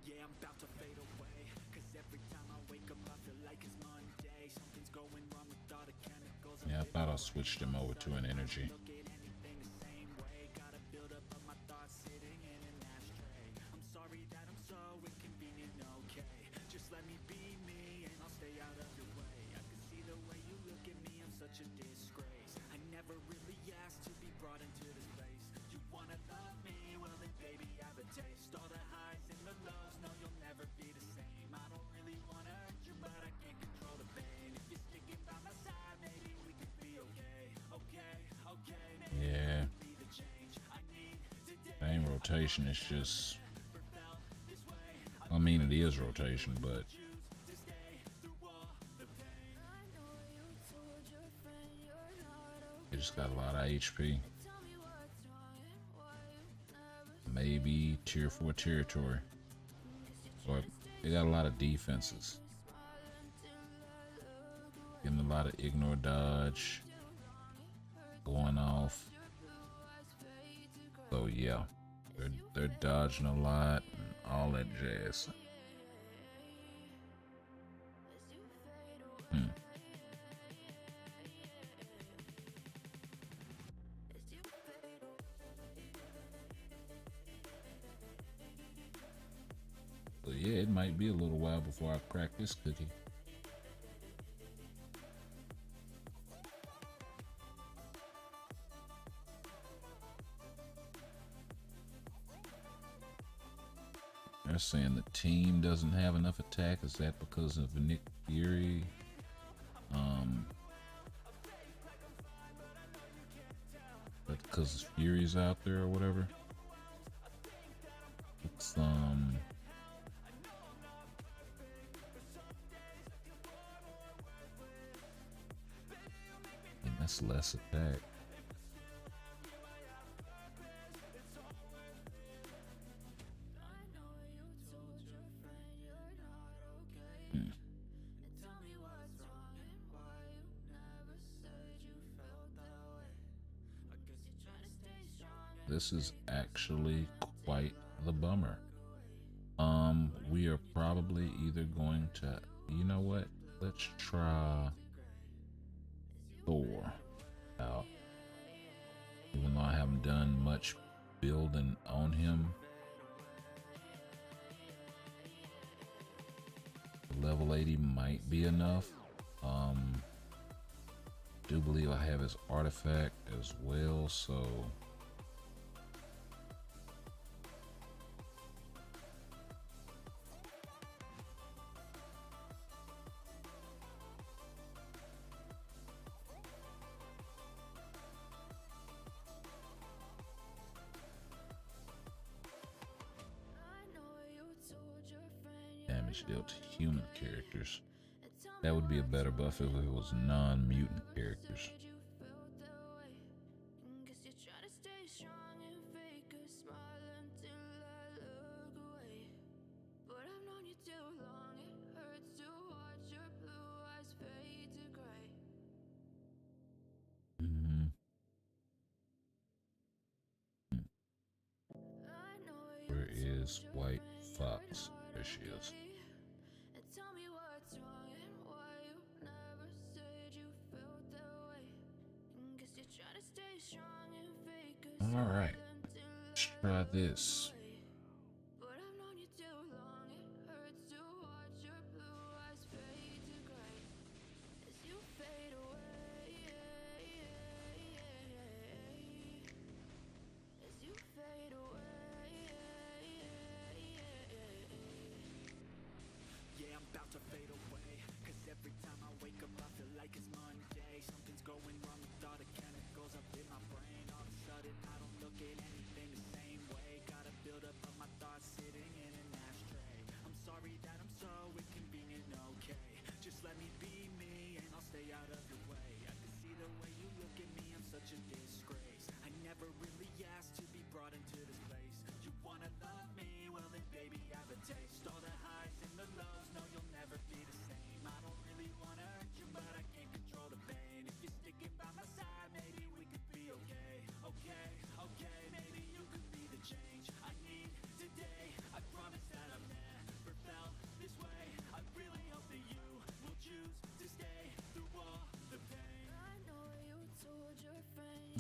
Yeah, I'm about to fade away. Cause every time I wake up I feel like it's Monday. Something's going wrong with all the chemicals. yeah, I thought I switched him over to an energy. Look at anything the same way. Gotta build up of my thoughts sitting in an ashtray. I'm sorry that I'm so inconvenient, okay. Just let me be me and I'll stay out of your way. I can see the way you look at me, I'm such a disgrace. I never really asked to be brought into this place. You wanna love me? Well then baby, I have a taste. All the highs and the lows, no you'll never be the same. I don't really wanna hurt you, but I can't control the pain. If you're sticking by my side, maybe we could be okay. Okay, maybe Yeah. be the change I need today. Same rotation, it's just, I mean, it is rotation, but it just got a lot of HP. Maybe tier 4 territory. But they got a lot of defenses. Getting a lot of ignore dodge. Going off. So yeah. They're dodging a lot and all that jazz. So yeah, it might be a little while before I crack this cookie. They're saying the team doesn't have enough attack. Is that because of Nick Fury? But because Fury's out there or whatever? It's and that's less attack. This is actually quite the bummer. We are probably either going to, you know what? Let's try Thor out. Even though I haven't done much building on him. Level 80 might be enough. Do believe I have his artifact as well, so damage dealt to human characters. That would be a better buff if it was non-mutant characters. Where is White Fox? There she is. All right, let's try this.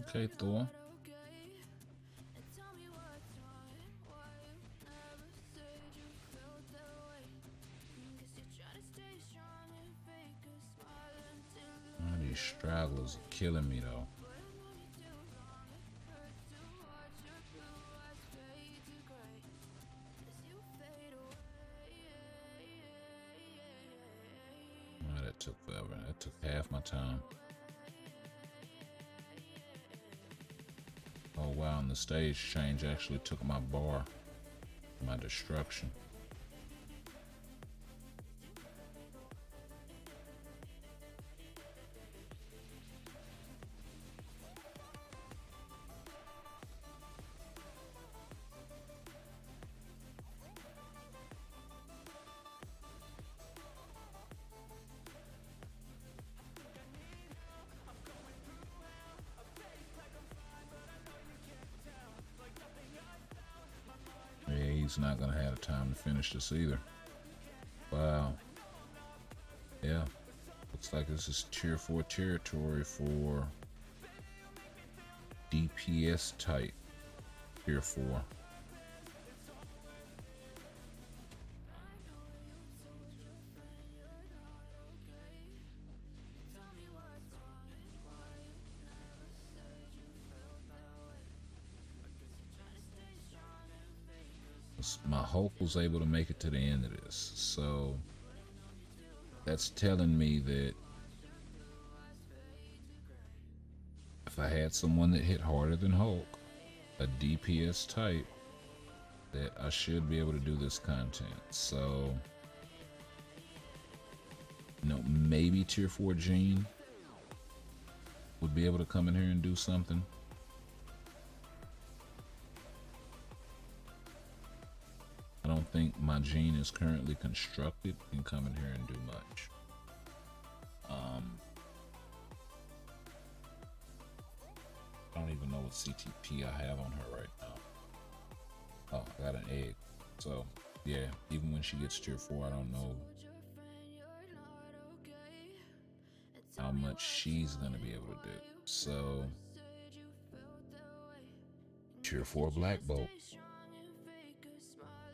Okay, Thor. These stragglers are killing me though. Oh, that took forever. That took half my time. Oh wow, and the stage change actually took my bar, my destruction. Yeah, he's not gonna have time to finish this either. Wow. Yeah. Looks like this is tier 4 territory for DPS type. Tier 4. My Hulk was able to make it to the end of this, so that's telling me that if I had someone that hit harder than Hulk, a DPS type, that I should be able to do this content. So, you know, maybe tier 4 Gene would be able to come in here and do something. I don't think my Gene is currently constructed and come in here and do much. I don't even know what CTP I have on her right now. Oh, I got an egg. So yeah, even when she gets tier 4, I don't know how much she's gonna be able to do. So tier 4 black bolt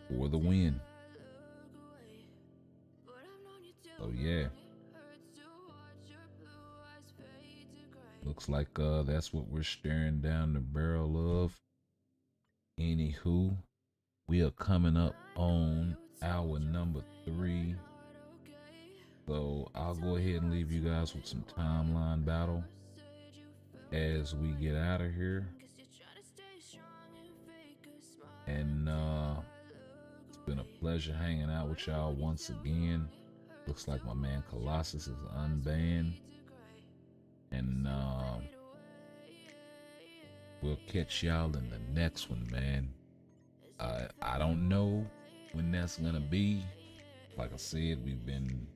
for the win. So yeah, looks like that's what we're staring down the barrel of. Anywho, we are coming up on hour number 3. So I'll go ahead and leave you guys with some timeline battle as we get out of here. And it's been a pleasure hanging out with y'all once again. Looks like my man Colossus is unbanned. And we'll catch y'all in the next one, man. I don't know when that's gonna be. Like I said, we've been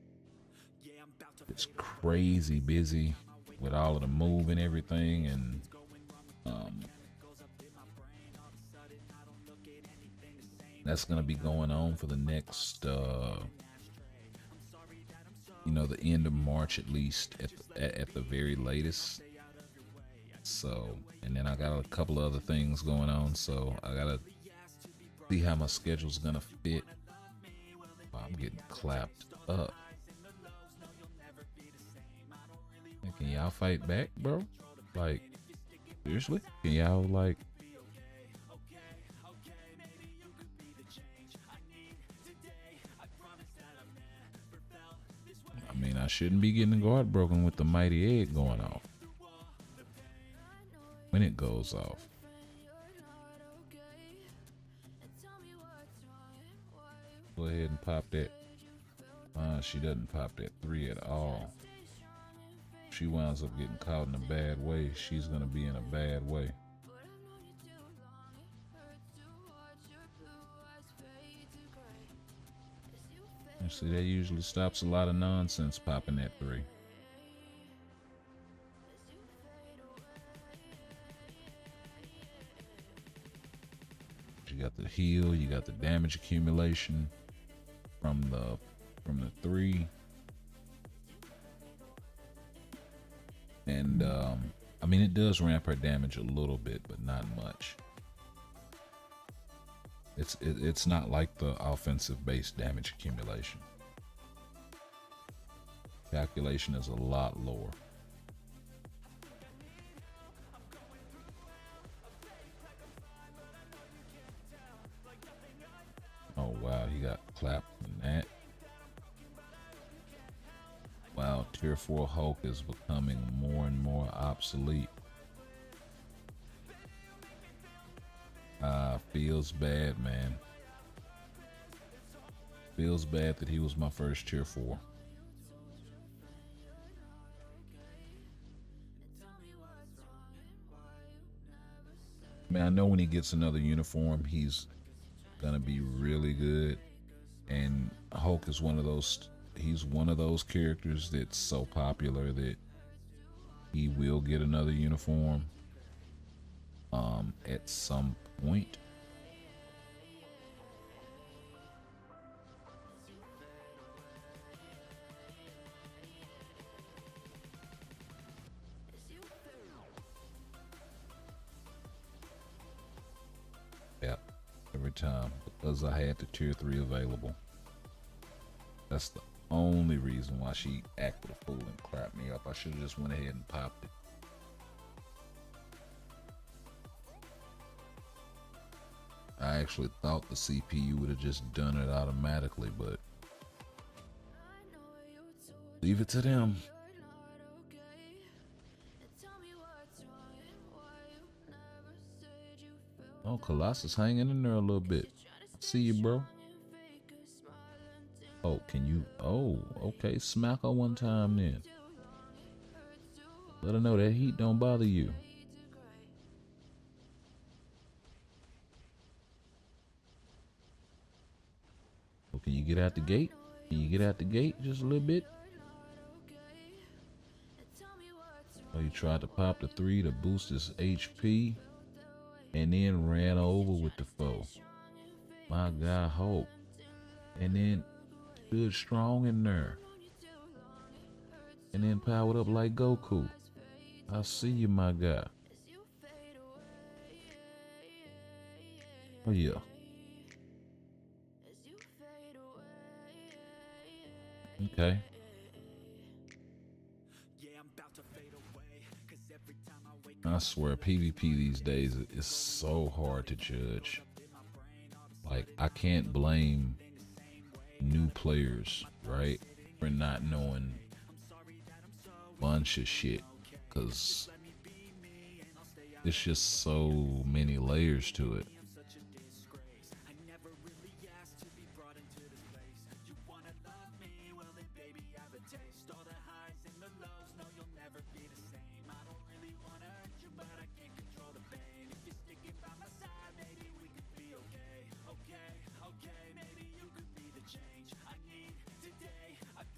it's crazy busy with all of the move and everything, and that's gonna be going on for the next the end of March, at least at the very latest. So, and then I got a couple of other things going on, so I gotta see how my schedule's gonna fit. Wow, I'm getting clapped up. Can y'all fight back, bro? Like, seriously? Can y'all, like... I mean, I shouldn't be getting the guard broken with the mighty egg going off. When it goes off. Go ahead and pop that. She doesn't pop that 3 at all. She winds up getting caught in a bad way. She's gonna be in a bad way. And see, that usually stops a lot of nonsense popping that 3. You got the heal, you got the damage accumulation from the 3. And I mean, it does ramp her damage a little bit, but not much. It's not like the offensive based damage accumulation. Calculation is a lot lower. Oh wow, he got clapped in that. Wow, tier 4 Hulk is becoming more and more obsolete. Feels bad, man. Feels bad that he was my first tier 4. I mean, I know when he gets another uniform, he's gonna be really good. And Hulk is one of those, he's one of those characters that's so popular that he will get another uniform at some point. Yep, every time, because I had the tier 3 available. That's the only reason why she acted a fool and crapped me up. I should have just went ahead and popped it. I actually thought the CPU would have just done it automatically, but leave it to them. Oh, Colossus hanging in there a little bit. See you, bro. Oh, can you? Oh, okay. Smack her one time then. Let her know that heat don't bother you. Oh, can you get out the gate? Can you get out the gate just a little bit? Oh, you tried to pop the 3 to boost his HP and then ran over with the foe. My guy Hope. And then stood strong in there. And then powered up like Goku. I see you, my guy. Oh yeah. Okay. I swear PvP these days is so hard to judge. Like, I can't blame new players, right, for not knowing bunch of shit, cause it's just so many layers to it.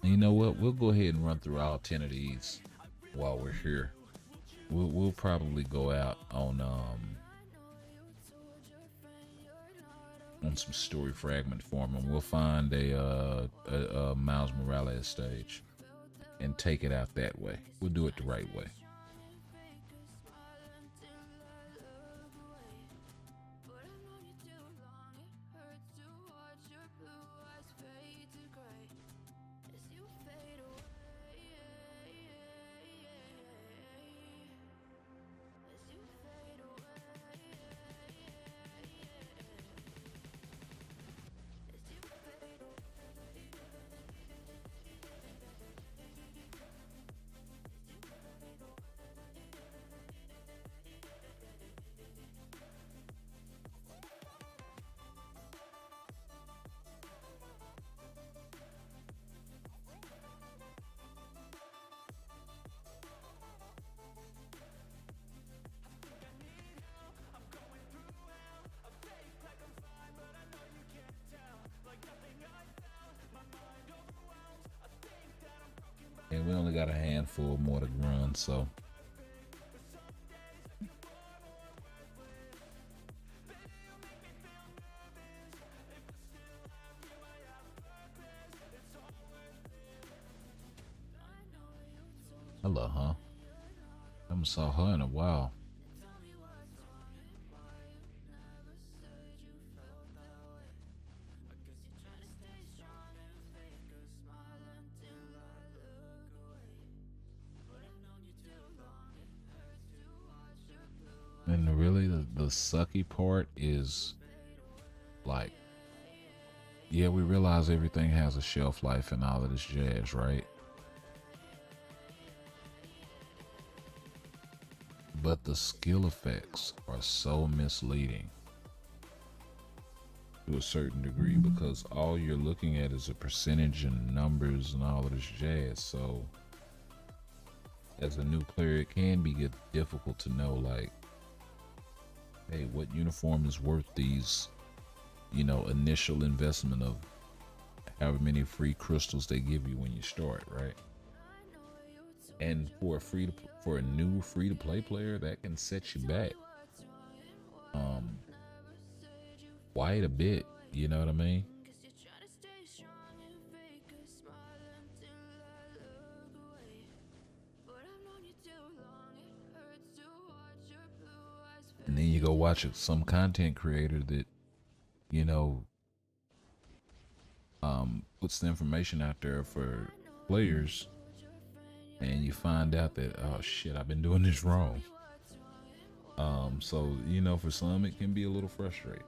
You know what? We'll go ahead and run through all 10 of these while we're here. We'll probably go out on some story fragment form, and we'll find a Miles Morales stage and take it out that way. We'll do it the right way. And we only got a handful more to run, so hello, huh? I haven't saw her in a while. And really, the sucky part is, like, yeah, we realize everything has a shelf life and all of this jazz, right? But the skill effects are so misleading to a certain degree, because all you're looking at is a percentage and numbers and all of this jazz. So as a new player, it can be difficult to know, like, hey, what uniform is worth these, initial investment of however many free crystals they give you when you start, right? And for a new free to play player, that can set you back quite a bit, you know what I mean? And then you go watch some content creator that, puts the information out there for players, and you find out that, oh shit, I've been doing this wrong. So, for some it can be a little frustrating.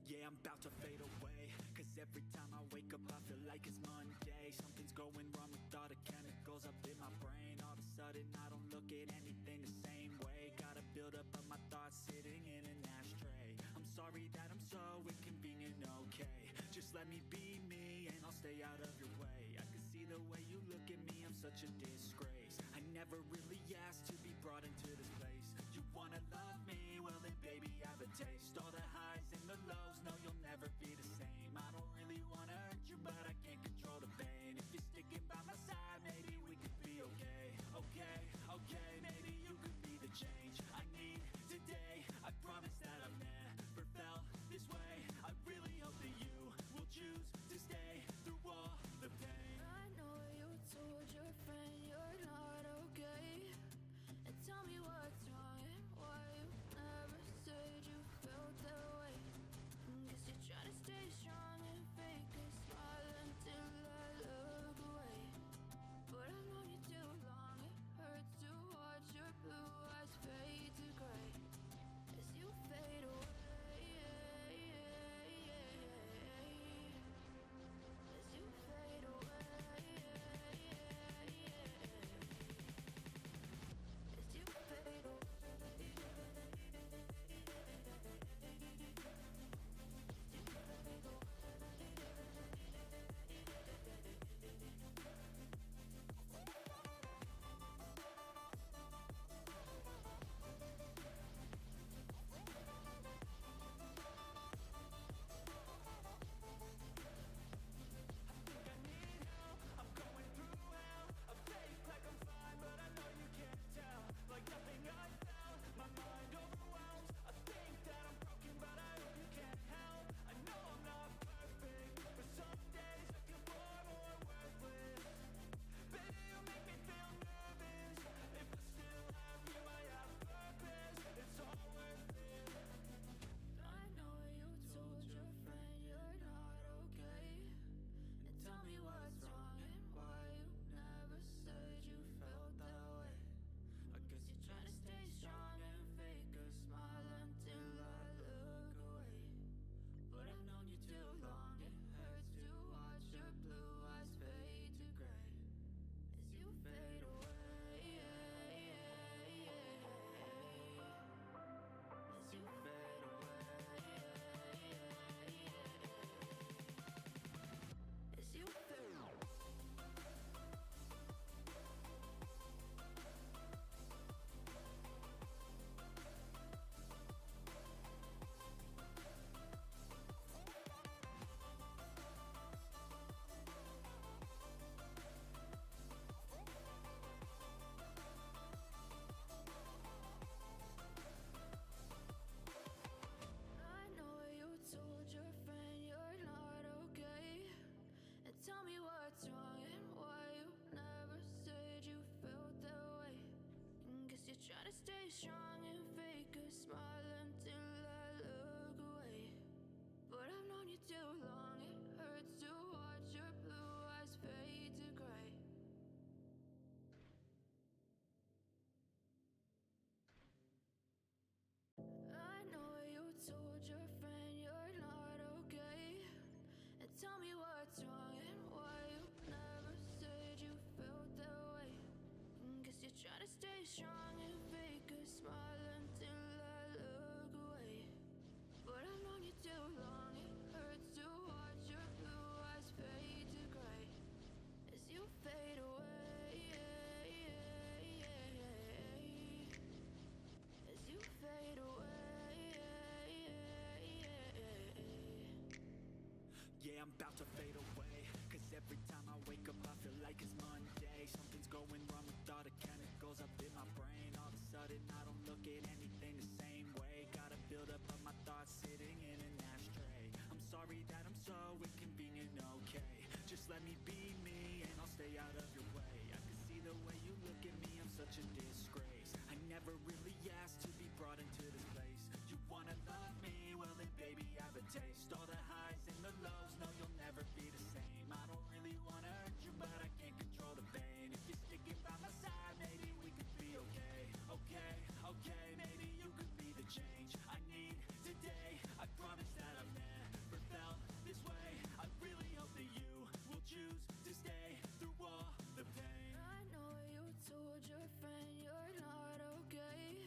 Yeah, I'm about to fade away, cause every time I wake up I feel like it's Monday. Something's going wrong with all the chemicals up in my brain. All of a sudden I don't look at anything the same way. Gotta build up of my thoughts sitting in an ashtray. I'm sorry that I'm so inconvenient, okay. Just let me be me and I'll stay out of your way. I can see the way you look at me, I'm I'm such a disgrace. I never really asked to be brought into this place. You wanna love me? Well then baby I have a taste. All the highs and the lows, no you'll never be the same. I don't really wanna hurt you but I can't control the pain. If you're sticking by my side maybe we could be okay. Okay, okay, maybe you could be the change I need today. I promise that I've never felt this way. I really hope that you will choose to stay through all the pain. I know you told your friend you're not okay, and tell me what's wrong and why you never said you felt that way. Guess you're trying to stay strong and fake a smile until I look away. But I've known you too long, it hurts to watch your blue eyes fade to gray as you fade away. As you fade away. As you fade away. Tell me what's wrong and why you never said you felt that way. Guess you're trying to stay strong and fake a smile until I look away. But I've known you too long, it hurts to watch your blue eyes fade to gray. I know you told your friend you're not okay, and tell me what's wrong and why you never said you felt that way. Guess you're trying to stay strong and fake a smile until I look away. But I've known you too long, it hurts to watch your blue eyes fade to gray as you fade away. As you fade away. Yeah, I'm about to fade away, cause every time I wake up I feel like it's Monday. Something's going wrong with all the chemicals up in my brain. All of a sudden I don't look at anything the same way. Gotta build up of my thoughts sitting in an ashtray. I'm sorry that I'm so inconvenient, okay. Just let me be me and I'll stay out of your way. I can see the way you look at me, I'm such a disgrace. I never really asked to be brought into this place. You wanna love me? Well then baby I have a taste. All the highs and the lows, no you'll never be the same. I don't really wanna hurt you but I can't control the pain. If you're sticking by my side maybe we could be okay. Okay, okay, maybe you could be the change I need today. I promise that I've never felt this way. I really hope that you will choose to stay through all the pain. I know you told your friend you're not okay,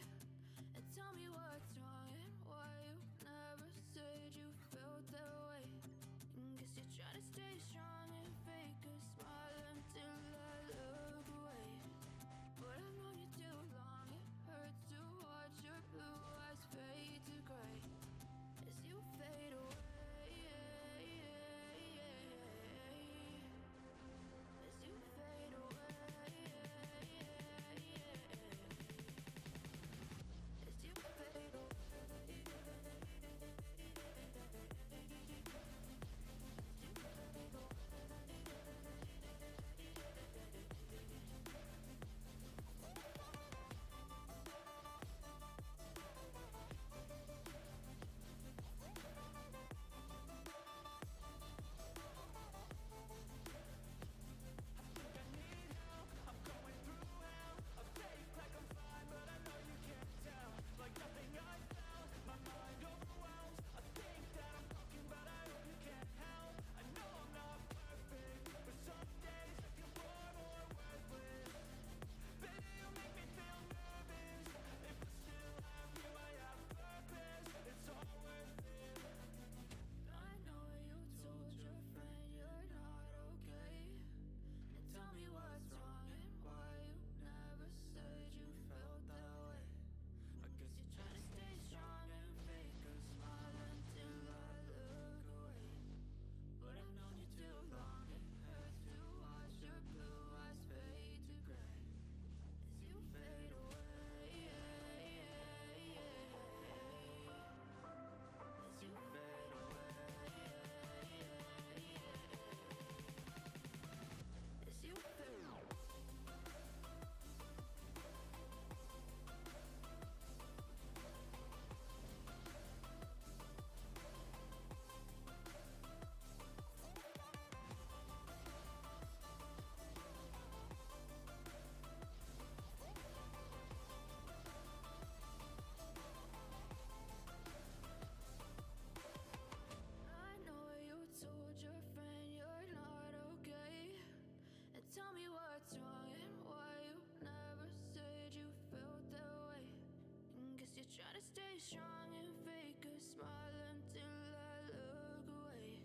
strong and fake a smile until I look away.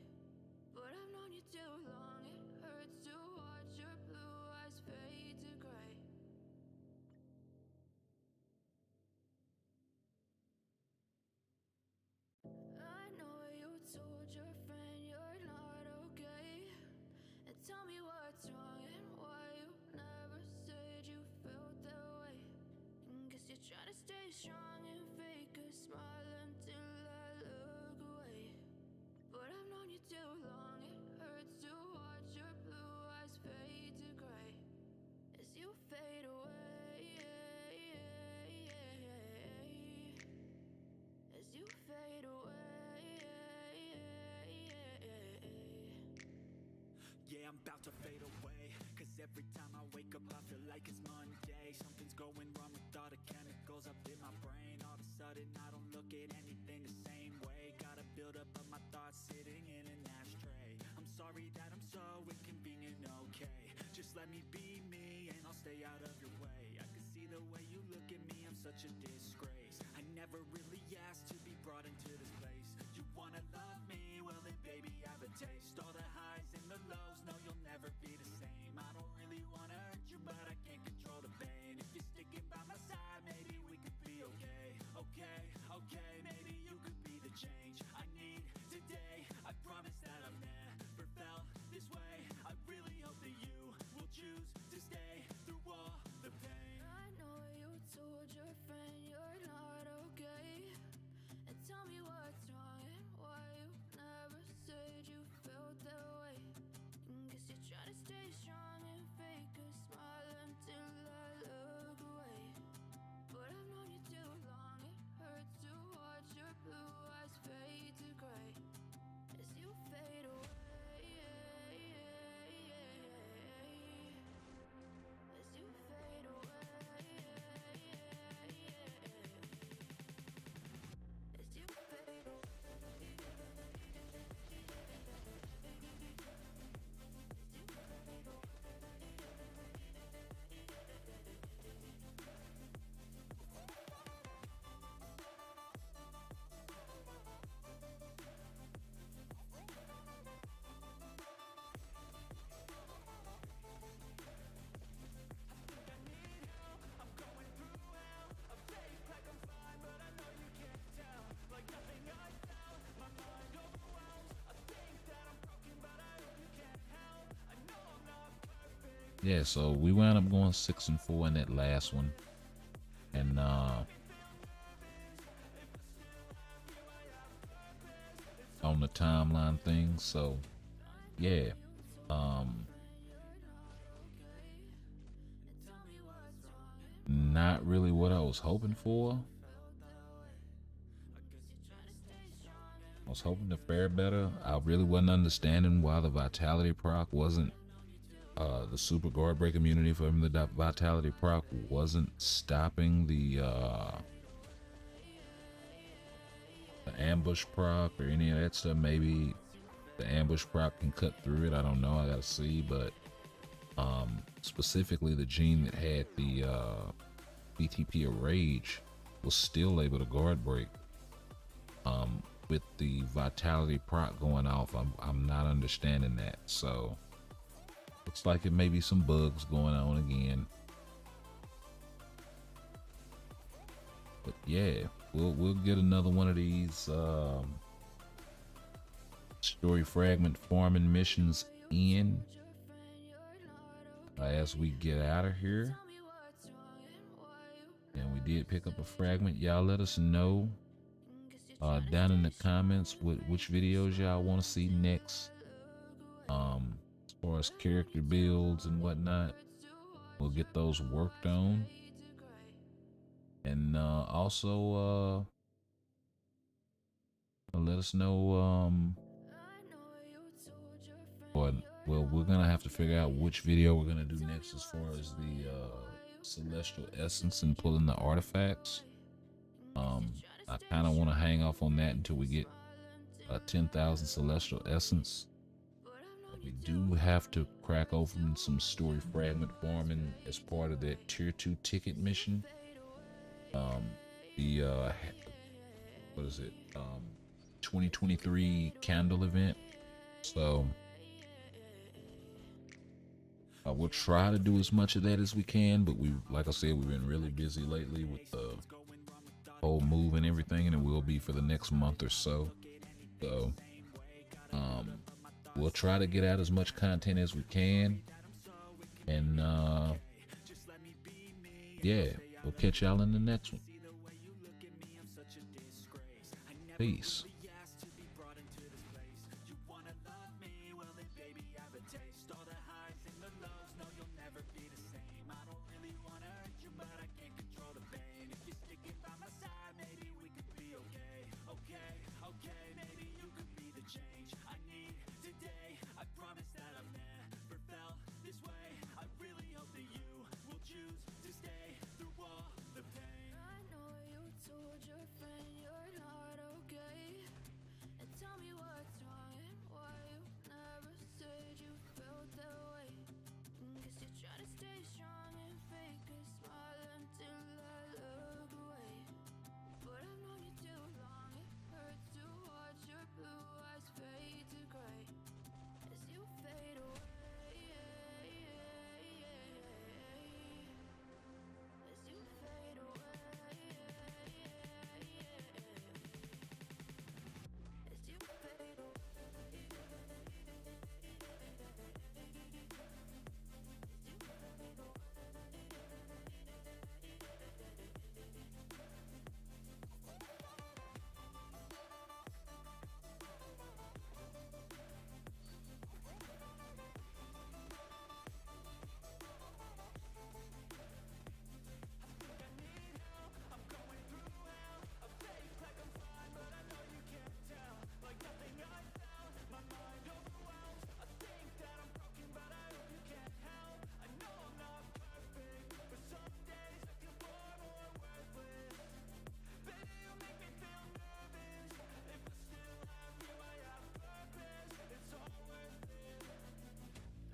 But I've known you too long, it hurts to watch your blue eyes fade to gray. I know you told your friend you're not okay, and tell me what's wrong and why you never said you felt that way. And guess you're trying to stay strong and fake a smile until I look away. But I've known you too long, it hurts to watch your blue eyes fade to gray as you fade away. As you fade away. Yeah, I'm about to fade away, cause every time I wake up I feel like it's Monday. Something's going wrong with all the chemicals up in my brain. All of a sudden I don't look at anything the same way. Gotta build up of my thoughts sitting in an ashtray. I'm sorry that I'm so inconvenient, okay. Just let me be me and I'll stay out of your way. I can see the way you look at me, I'm such a disgrace. I never really asked to be brought into this place. You wanna love me? Well then baby have a taste. All the highs and the lows, no you'll never be the same. I don't really wanna hurt you but I can't control the pain. If you're sticking by my side, maybe we could be okay. Okay, okay, maybe you could be the change I need today. I promise that I've never felt this way. I really hope that you will choose to stay through all the pain. I know you told your friend you're not okay, and tell me what's wrong and why you never said you felt that way. And guess you're trying to stay strong and fake a smile until I look away. But I've known you too long, it hurts to watch your blue eyes fade to gray as you fade away. As you fade away. As you fade away. Yeah, so we wound up going 6-4 in that last one, and on the timeline thing. So yeah, not really what I was hoping for. I was hoping to fare better. I really wasn't understanding why the Vitality proc wasn't the super guard break immunity from the Vitality proc wasn't stopping the ambush proc or any of that stuff. Maybe the ambush proc can cut through it. I don't know. I gotta see. But specifically the gene that had the BTP of Rage was still able to guard break. With the Vitality proc going off, I'm not understanding that. So looks like it may be some bugs going on again. But yeah, we'll get another one of these story fragment farming missions in as we get out of here. And we did pick up a fragment. Y'all let us know down in the comments which videos y'all want to see next. As far as character builds and whatnot, we'll get those worked on. And also let us know well, we're gonna have to figure out which video we're gonna do next as far as the celestial essence and pulling the artifacts. I kind of want to hang off on that until we get 10,000 celestial essence. We do have to crack open some story fragment farming as part of that tier 2 ticket mission. The what is it? 2023 candle event. So we'll try to do as much of that as we can, but like I said, we've been really busy lately with the whole move and everything, and it will be for the next month or so. So we'll try to get out as much content as we can, and yeah, we'll catch y'all in the next one. Peace. I know you told your friend you're not okay. And tell me what's wrong and why you never said you felt that way. Guess you try to stay strong and fake a smile until I look away. But I've known you too long, it hurts to watch your blue eyes fade to gray as you fade away. As you fade away. As you fade away.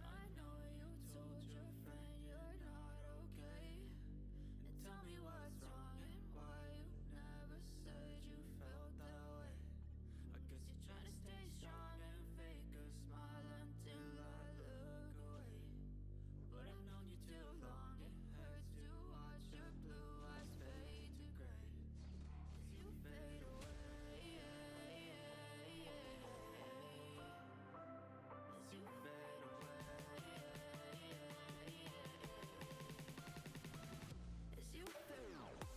I know you told your friend you're not okay. And tell me what's wrong and why you never said you felt that way. I guess you try to stay strong and fake a smile until I look away. But I've known you too long, it hurts to watch your blue eyes fade to gray as you fade away. As you fade away. As you fade away.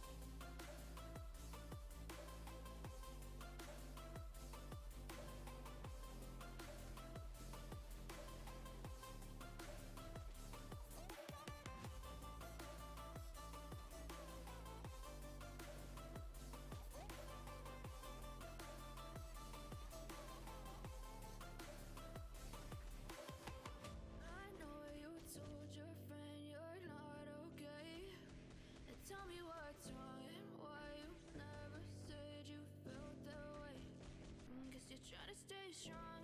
I know you told your friend you're not okay. And tell me what's wrong and why you never said you felt that way. Guess you try to stay strong